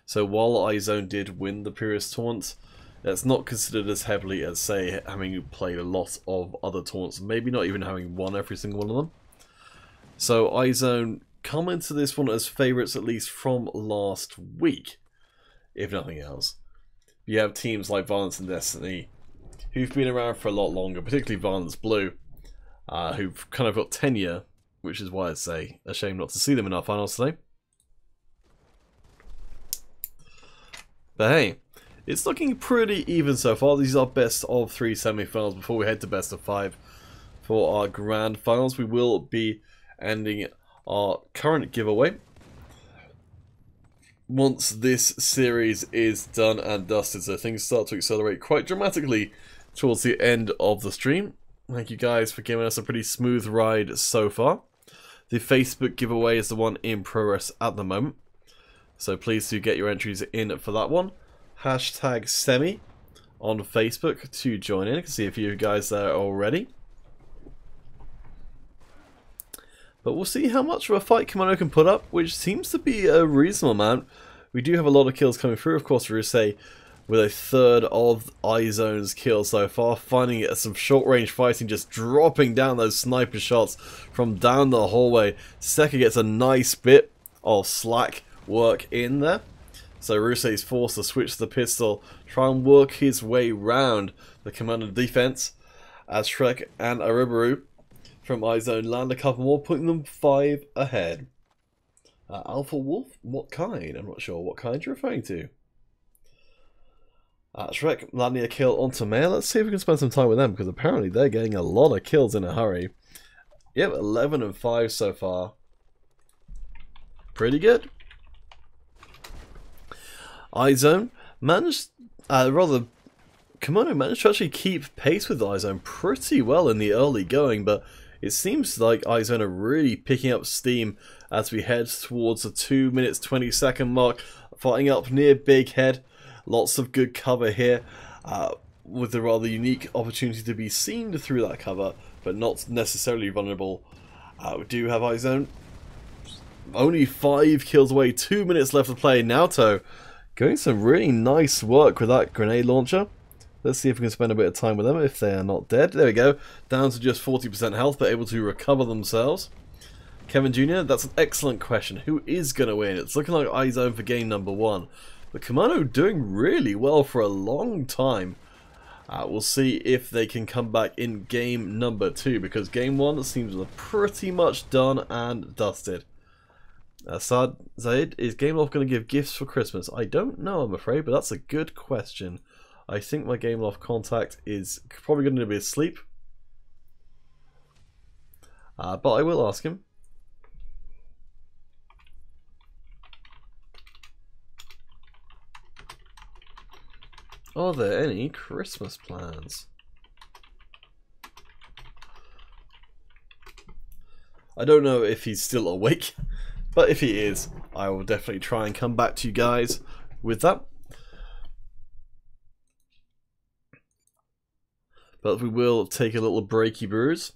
So while iZone did win the previous tournament, that's not considered as heavily as, say, having played a lot of other tournaments, maybe not even having won every single one of them. So iZone come into this one as favourites at least from last week, if nothing else. You have teams like Violence and Destiny, who've been around for a lot longer, particularly Violence Blue, who've kind of got tenure, which is why I'd say a shame not to see them in our finals today. But hey, it's looking pretty even so far. These are best of 3 semi-finals before we head to best of 5 for our grand finals. We will be ending our current giveaway once this series is done and dusted, so things start to accelerate quite dramatically towards the end of the stream. Thank you guys for giving us a pretty smooth ride so far. The Facebook giveaway is the one in progress at the moment, so please do get your entries in for that one. Hashtag semi on Facebook to join in. I can see a few of you guys there already. But we'll see how much of a fight Kimono can put up, which seems to be a reasonable amount. We do have a lot of kills coming through. Of course, Rusei with a third of iZone's kills so far, finding it some short-range fighting, just dropping down those sniper shots from down the hallway. Seka gets a nice bit of slack work in there. So Rusei's forced to switch the pistol, try and work his way round the Kimono defense, as Shrek and Aribaru from iZone land a couple more, putting them 5 ahead. Alpha Wolf? What kind? I'm not sure what kind you're referring to. Shrek landing a kill onto Maya. Let's see if we can spend some time with them, because apparently they're getting a lot of kills in a hurry. Yep, 11 and 5 so far. Pretty good. iZone managed, Kimono managed to actually keep pace with iZone pretty well in the early going, but it seems like iZone are really picking up steam as we head towards the 2 minutes 20-second mark, fighting up near Big Head. Lots of good cover here, with a rather unique opportunity to be seen through that cover, but not necessarily vulnerable. We do have iZone only 5 kills away, 2 minutes left to play. Naoto doing some really nice work with that grenade launcher. Let's see if we can spend a bit of time with them if they are not dead. There we go. Down to just 40% health, but able to recover themselves. Kevin Jr., that's an excellent question. Who is going to win? It's looking like iZone for game number 1. But Kimono doing really well for a long time. We'll see if they can come back in game number 2, because game 1 seems pretty much done and dusted. Zaid, is Gameloft going to give gifts for Christmas? I don't know, I'm afraid, but that's a good question. I think my Gameloft contact is probably going to be asleep. But I will ask him. Are there any Christmas plans? I don't know if he's still awake, but if he is, I will definitely try and come back to you guys with that. But we will take a little breaky brews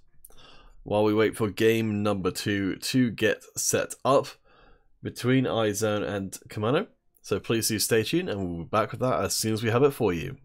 while we wait for game number 2 to get set up between iZone and Kimono. So please do stay tuned, and we'll be back with that as soon as we have it for you.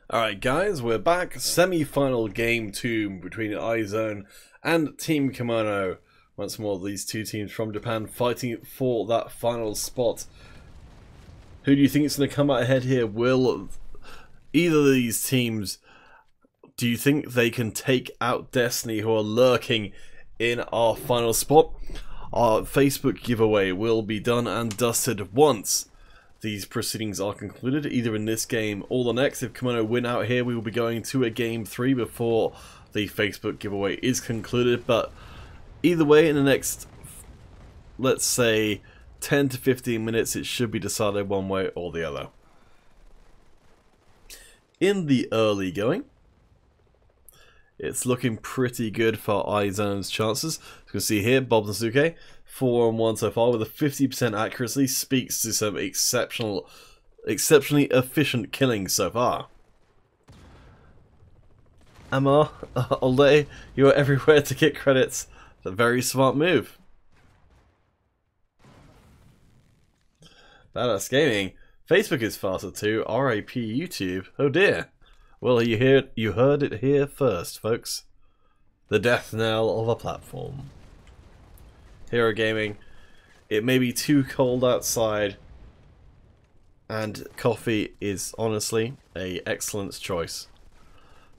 Alright guys, we're back. Semi-final game 2 between iZone and Team Kimono. Once more, these two teams from Japan fighting for that final spot. Who do you think is going to come out ahead here? Will either of these teams, do you think they can take out Destiny, who are lurking in our final spot? Our Facebook giveaway will be done and dusted once these proceedings are concluded, either in this game or the next. If Kimono win out here, we will be going to a game 3 before the Facebook giveaway is concluded. But either way, in the next, let's say, 10 to 15 minutes, it should be decided one way or the other. In the early going, it's looking pretty good for iZone's chances. As you can see here, Bob Nasuke, 4-on-1 so far with a 50% accuracy, speaks to some exceptionally efficient killing so far. Amar, Olde, you are everywhere to get credits. It's a very smart move. Badass Gaming, Facebook is faster too. RAP YouTube. Oh dear. Well, you heard it here first, folks. The death knell of a platform. Hero Gaming, it may be too cold outside, and coffee is honestly an excellent choice.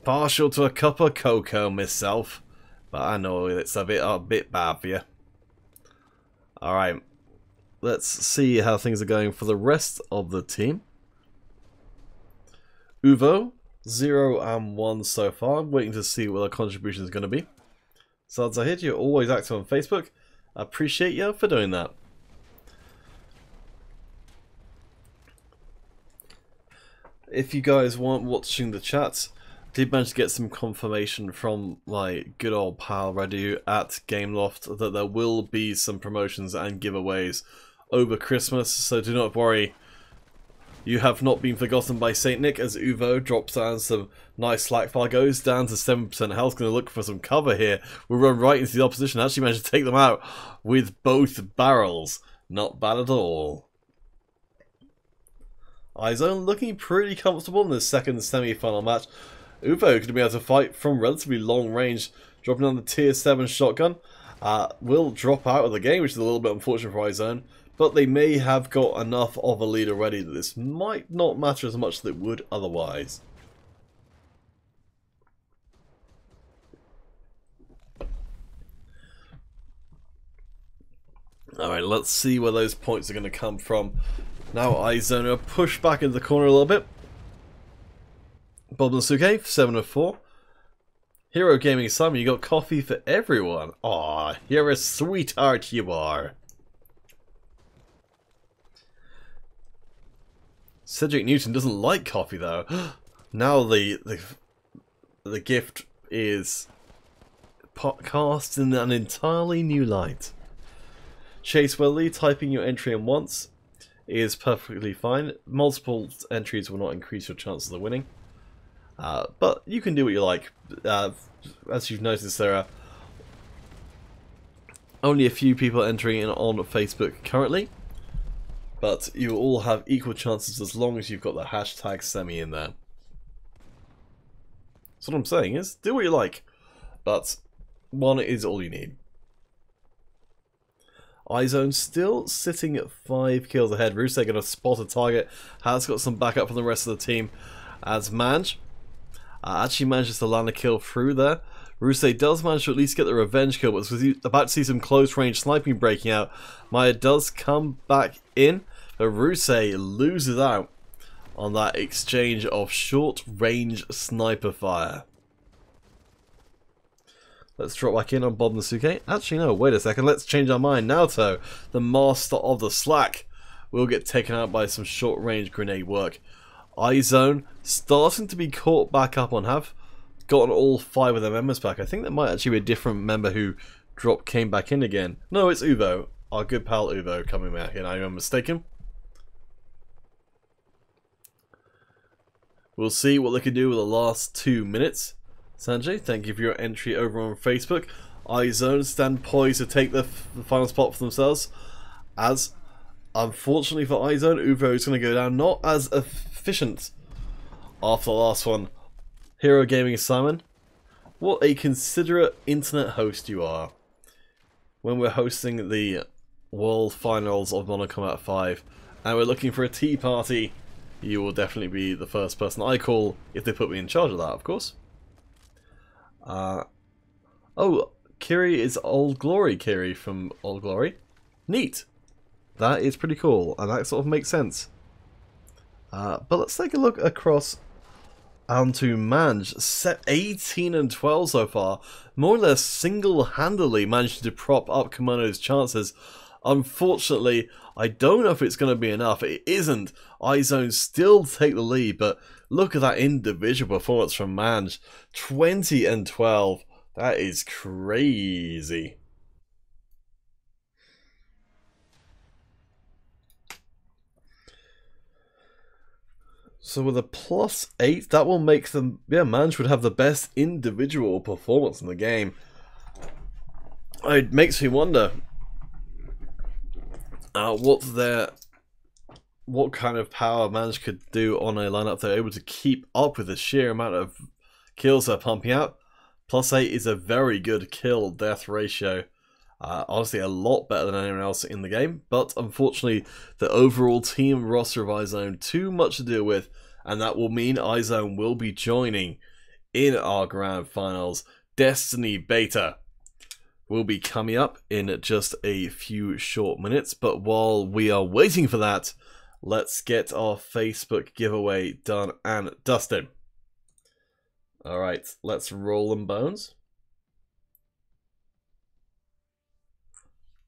Partial to a cup of cocoa myself, but I know it's a bit bad for you. Alright, let's see how things are going for the rest of the team. Uvo, 0-1 so far. I'm waiting to see what the contribution is going to be. Sads Ahid, you're always active on Facebook. I appreciate you for doing that. If you guys weren't watching the chat, I did manage to get some confirmation from my good old pal Radu at Gameloft that there will be some promotions and giveaways over Christmas, so do not worry. You have not been forgotten by Saint Nick, as Uvo drops down some nice slack fire, goes down to 7% health, going to look for some cover here. We'll run right into the opposition, actually managed to take them out with both barrels. Not bad at all. iZone looking pretty comfortable in the second semi-final match. Uvo going to be able to fight from relatively long range, dropping on the tier 7 shotgun. Will drop out of the game, which is a little bit unfortunate for iZone. But they may have got enough of a lead already that this might not matter as much as it would otherwise. Alright, let's see where those points are going to come from. Now iZone are pushed back into the corner a little bit. Bob Nasuke, 7-4. Hero Gaming Simon, you got coffee for everyone. Aw, you're a sweetheart, you are. Cedric Newton doesn't like coffee though. Now the gift is cast in an entirely new light. Chase Welly, typing your entry in once is perfectly fine. Multiple entries will not increase your chances of winning. But you can do what you like. As you've noticed, there are only a few people entering in on Facebook currently. But you all have equal chances as long as you've got the hashtag semi in there. So what I'm saying is, do what you like, but one is all you need. iZone still sitting at 5 kills ahead. Rusey going to spot a target, has got some backup from the rest of the team, as Manj actually manages to land a kill through there. Rusey does manage to at least get the revenge kill, but was about to see some close range sniping breaking out. Maya does come back in, but Rusey loses out on that exchange of short range sniper fire. Let's drop back in on Bob Nasuke. Actually no, wait a second, let's change our mind. Naoto, the master of the slack, will get taken out by some short range grenade work. iZone starting to be caught back up on, have gotten all 5 of their members back. I think that might actually be a different member who came back in again. No, it's Uvo, our good pal Uvo coming back in, I'm mistaken. We'll see what they can do with the last 2 minutes. Sanjay, thank you for your entry over on Facebook. iZone stand poised to take the final spot for themselves, as unfortunately for iZone, Uvo is going to go down not as efficient after the last one. Hero Gaming Simon, what a considerate internet host you are. When we're hosting the World Finals of Modern Combat 5 and we're looking for a tea party, you will definitely be the first person I call if they put me in charge of that, of course. Oh, Kiri is Old Glory Kiri from Old Glory. Neat. That is pretty cool, and that sort of makes sense. But let's take a look across onto Mange. Set 18 and 12 so far. More or less single-handedly managed to prop up Kimono's chances. Unfortunately, I don't know if it's going to be enough. It isn't. iZone still take the lead, but look at that individual performance from Mange. 20 and 12. That is crazy. So with a +8, that will make them... Yeah, Mange would have the best individual performance in the game. It makes me wonder what kind of power Mange could do on a lineup they're able to keep up with the sheer amount of kills they're pumping out. +8 is a very good kill-death ratio. Honestly, a lot better than anyone else in the game. But unfortunately, the overall team roster of iZone too much to deal with. And that will mean iZone will be joining in our grand finals. Destiny Beta will be coming up in just a few short minutes. But while we are waiting for that, let's get our Facebook giveaway done and dusted. Alright, let's roll them bones.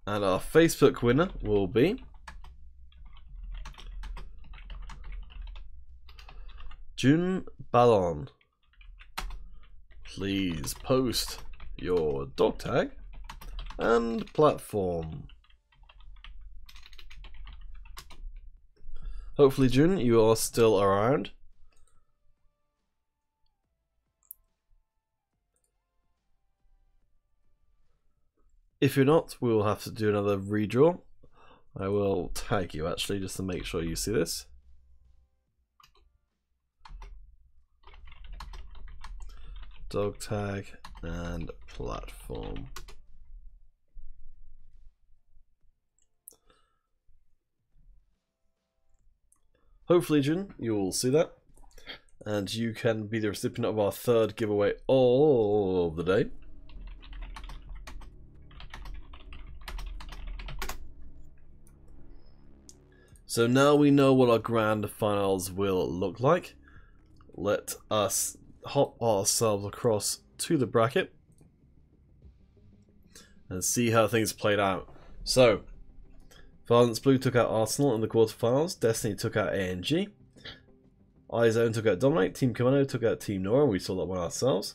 And our Facebook winner will be Jun Ballon. Please post your dog tag and platform. Hopefully, Jun, you are still around. If you're not, we will have to do another redraw. I will tag you actually just to make sure you see this. Dog tag and platform. Hopefully, Jun, you will see that. And you can be the recipient of our third giveaway of the day. So now we know what our grand finals will look like. Let us hop ourselves across to the bracket and see how things played out. So, Violence Blue took out Arsenal in the quarterfinals. Destiny took out ANG. iZone took out Dominate. Team Commando took out Team Nora. We saw that one ourselves.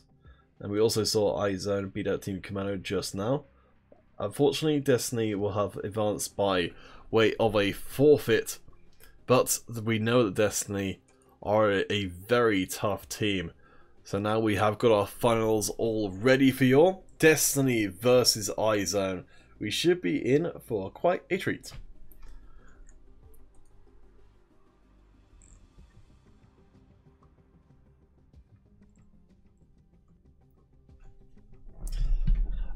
And we also saw iZone beat out Team Commando just now. Unfortunately, Destiny will have advanced by way of a forfeit, but we know that Destiny are a very tough team. So now we have got our finals all ready for you all. Destiny versus iZone. We should be in for quite a treat.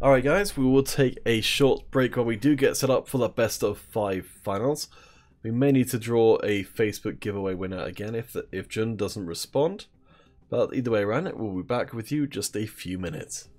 Alright guys, we will take a short break while we do get set up for the best of 5 finals. We may need to draw a Facebook giveaway winner again if Jun doesn't respond. But either way around, we'll be back with you just a few minutes.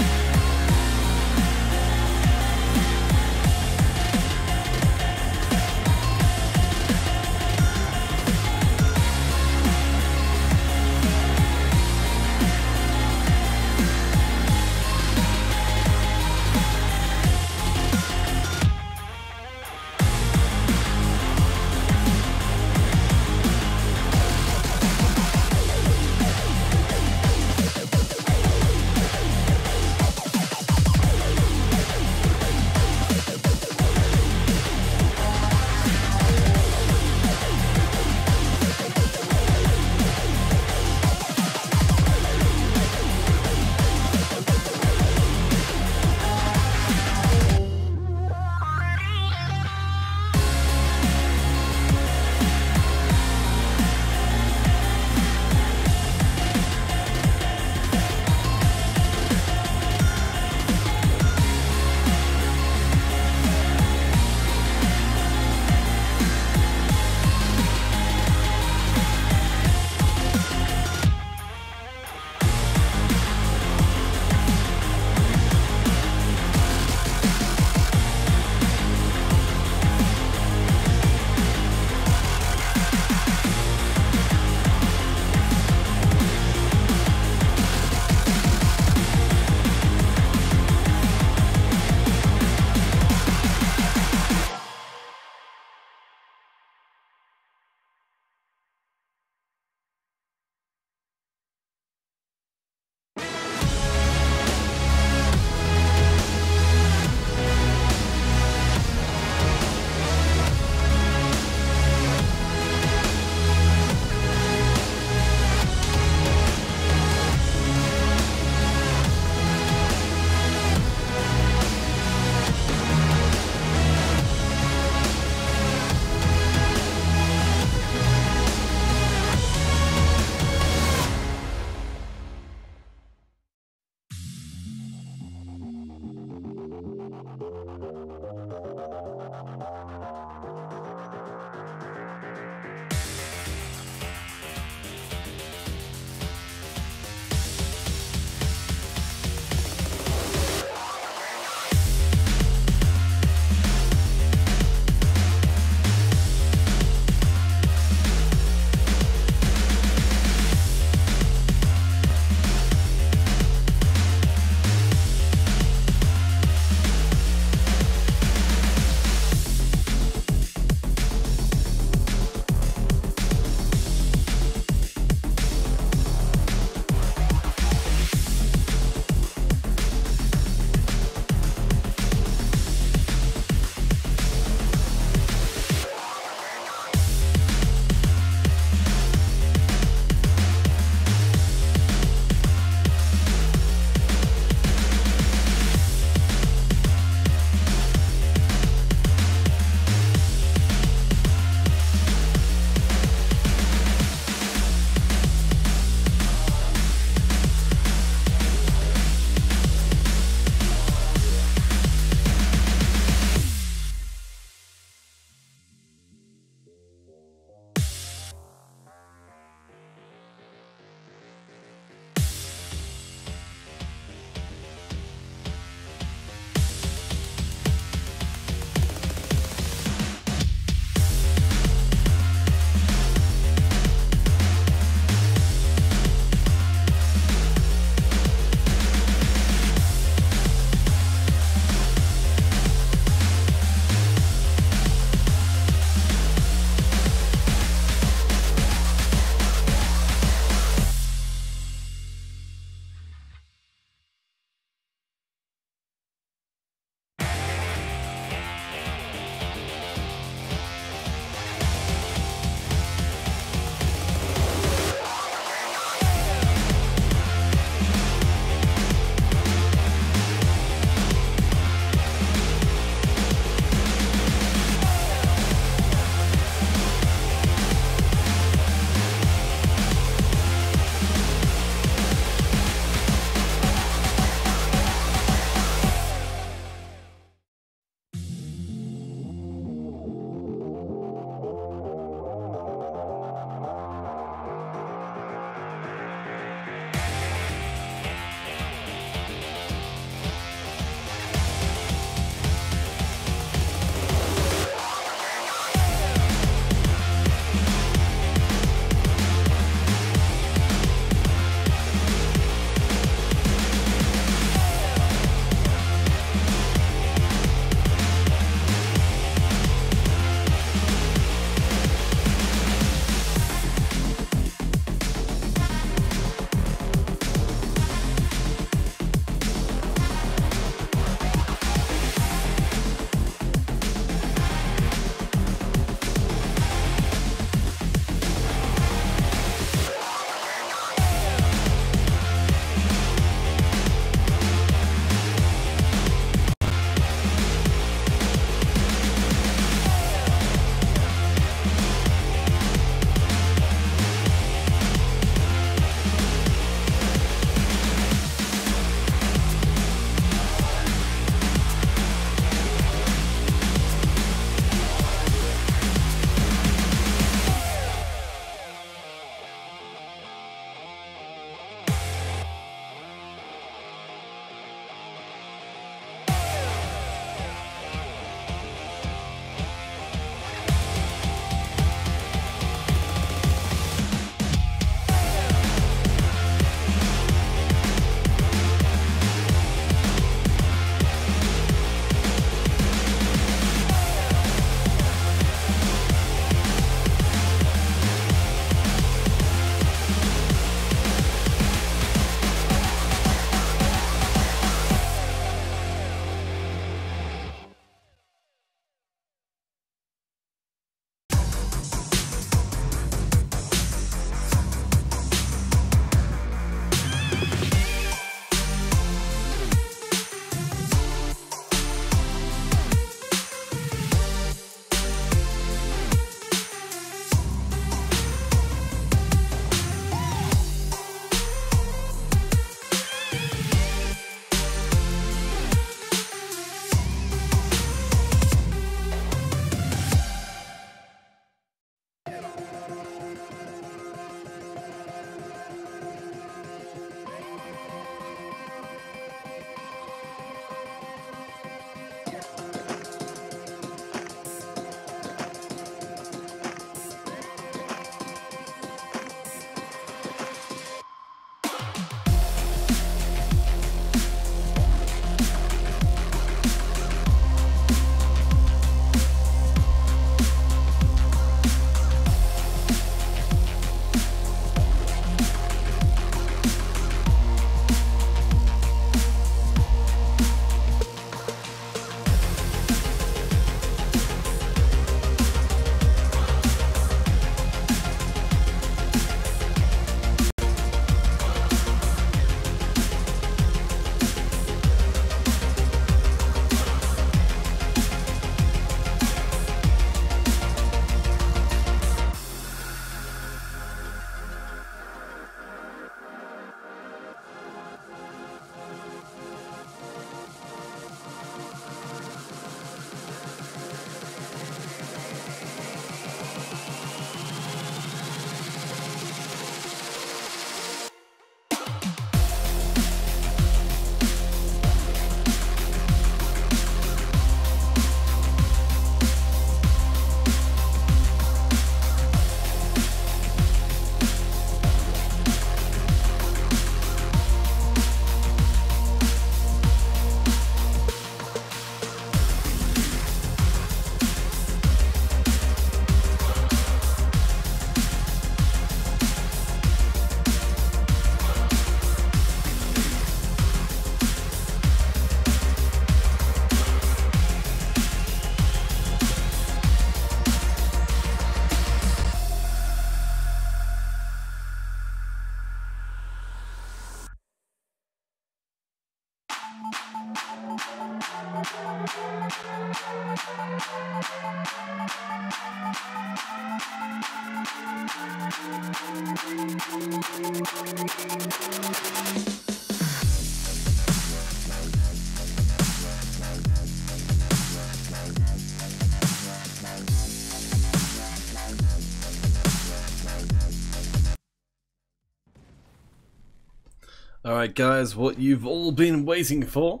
Alright guys, what you've all been waiting for.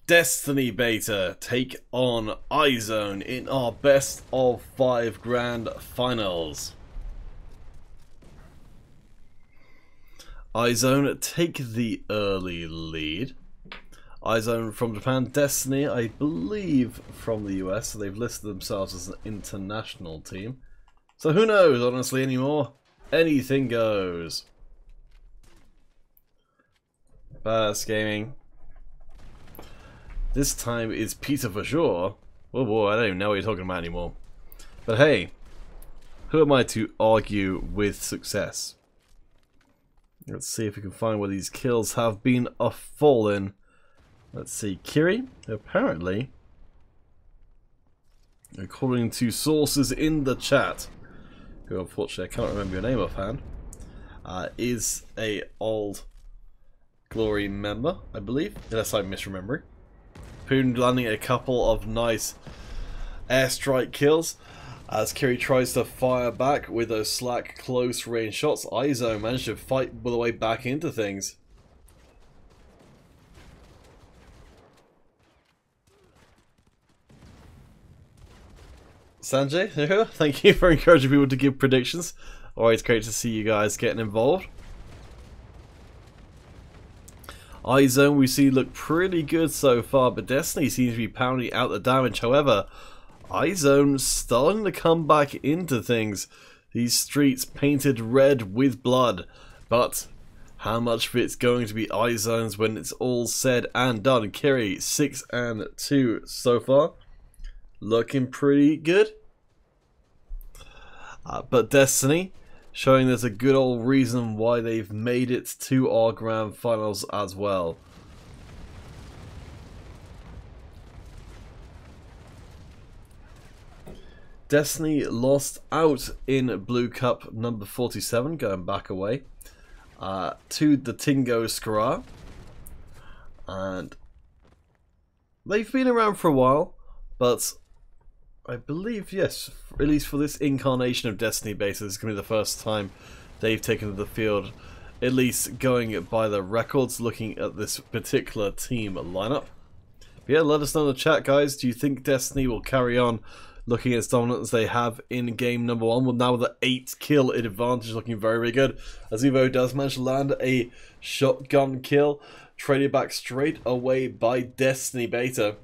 Destiny Beta take on iZone in our best of 5 grand finals. iZone take the early lead. iZone from Japan, Destiny I believe from the US, so they've listed themselves as an international team. So who knows honestly anymore, anything goes. Badass Gaming. This time is Peter for sure. Oh boy, I don't even know what you're talking about anymore. But hey, who am I to argue with success? Let's see if we can find where these kills have been fallen. Let's see, Kiri, apparently, according to sources in the chat, who unfortunately I can't remember your name offhand, is a old Glory member, I believe, unless I'm misremembering. Poon landing a couple of nice airstrike kills as Kiri tries to fire back with those slack close range shots. iZone managed to fight the way back into things. Sanjay, thank you for encouraging people to give predictions. Always great to see you guys getting involved. iZone we see look pretty good so far, but Destiny seems to be pounding out the damage. However, iZone starting to come back into things. These streets painted red with blood. But how much of it's going to be iZone's when it's all said and done? Kiri 6 and 2 so far. Looking pretty good. But Destiny showing there's a good old reason why they've made it to our grand finals as well. Destiny lost out in Blue Cup number 47, going back away to the Tingo Skra. And they've been around for a while, but I believe, yes, at least for this incarnation of Destiny Beta, this is going to be the first time they've taken to the field, at least going by the records, looking at this particular team lineup. But yeah, let us know in the chat, guys. Do you think Destiny will carry on looking as dominant as they have in game number 1? Well, now with the 8 kill advantage, looking very, very good. As Evo does manage to land a shotgun kill, traded back straight away by Destiny Beta.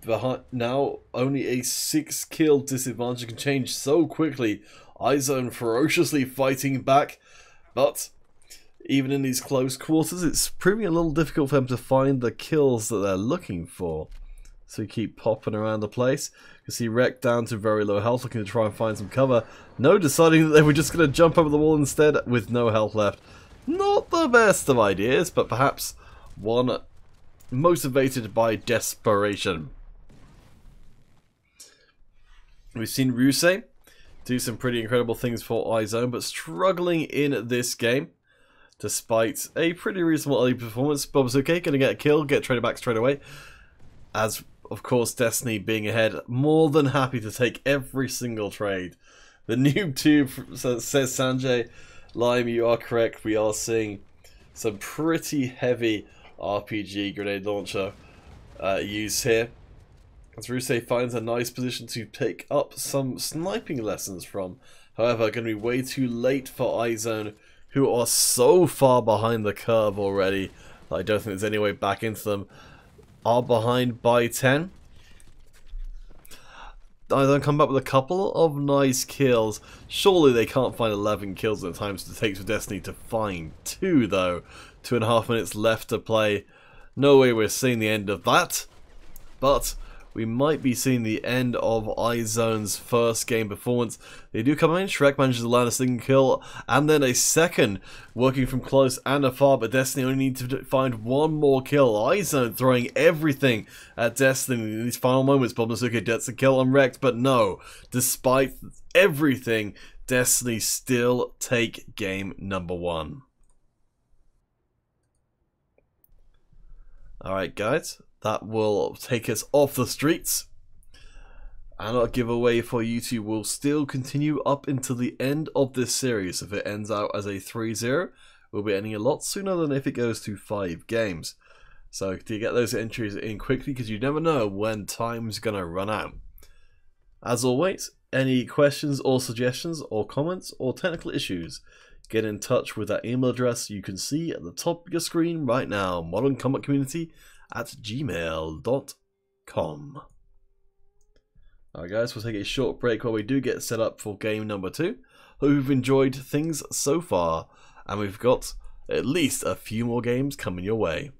Behind now, only a 6 kill disadvantage can change so quickly. iZone ferociously fighting back, but even in these close quarters, it's proving a little difficult for them to find the kills that they're looking for. So you keep popping around the place. You see Wreck down to very low health, looking to try and find some cover. No, deciding that they were just going to jump over the wall instead with no health left. Not the best of ideas, but perhaps one motivated by desperation. We've seen Rusey do some pretty incredible things for iZone, but struggling in this game. Despite a pretty reasonable early performance, Bobazuke going to get a kill, get traded back straight away. As, of course, Destiny being ahead, more than happy to take every single trade. The noob tube says Sanjay, Lime, you are correct. We are seeing some pretty heavy RPG grenade launcher use here. As Rusey finds a nice position to pick up some sniping lessons from. However, going to be way too late for iZone, who are so far behind the curve already that I don't think there's any way back into them. Are behind by 10. iZone come back with a couple of nice kills. Surely they can't find 11 kills at the times it takes for Destiny to find 2 though. 2.5 minutes left to play. No way we're seeing the end of that. But we might be seeing the end of iZone's first game performance. They do come in, Shrek manages to land a single kill, and then a second, working from close and afar, but Destiny only need to find one more kill. iZone throwing everything at Destiny in these final moments. Bobazuke gets a kill on Wrecked, but no, despite everything, Destiny still take game number 1. Alright guys, that will take us off the streets. And our giveaway for YouTube will still continue up until the end of this series. If it ends out as a 3-0, will be ending a lot sooner than if it goes to 5 games. So to get those entries in quickly, because you never know when time's going to run out. As always, any questions or suggestions or comments or technical issues, get in touch with that email address you can see at the top of your screen right now, moderncombatcommunity@gmail.com. Alright guys, we'll take a short break while we do get set up for game number 2. Hope you've enjoyed things so far, and we've got at least a few more games coming your way.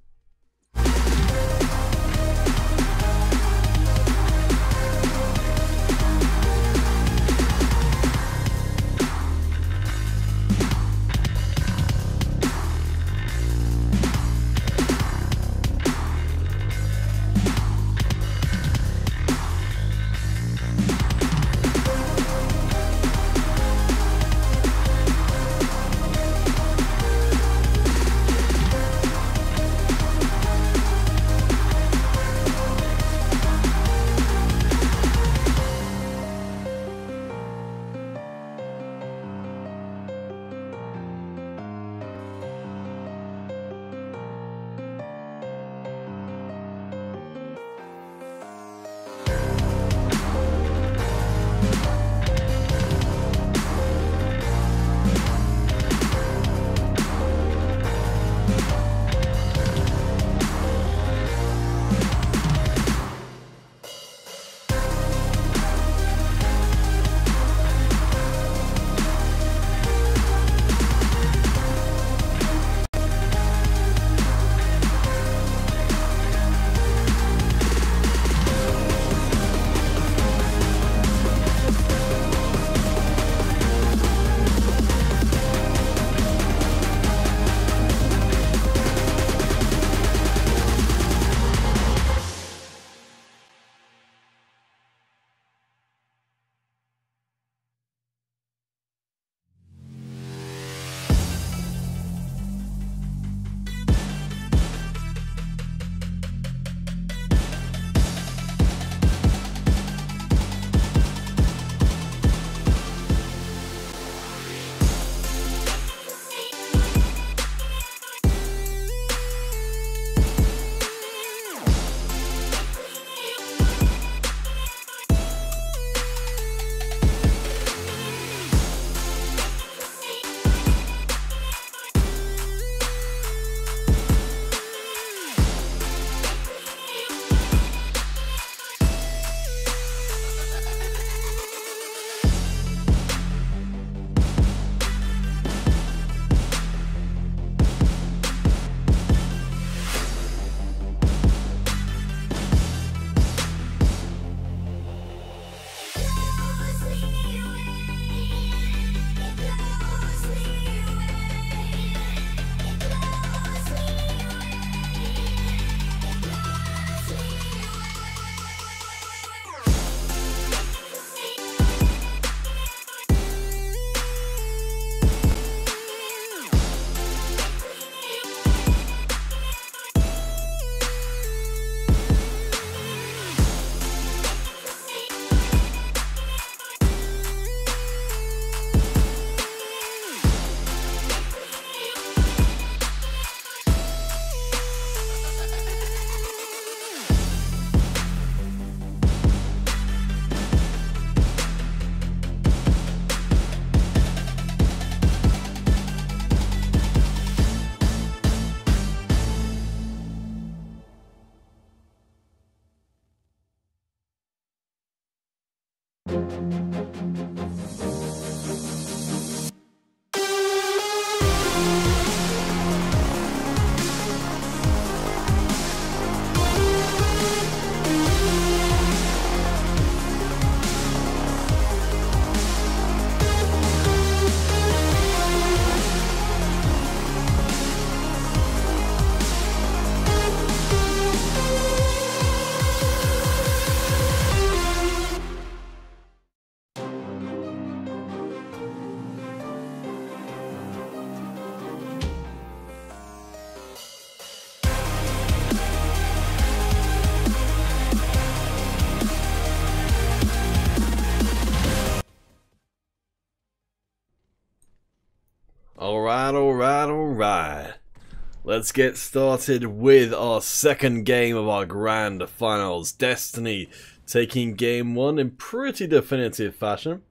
Let's get started with our second game of our grand finals. Destiny taking game one in pretty definitive fashion.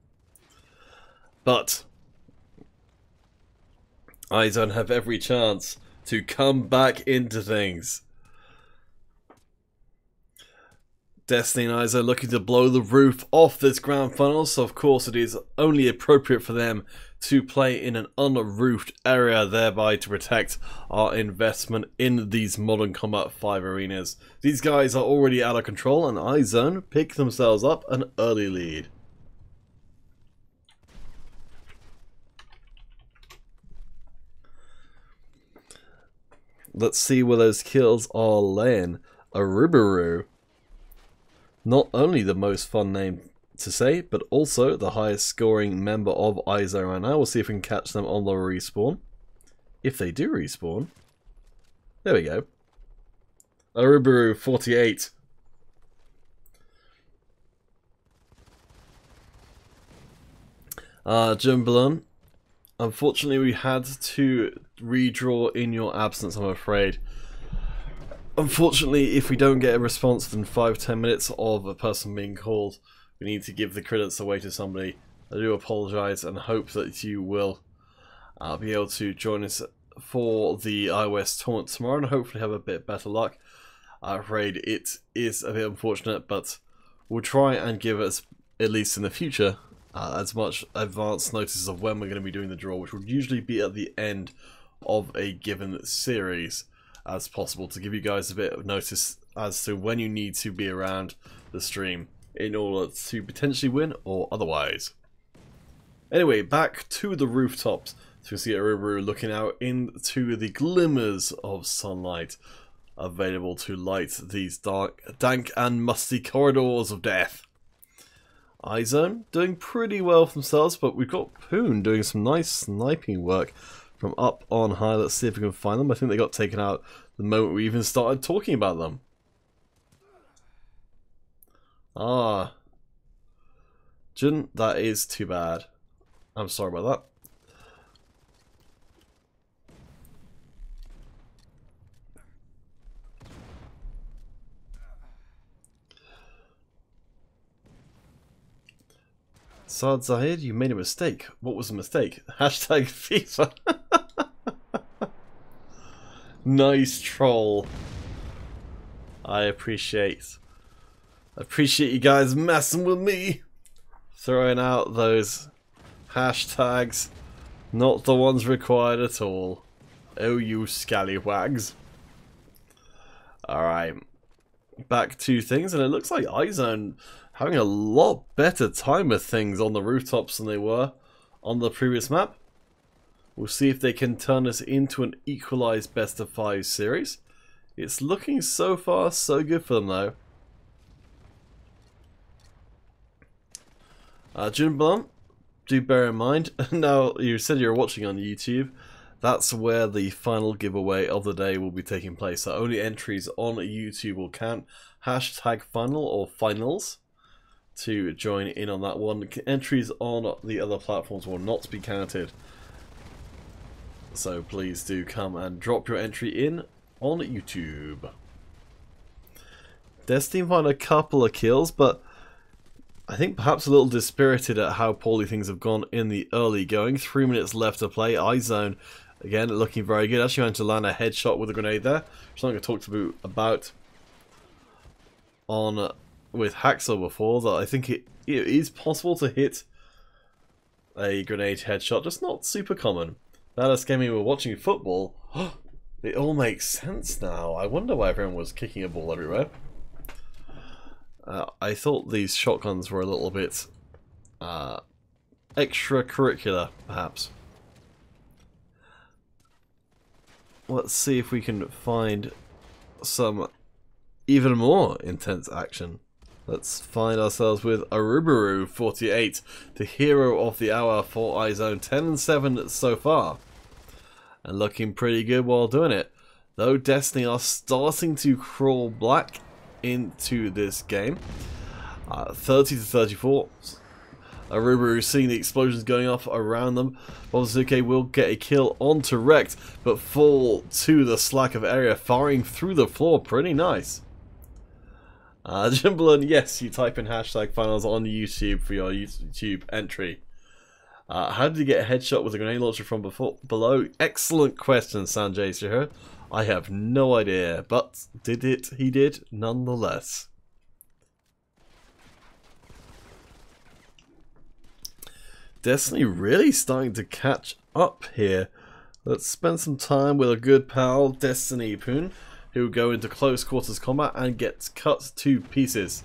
But iZone have every chance to come back into things. Destiny and iZone looking to blow the roof off this grand final, so of course it is only appropriate for them to play in an unroofed area, thereby to protect our investment in these Modern Combat 5 arenas. These guys are already out of control, and iZone pick themselves up an early lead. Let's see where those kills are laying. Arubaru, not only the most fun name to say, but also the highest scoring member of iZone right now. We'll see if we can catch them on the respawn. If they do respawn. There we go. Arubaru 48. Jumblon, unfortunately we had to redraw in your absence, I'm afraid. Unfortunately, if we don't get a response within 5-10 minutes of a person being called, we need to give the credits away to somebody. I do apologise and hope that you will be able to join us for the iOS tournament tomorrow and hopefully have a bit better luck. I'm afraid it is a bit unfortunate, but we'll try and give us, at least in the future, as much advance notice of when we're going to be doing the draw, which would usually be at the end of a given series as possible, to give you guys a bit of notice as to when you need to be around the stream in order to potentially win or otherwise. Anyway, back to the rooftops to see Arubaru looking out into the glimmers of sunlight available to light these dark, dank and musty corridors of death. iZone doing pretty well for themselves, but we've got Poon doing some nice sniping work from up on high. Let's see if we can find them. I think they got taken out the moment we even started talking about them. Ah. Jun, that is too bad. I'm sorry about that. Saad Zahid, you made a mistake. What was the mistake? Hashtag FIFA. Nice troll. I appreciate you guys messing with me. Throwing out those hashtags. Not the ones required at all. Oh, you scallywags. Alright. Back to things, and it looks like iZone having a lot better time with things on the rooftops than they were on the previous map. We'll see if they can turn this into an equalized best of 5 series. It's looking so far so good for them though. June Blunt, do bear in mind, now you said you were watching on YouTube, that's where the final giveaway of the day will be taking place. So only entries on YouTube will count. Hashtag final or finals to join in on that one. Entries on the other platforms will not be counted. So please do come and drop your entry in on YouTube. Destiny find a couple of kills, but I think perhaps a little dispirited at how poorly things have gone in the early going. 3 minutes left to play. iZone, again, looking very good. Actually managed to land a headshot with a grenade there, which I'm going to talk to you about on with Haxel before, that I think it is possible to hit a grenade headshot, just not super common. Now that's game we were watching football. It all makes sense now. I wonder why everyone was kicking a ball everywhere. I thought these shotguns were a little bit extracurricular, perhaps. Let's see if we can find some even more intense action. Let's find ourselves with Arubaru 48, the hero of the hour for iZone. 10-7 so far, and looking pretty good while doing it. Though Destiny are starting to crawl back into this game. 30-34. Arubu seeing the explosions going off around them. Bobazuke will get a kill onto Rekt, but fall to the slack of area, firing through the floor. Pretty nice. Jimbalun, yes, you type in hashtag finals on YouTube for your YouTube entry. How did you get a headshot with a grenade launcher from below? Excellent question, Sanjay Sihir. I have no idea, but he did nonetheless. Destiny really starting to catch up here. Let's spend some time with a good pal, Destiny Poon, who will go into close quarters combat and gets cut to pieces.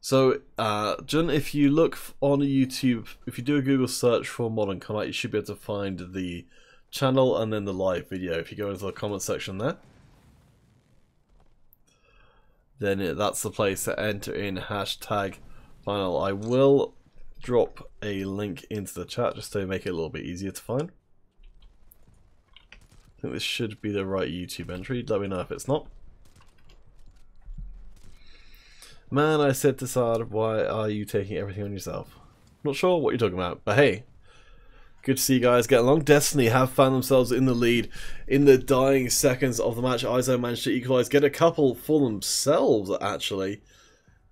So, Jun, if you look on YouTube, if you do a Google search for Modern Combat, you should be able to find the channel and then the live video. If you go into the comment section there, then that's the place to enter in hashtag final. I will drop a link into the chat just to make it a little bit easier to find. I think this should be the right YouTube entry. Let me know if it's not. Man, I said to Saad, why are you taking everything on yourself? Not sure what you're talking about, but hey. Good to see you guys get along. Destiny have found themselves in the lead in the dying seconds of the match. Izo managed to equalize, get a couple for themselves, actually.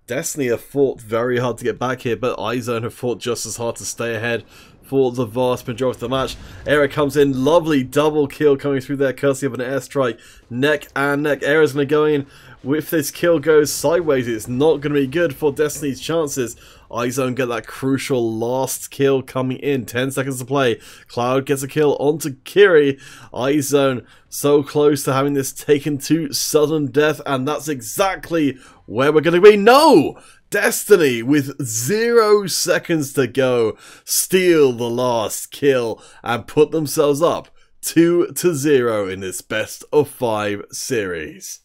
Destiny have fought very hard to get back here, but iZone have fought just as hard to stay ahead for the vast majority of the match. Era comes in, lovely double kill coming through there, courtesy of an airstrike. Neck and neck. Era's going to go in. If this kill goes sideways, it's not going to be good for Destiny's chances. iZone get that crucial last kill coming in. 10 seconds to play. Cloud gets a kill onto Kiri. iZone so close to having this taken to sudden death, and that's exactly where we're going to be. No! Destiny, with 0 seconds to go, steal the last kill and put themselves up 2-0 in this best of 5 series.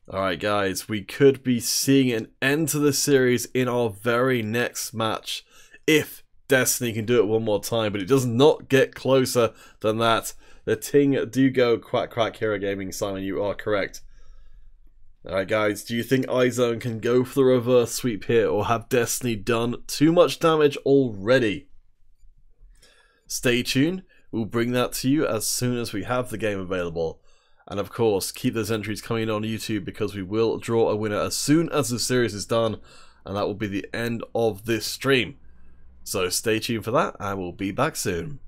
Alright guys, we could be seeing an end to the series in our very next match if Destiny can do it one more time, but it does not get closer than that. The ting do go quack quack Hero Gaming. Simon, you are correct. Alright guys, do you think iZone can go for the reverse sweep here, or have Destiny done too much damage already? Stay tuned, we'll bring that to you as soon as we have the game available. And of course, keep those entries coming in on YouTube, because we will draw a winner as soon as the series is done, and that will be the end of this stream. So stay tuned for that, and we'll be back soon.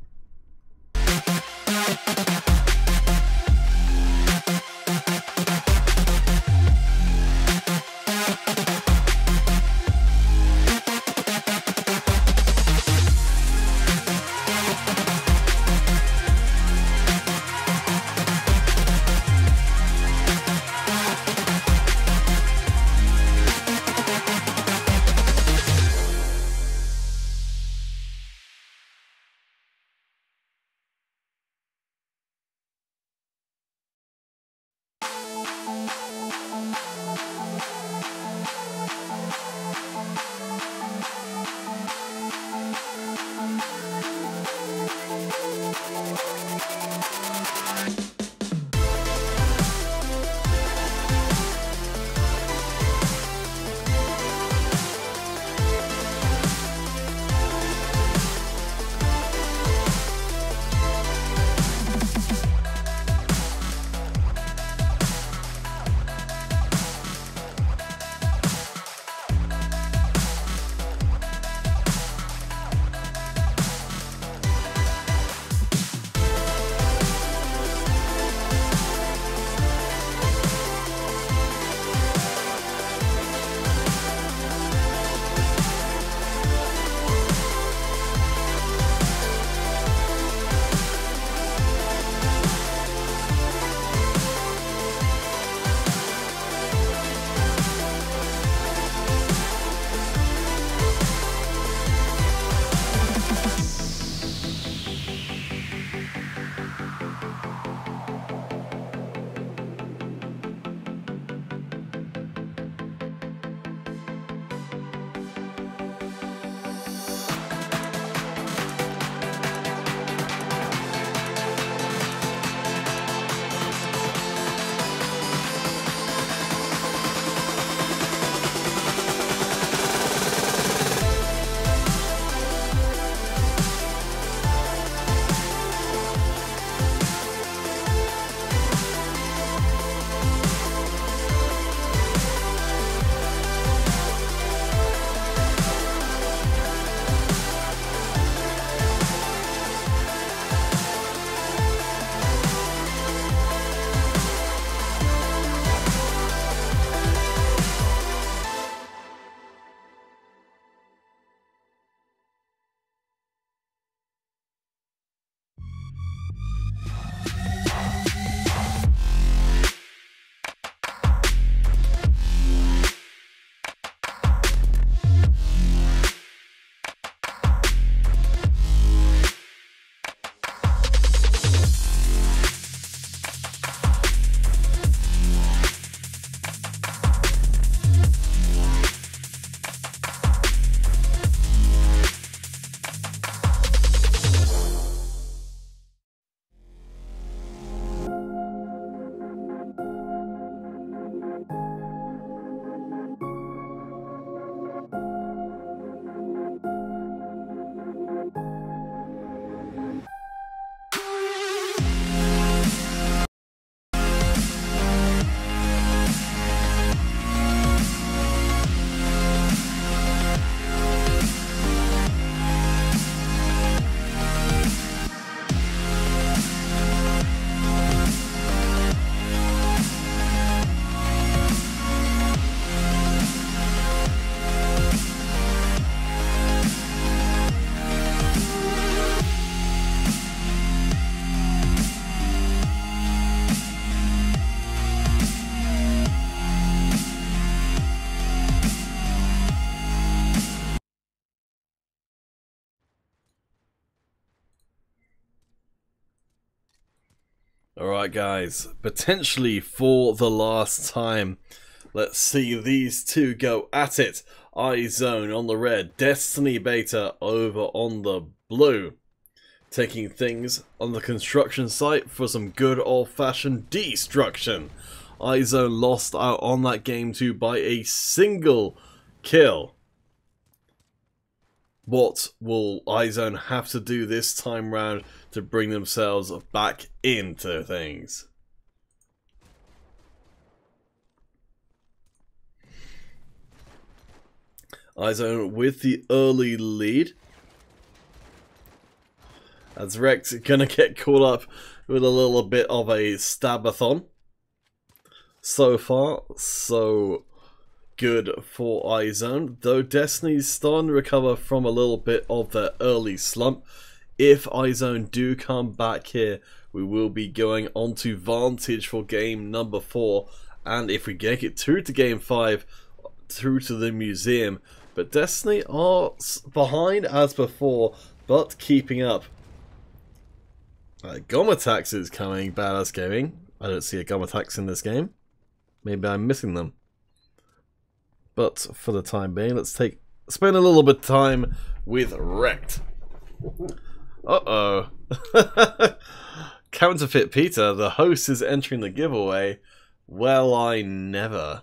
Alright guys, potentially for the last time, let's see these two go at it. iZone on the red, Destiny Beta over on the blue. Taking things on the construction site for some good old-fashioned destruction. iZone lost out on that game too by a single kill. What will iZone have to do this time round to bring themselves back into things? iZone with the early lead. As Rex gonna get caught up with a little bit of a stabathon. So far, so good for iZone, though Destiny's starting to recover from a little bit of their early slump. If iZone do come back here, we will be going on to Vantage for game number 4, and if we get it through to game 5, through to the museum. But Destiny are behind as before, but keeping up. Gomatax is coming, badass gaming. I don't see a Gomatax in this game. Maybe I'm missing them. But for the time being, let's spend a little bit of time with Wrecked. Uh-oh. Counterfeit Peter, the host, is entering the giveaway. Well, I never.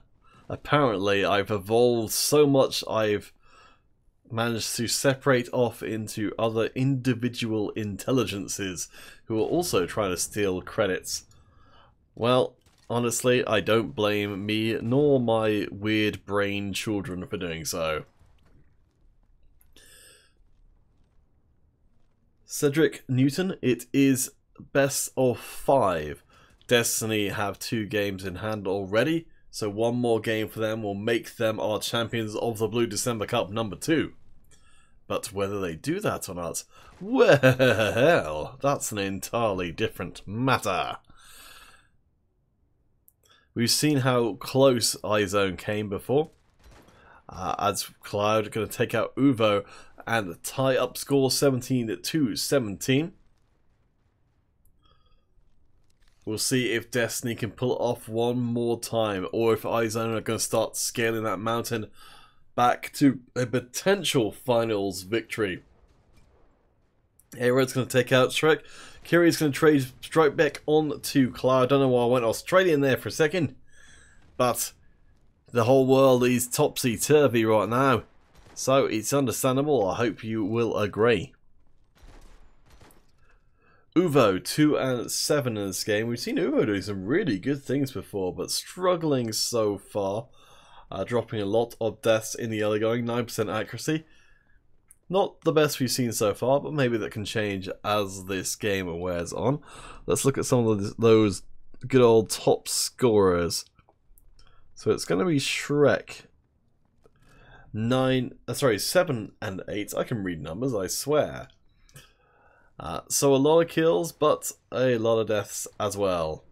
Apparently, I've evolved so much, I've managed to separate off into other individual intelligences who are also trying to steal credits. Well, honestly, I don't blame me nor my weird brain children for doing so. Cedric Newton, it is best of 5. Destiny have 2 games in hand already, so one more game for them will make them our champions of the Blue December Cup number 2. But whether they do that or not, well, that's an entirely different matter. We've seen how close iZone came before, as Cloud going to take out Uvo and tie up score 17-17. We'll see if Destiny can pull it off one more time, or if iZone are going to start scaling that mountain back to a potential finals victory. Aerod's going to take out Shrek. Kiri's going to trade straight back on to Cloud. I don't know why I went Australian there for a second, but the whole world is topsy-turvy right now, so it's understandable. I hope you will agree. Uvo 2-7 in this game. We've seen Uvo doing some really good things before, but struggling so far. Dropping a lot of deaths in the early going, 9% accuracy. Not the best we've seen so far, but maybe that can change as this game wears on. Let's look at some of those good old top scorers. So it's going to be Shrek. 7 and 8. I can read numbers, I swear. So a lot of kills, but a lot of deaths as well.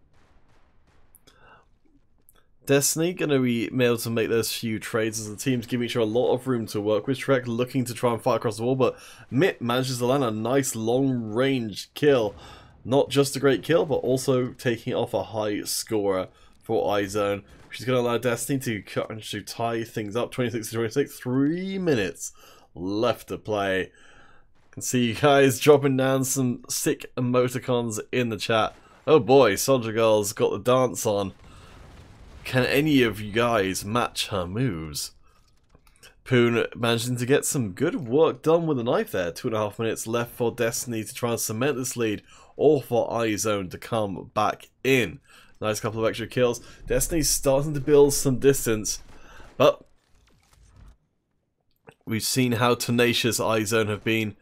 Destiny going to be able to make those few trades as the team's giving each other a lot of room to work with. Shrek looking to try and fight across the wall, but Mitt manages to land a nice long-range kill. Not just a great kill, but also taking off a high scorer for iZone. She's going to allow Destiny to tie things up, 26-26, 3 minutes left to play. Can see you guys dropping down some sick emoticons in the chat. Oh boy, Soldier Girl's got the dance on. Can any of you guys match her moves? Poon managing to get some good work done with a knife there. 2.5 minutes left for Destiny to try and cement this lead, or for iZone to come back in. Nice couple of extra kills. Destiny's starting to build some distance, but we've seen how tenacious iZone have been,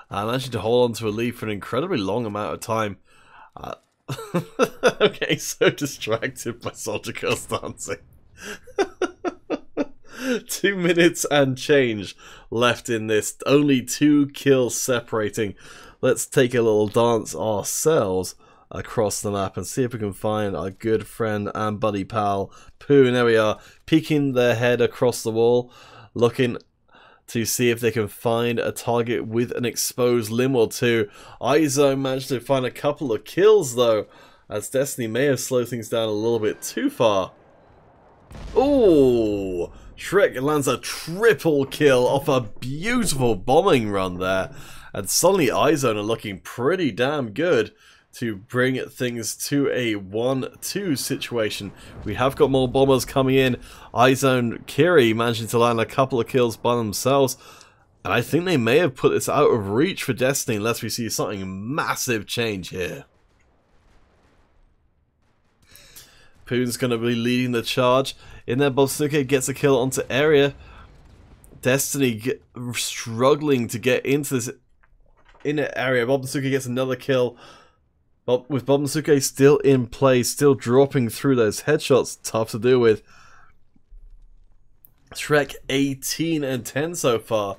managing to hold on to a lead for an incredibly long amount of time. Okay, so distracted by Soldier Girls dancing. 2 minutes and change left in this. Only 2 kills separating. Let's take a little dance ourselves across the map and see if we can find our good friend and buddy pal Pooh. And there we are, peeking their head across the wall, looking to see if they can find a target with an exposed limb or two. iZone managed to find a couple of kills though, as Destiny may have slowed things down a little bit too far. Ooh! Shrek lands a triple kill off a beautiful bombing run there. And suddenly iZone are looking pretty damn good to bring things to a 1-2 situation. We have got more bombers coming in. iZone Kiri managing to land a couple of kills by themselves. And I think they may have put this out of reach for Destiny unless we see something massive change here. Poon's going to be leading the charge. In there, Bobsuke gets a kill onto area. Destiny struggling to get into this inner area. Bobsuke gets another kill. But with Bobsuke still in play, still dropping through those headshots, tough to deal with. Shrek 18 and 10 so far.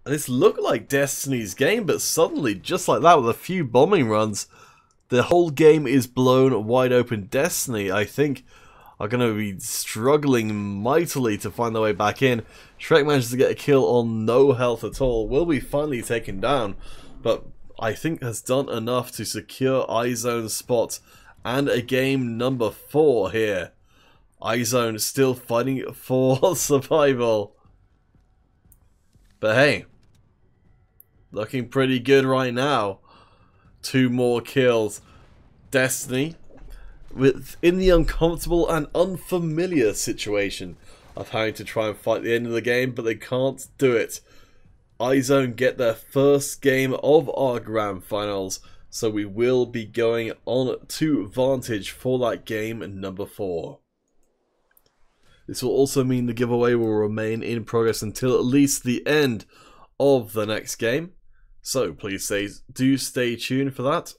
And this looked like Destiny's game, but suddenly, just like that, with a few bombing runs, the whole game is blown wide open. Destiny, I think, are going to be struggling mightily to find their way back in. Shrek manages to get a kill on no health at all. Will be finally taken down, but I think has done enough to secure iZone's spot and a game number 4 here. iZone still fighting for survival. But hey, looking pretty good right now. 2 more kills. Destiny in the uncomfortable and unfamiliar situation of having to try and fight the end of the game, but they can't do it. iZone get their first game of our grand finals, so we will be going on to Vantage for that game number 4. This will also mean the giveaway will remain in progress until at least the end of the next game. So please do stay tuned for that,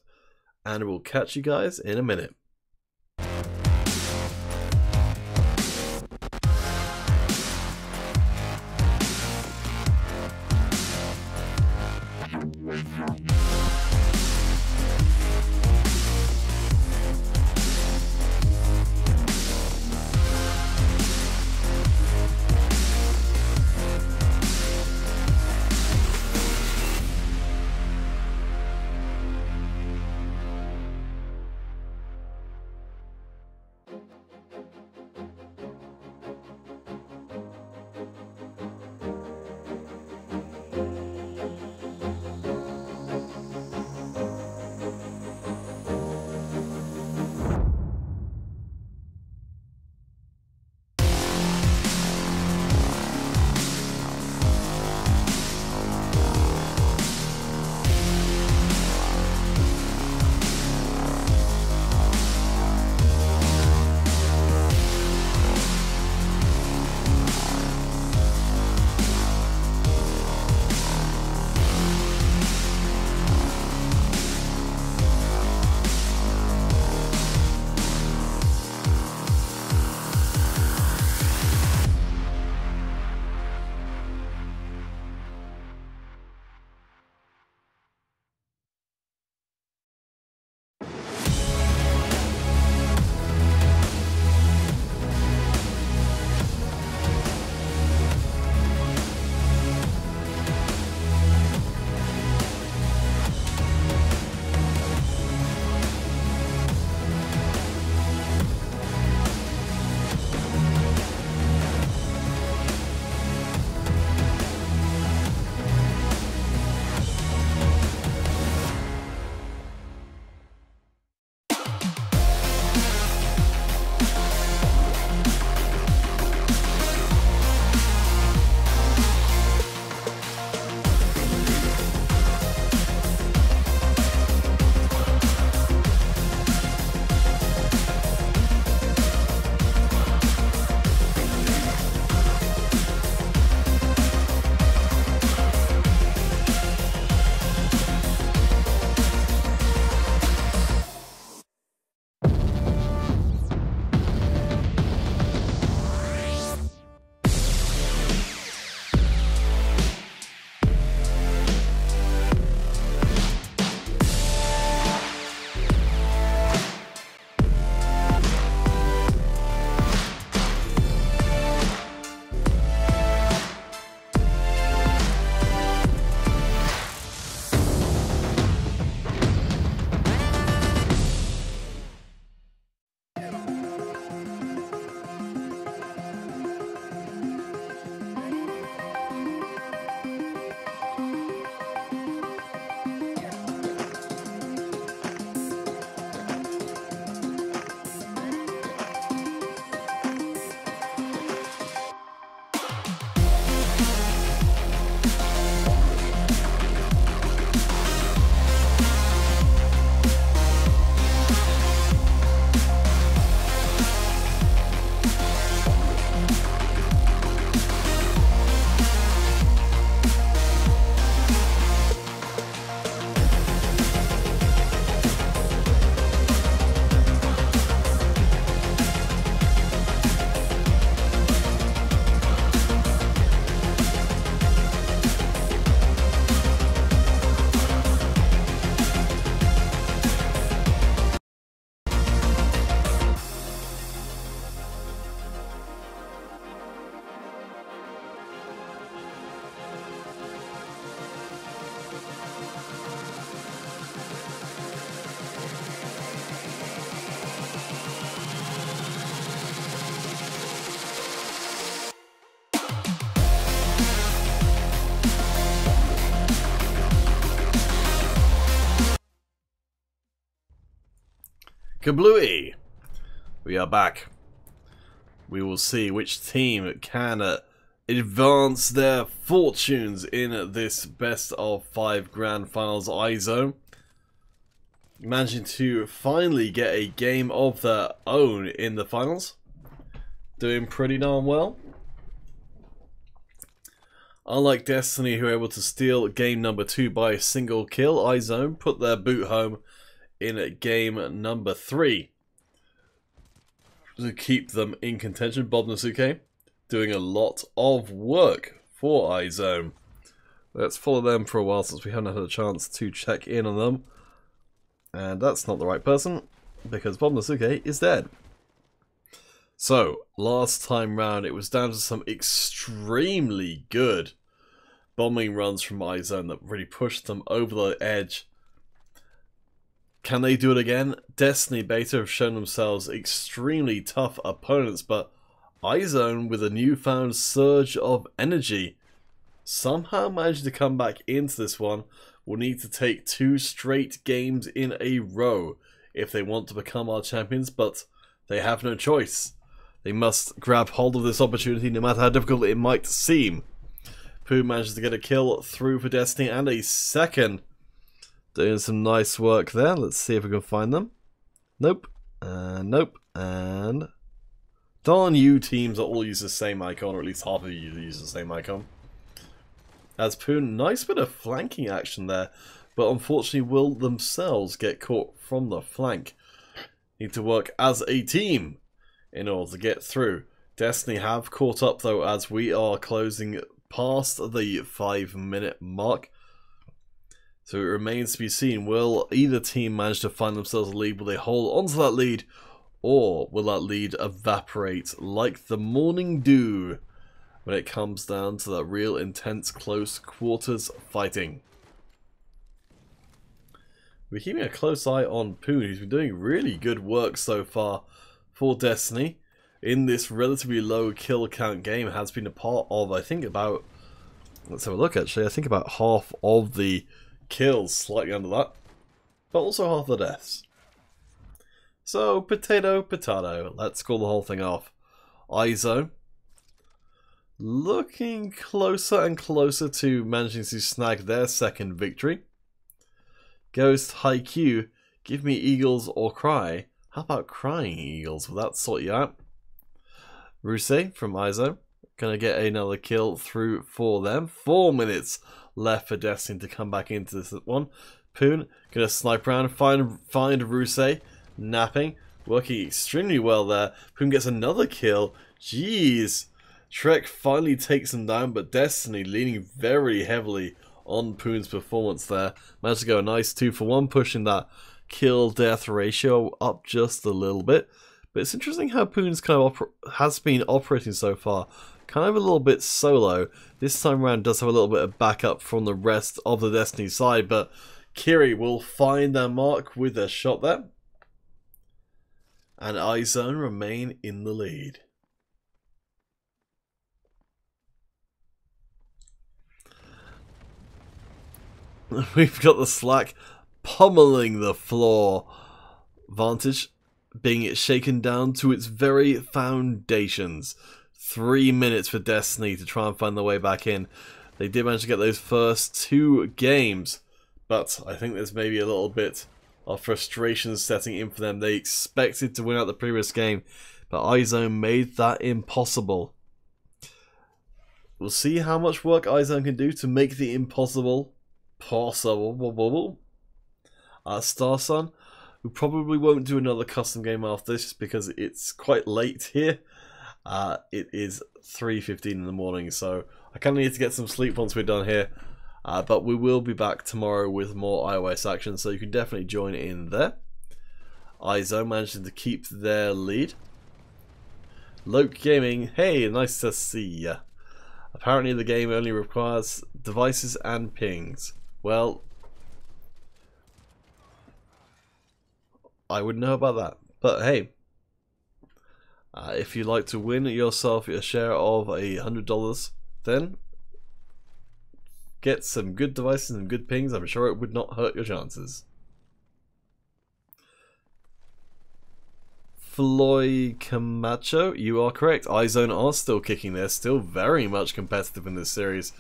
and we'll catch you guys in a minute. Kablooey! We are back. We will see which team can advance their fortunes in this best of 5 grand finals iZone. Managing to finally get a game of their own in the finals. Doing pretty darn well. Unlike Destiny, who were able to steal game number 2 by a single kill, iZone put their boot home in game number 3 to keep them in contention. Bob Nasuke doing a lot of work for iZone. Let's follow them for a while since we haven't had a chance to check in on them. And that's not the right person, because Bob Nasuke is dead. So, last time round it was down to some extremely good bombing runs from iZone that really pushed them over the edge. Can they do it again? Destiny Beta have shown themselves extremely tough opponents, but iZone, with a newfound surge of energy, somehow managed to come back into this one. Will need to take 2 straight games in a row if they want to become our champions, but they have no choice. They must grab hold of this opportunity no matter how difficult it might seem. Pooh manages to get a kill through for Destiny and a second. Doing some nice work there. Let's see if we can find them. Nope. Nope. And darn you teams that all use the same icon, or at least half of you use the same icon. As Pooh, nice bit of flanking action there, but unfortunately will themselves get caught from the flank. Need to work as a team in order to get through. Destiny have caught up though, as we are closing past the 5-minute mark. So it remains to be seen, will either team manage to find themselves a lead? Will they hold onto that lead, or will that lead evaporate like the morning dew when it comes down to that real intense close quarters fighting? We're keeping a close eye on Poon, who's been doing really good work so far for Destiny in this relatively low kill count game. Has been a part of, I think, about, let's have a look actually, I think about half of the kills, slightly under that, but also half the deaths. So, potato, potato, let's call the whole thing off. iZone looking closer and closer to managing to snag their second victory. Ghost, Haikyuu, give me eagles or cry. How about crying eagles? Will that sort you out? Rusei from iZone gonna get another kill through for them. 4 minutes left for Destiny to come back into this one. Poon gonna snipe around, find Rusei napping, working extremely well there. Poon gets another kill. Jeez. Shrek finally takes him down, but Destiny leaning very heavily on Poon's performance there. Managed to go a nice 2-for-1, pushing that kill-death ratio up just a little bit. But it's interesting how Poon's kind of has been operating so far. Kind of a little bit solo. This time around does have a little bit of backup from the rest of the Destiny side, but Kiri will find their mark with a shot there. And iZone remain in the lead. We've got the Slack pummeling the floor. Vantage being shaken down to its very foundations. 3 minutes for Destiny to try and find their way back in. They did manage to get those first 2 games, but I think there's maybe a little bit of frustration setting in for them. They expected to win out the previous game, but iZone made that impossible. We'll see how much work iZone can do to make the impossible possible. Starsun, who probably won't do another custom game after this just because it's quite late here. It is 3:15 in the morning, so I kind of need to get some sleep once we're done here. But we will be back tomorrow with more iOS action, so you can definitely join in there. iZone managing to keep their lead. Loke Gaming, hey, nice to see ya. Apparently the game only requires devices and pings. Well, I wouldn't know about that. But hey, if you'd like to win yourself a share of $100, then get some good devices and good pings. I'm sure it would not hurt your chances. Floyd Camacho, you are correct. iZone are still kicking. They're still very much competitive in this series.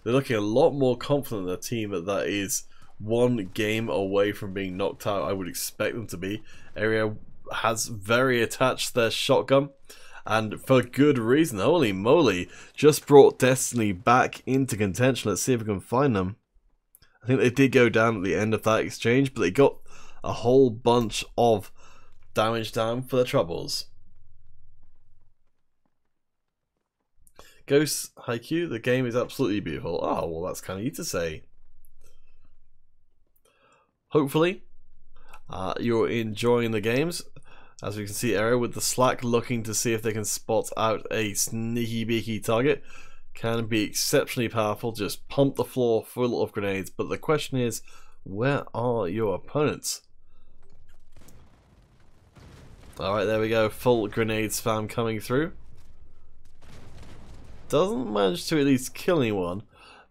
They're looking a lot more confident than a team that is one game away from being knocked out. I would expect them to be. Area has very attached their shotgun, and for good reason. Holy moly, just brought Destiny back into contention. Let's see if we can find them. I think they did go down at the end of that exchange, but they got a whole bunch of damage down for the troubles. Ghost Haikyuu, the game is absolutely beautiful. Oh, well, that's kind of you to say. Hopefully, you're enjoying the games. As we can see, Area with the Slack looking to see if they can spot out a sneaky beaky target. Can be exceptionally powerful, just pump the floor full of grenades. But the question is, where are your opponents? Alright, there we go. Full grenade spam coming through. Doesn't manage to at least kill anyone.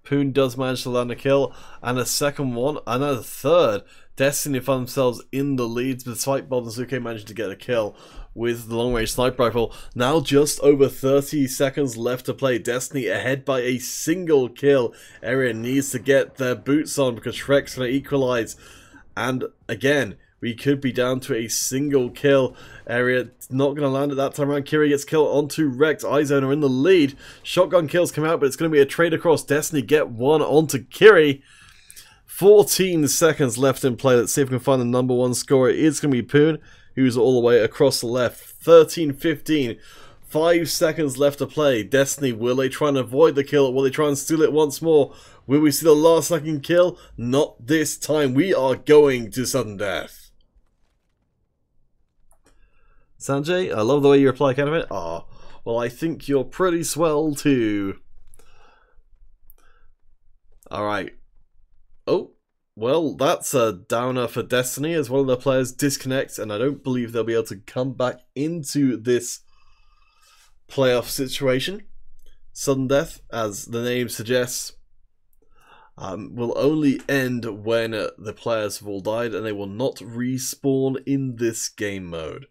Poon does manage to land a kill. And a second one. And a third. Destiny find themselves in the leads despite Bodensuke managing to get a kill with the long-range sniper rifle. Now just over 30 seconds left to play. Destiny ahead by a single kill. Area needs to get their boots on because Shrek's going to equalize. And again, we could be down to a single kill. Area not going to land at that time around. Kiri gets killed onto Rex. iZone are in the lead. Shotgun kills come out, but it's going to be a trade across. Destiny get one onto Kiri. 14 seconds left in play. Let's see if we can find the number one scorer. It's going to be Poon, who's all the way across the left. 13-15. 5 seconds left to play. Destiny, will they try and avoid the kill? Will they try and steal it once more? Will we see the last second kill? Not this time. We are going to sudden death. Sanjay, I love the way you reply, kind of it. Ah, well, I think you're pretty swell too. Alright. Oh, well, that's a downer for Destiny as one of the players disconnects, and I don't believe they'll be able to come back into this playoff situation. Sudden death, as the name suggests, will only end when the players have all died, and they will not respawn in this game mode.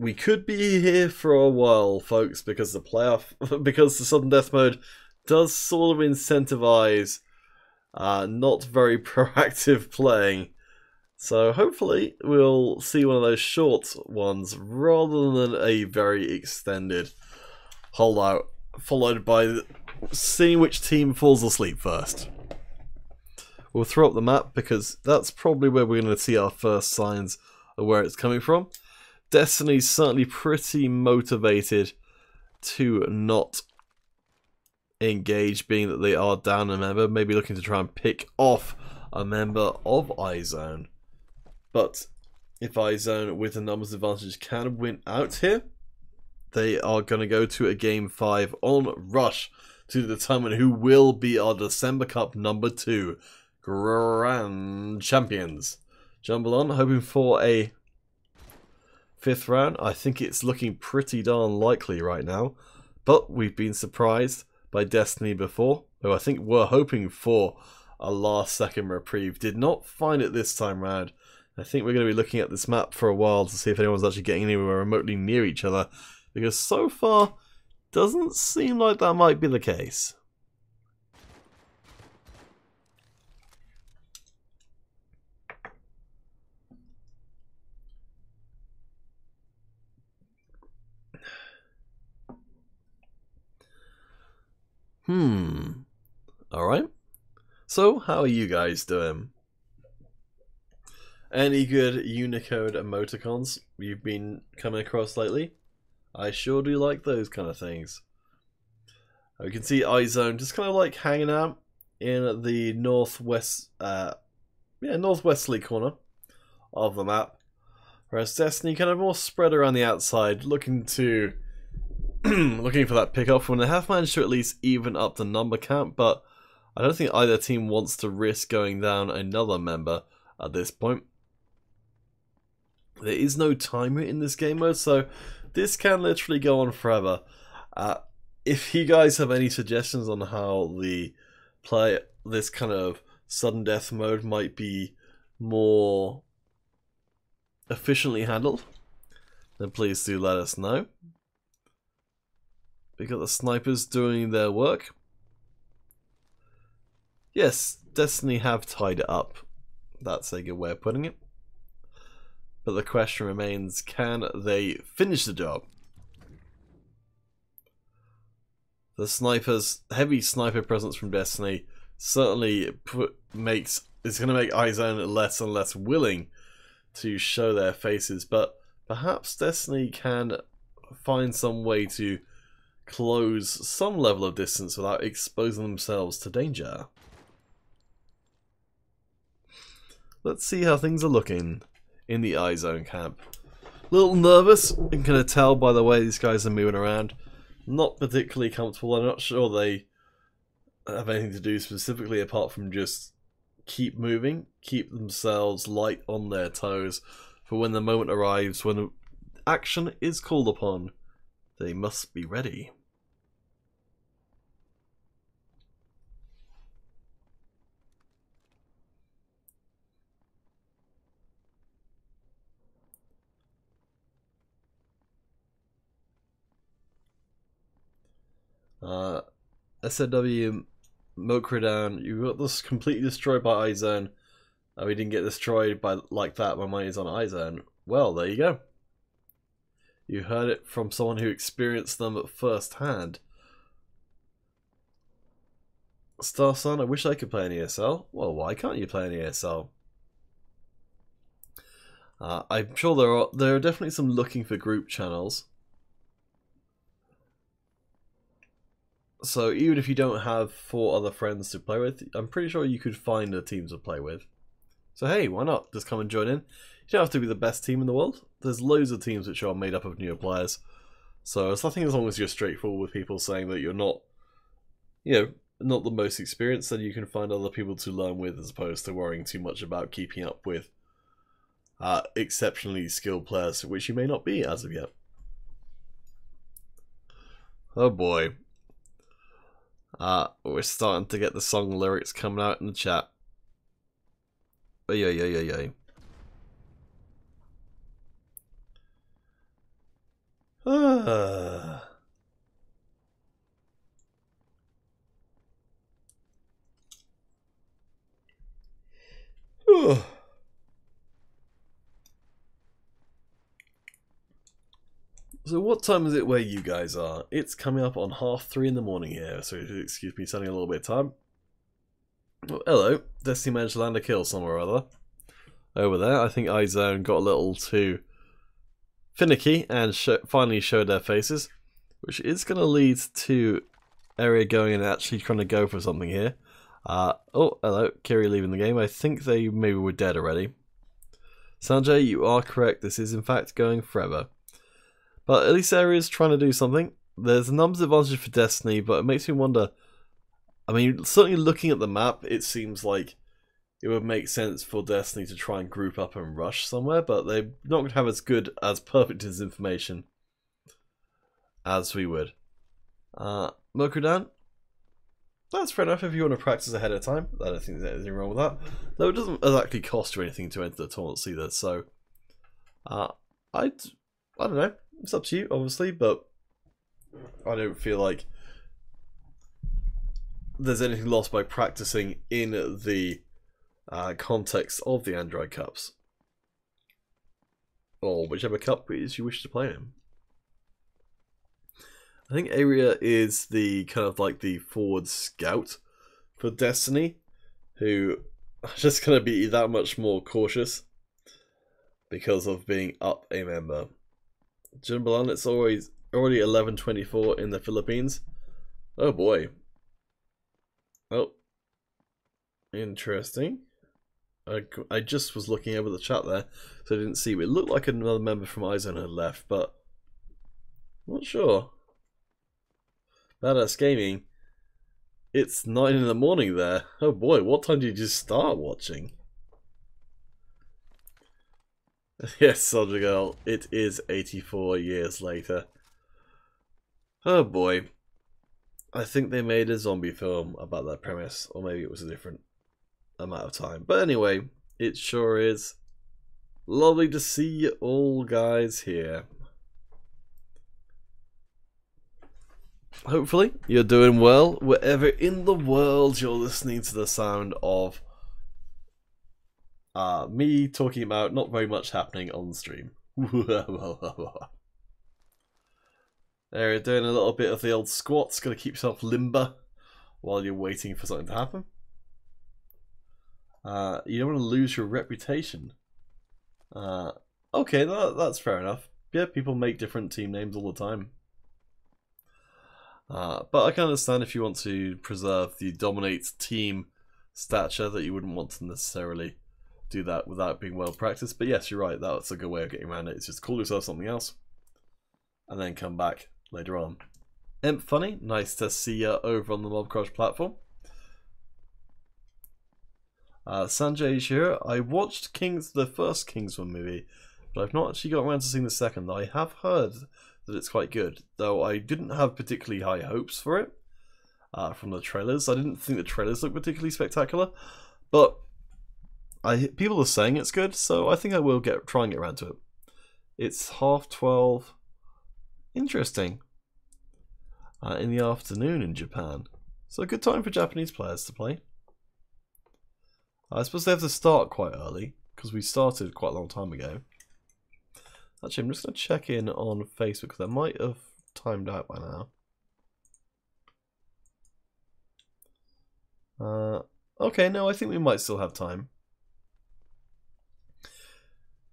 We could be here for a while, folks, because the sudden death mode does sort of incentivize not very proactive playing. So hopefully we'll see one of those short ones rather than a very extended holdout, followed by seeing which team falls asleep first. We'll throw up the map because that's probably where we're going to see our first signs of where it's coming from. Destiny's certainly pretty motivated to not engage, being that they are down a member, maybe looking to try and pick off a member of iZone. But if iZone with a numbers advantage can win out here, they are going to go to a Game 5 on Rush to determine who will be our December Cup number 2 Grand Champions. Jumble on, hoping for a 5th round. I think it's looking pretty darn likely right now, but we've been surprised by Destiny before, though I think we're hoping for a last second reprieve. Did not find it this time round. I think we're going to be looking at this map for a while to see if anyone's actually getting anywhere remotely near each other, because so far doesn't seem like that might be the case. Alright. So, how are you guys doing? Any good Unicode emoticons you've been coming across lately? I sure do like those kind of things. We can see iZone just kind of like hanging out in the northwest, northwesterly corner of the map. Whereas Destiny kind of more spread around the outside, looking to looking for that pick-off when they have managed to at least even up the number count, but I don't think either team wants to risk going down another member at this point. There is no timer in this game mode, so this can literally go on forever. If you guys have any suggestions on how this kind of sudden death mode might be more efficiently handled, then please do let us know. We got the snipers doing their work. Yes, Destiny have tied it up. That's a good way of putting it. But the question remains, can they finish the job? The snipers, heavy sniper presence from Destiny certainly is going to make iZone less and less willing to show their faces, but perhaps Destiny can find some way to close some level of distance without exposing themselves to danger. Let's see how things are looking in the iZone camp. A little nervous, you can tell by the way these guys are moving around. Not particularly comfortable. I'm not sure they have anything to do specifically apart from just keep moving, keep themselves light on their toes for when the moment arrives, when action is called upon, they must be ready. SNW Mokridan, you got this completely destroyed by iZone. We didn't get destroyed by like that. My money's on iZone. Well, there you go. You heard it from someone who experienced them firsthand. Starson, I wish I could play an ESL. Well, why can't you play an ESL? I'm sure there are definitely some looking for group channels. So even if you don't have 4 other friends to play with, I'm pretty sure you could find a team to play with. So hey, why not? Just come and join in. You don't have to be the best team in the world. There's loads of teams which are made up of newer players. So I think as long as you're straightforward with people saying that you're not, not the most experienced, then you can find other people to learn with as opposed to worrying too much about keeping up with exceptionally skilled players, which you may not be as of yet. Oh boy. We're starting to get the song lyrics coming out in the chat. Ay. So what time is it where you guys are? It's coming up on 3:30 in the morning here, so excuse me spending a little bit of time. Oh, hello. Destiny managed to land a kill somewhere or other. Over there, I think iZone got a little too finicky and finally showed their faces, which is going to lead to Area going and actually trying to go for something here. Oh, hello. Kiri leaving the game. I think they maybe were dead already. Sanjay, you are correct. This is in fact going forever. But at least Area is trying to do something. There's a numbers advantage for Destiny, but it makes me wonder. I mean, certainly looking at the map, it seems like it would make sense for Destiny to try and group up and rush somewhere, but they're not going to have as perfect as information as we would. Mokudan, that's fair enough if you want to practice ahead of time. I don't think there's anything wrong with that. Though it doesn't exactly cost you anything to enter the tournaments either, so I don't know. It's up to you, obviously, but I don't feel like there's anything lost by practicing in the context of the Android Cups. Or whichever cup it is you wish to play in. I think Area is the kind of like the forward scout for Destiny, who are just going to be that much more cautious because of being up a member. Jimbalan, it's already 11:24 in the Philippines. Oh boy. Oh. Interesting. I just was looking over the chat there, so I didn't see. It looked like another member from iZone had left, but I'm not sure. Badass Gaming. It's 9 in the morning there. Oh boy, what time did you start watching? Yes, Soldier Girl, it is 84 years later. Oh boy. I think they made a zombie film about that premise, or maybe it was a different amount of time. But anyway, it sure is Lovely to see you all guys here. Hopefully you're doing well wherever in the world you're listening to the sound of me talking about not very much happening on stream. There, doing a little bit of the old squats, gotta keep yourself limber while you're waiting for something to happen. You don't want to lose your reputation. Okay, that's fair enough. Yeah, people make different team names all the time. But I can understand if you want to preserve the dominate team stature that you wouldn't want to necessarily do that without being well practiced. But yes, you're right, that's a good way of getting around it. It's just call yourself something else and then come back later on. Imp Funny, nice to see you over on the Mob Crush platform. Sanjay is here. I watched the first Kingsman movie, but I've not actually got around to seeing the second. I have heard that it's quite good, though I didn't have particularly high hopes for it from the trailers. I didn't think the trailers looked particularly spectacular, but people are saying it's good, so I think I will try and get around to it. It's 12:30. Interesting. In the afternoon in Japan, so a good time for Japanese players to play. I suppose they have to start quite early because we started quite a long time ago. Actually, I'm just going to check in on Facebook because I might have timed out by now. Okay, no, I think we might still have time.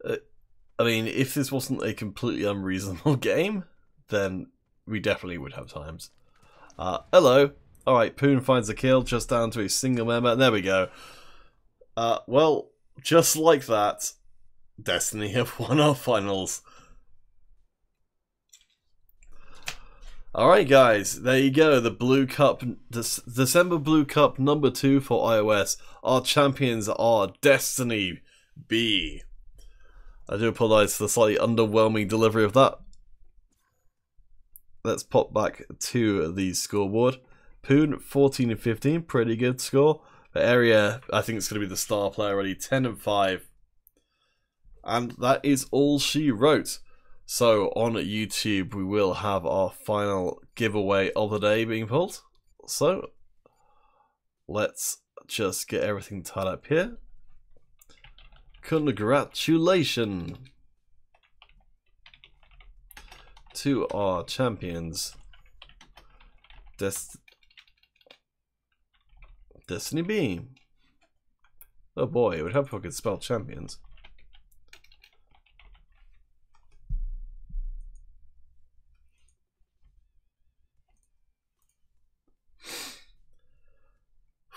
I mean, if this wasn't a completely unreasonable game, then we definitely would have times. Hello. Alright, Poon finds a kill just down to a single member. There we go. Well, just like that, Destiny have won our finals. Alright guys, there you go, the Blue Cup, December Blue Cup number 2 for iOS. Our champions are Destiny B. I do apologise for the slightly underwhelming delivery of that. Let's pop back to the scoreboard. Poon, 14 and 15, pretty good score. But Area, I think it's going to be the star player already, 10 and 5. And that is all she wrote. So on YouTube, we will have our final giveaway of the day being pulled. So let's just get everything tied up here. Congratulations to our champions, Destiny B. Oh boy, it would help if I could spell champions.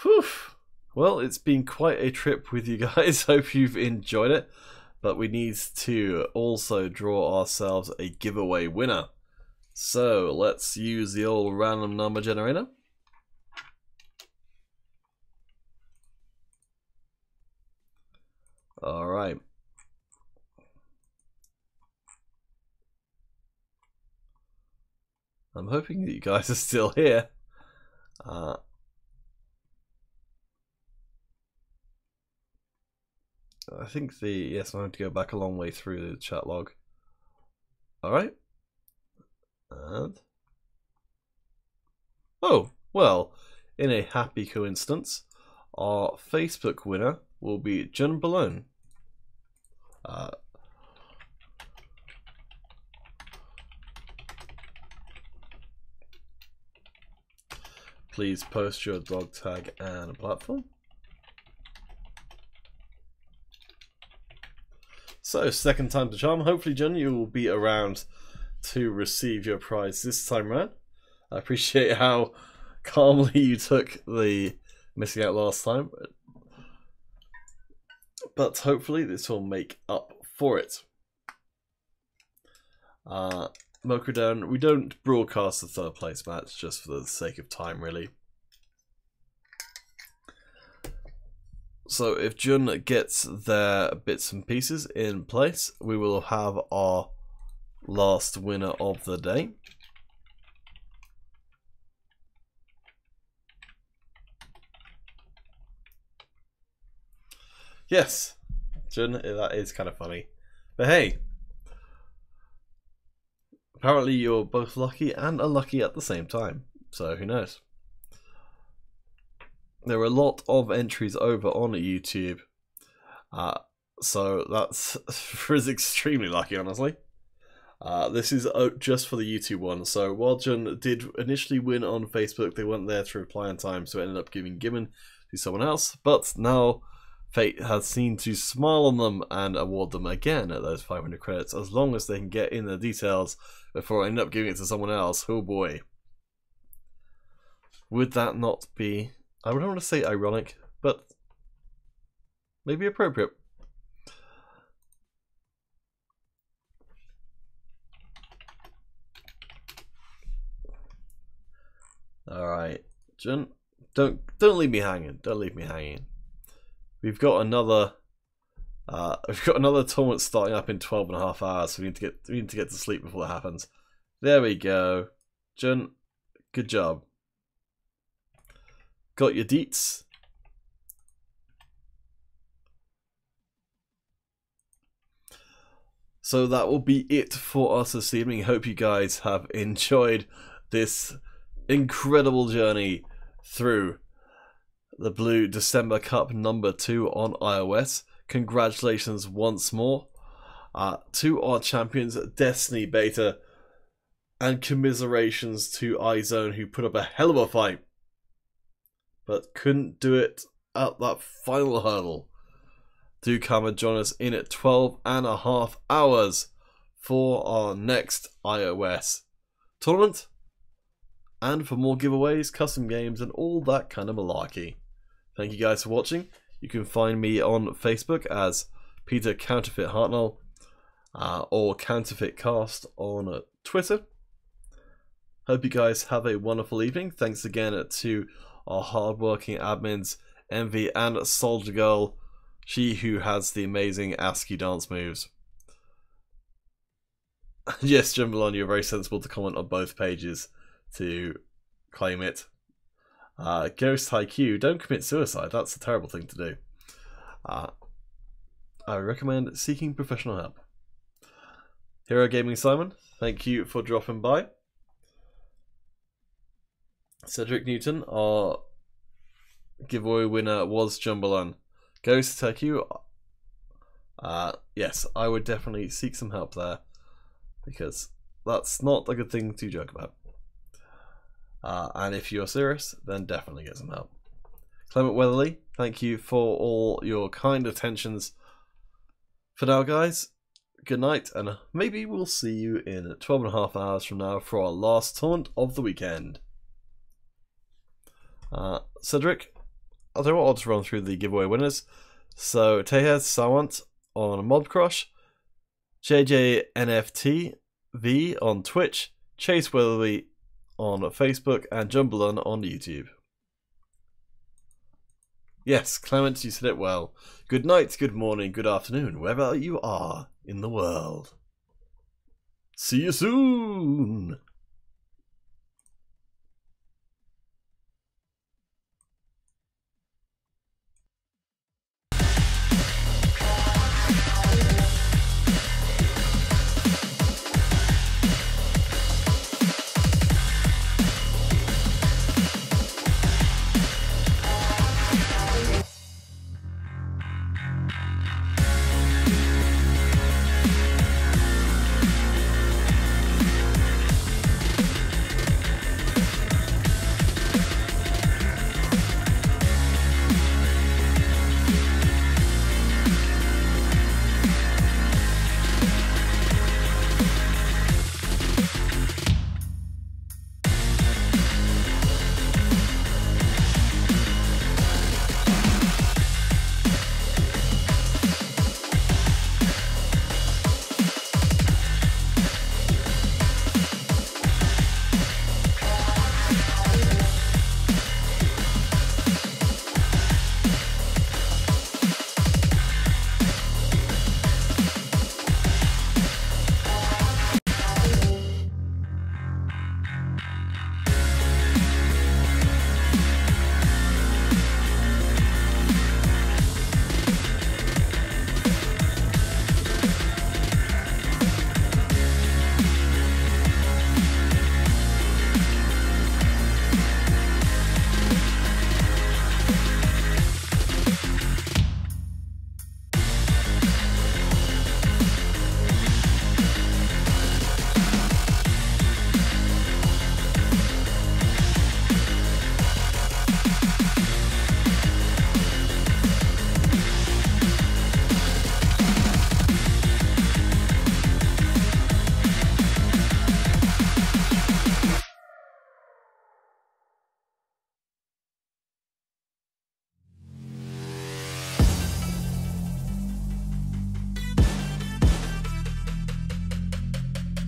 Whew. Well, it's been quite a trip with you guys. Hope you've enjoyed it. But we need to also draw ourselves a giveaway winner. So let's use the old random number generator. Alright. I'm hoping that you guys are still here. I think yes, I'm going to go back a long way through the chat log. Alright. And oh, well, in a happy coincidence, our Facebook winner will be John Balone. Please post your dog tag and a platform. So, second time to charm. Hopefully, John, you will be around to receive your prize this time around. I appreciate how calmly you took the missing out last time. But hopefully, this will make up for it. Mokudown, we don't broadcast the third place match just for the sake of time, really. So if Jun gets their bits and pieces in place, we will have our last winner of the day. Yes, Jun, that is kind of funny. But hey, apparently you're both lucky and unlucky at the same time. So who knows? There are a lot of entries over on YouTube. So that's Frizz extremely lucky, honestly. This is just for the YouTube one. So while Jun did initially win on Facebook, they weren't there to reply in time, so it ended up given to someone else. But now Fate has seemed to smile on them and award them again at those 500 credits, as long as they can get in the details before I end up giving it to someone else. Oh boy. Would that not be, I don't want to say ironic, but maybe appropriate. Alright, Jun, don't leave me hanging. Don't leave me hanging. We've got another tournament starting up in 12.5 hours, so we need to get to sleep before that happens. There we go. Jun, good job. Got your deets. So that will be it for us this evening. Hope you guys have enjoyed this incredible journey through the Blue December Cup number 2 on iOS. Congratulations once more to our champions, Destiny Beta, and commiserations to iZone, who put up a hell of a fight, but couldn't do it at that final hurdle. Do come and join us in at 12.5 hours for our next iOS tournament, and for more giveaways, custom games, and all that kind of malarkey. Thank you guys for watching. You can find me on Facebook as Peter Counterfeit Hartnell, or Counterfeit Cast on Twitter. Hope you guys have a wonderful evening. Thanks again to our hardworking admins, Envy and Soldier Girl, she who has the amazing ASCII dance moves. Yes, Jumbalon, you're very sensible to comment on both pages to claim it. Ghost IQ, don't commit suicide. That's a terrible thing to do. I recommend seeking professional help. Hero Gaming Simon, thank you for dropping by. Cedric Newton, our giveaway winner was Jumbalon. Ghost IQ, yes, I would definitely seek some help there, because that's not a good thing to joke about. And if you're serious, then definitely get some help. Clement Weatherly, thank you for all your kind attentions. For now, guys, good night, and maybe we'll see you in 12.5 hours from now for our last tournament of the weekend. Cedric, I'll tell you what, I'll just run through the giveaway winners. So, Tejas Sawant on Mob Crush, JJNFT V on Twitch, Chase Weatherly on Facebook, and Jumbalon on YouTube. Yes, Clement, you said it well. Good night, good morning, good afternoon, wherever you are in the world. See you soon!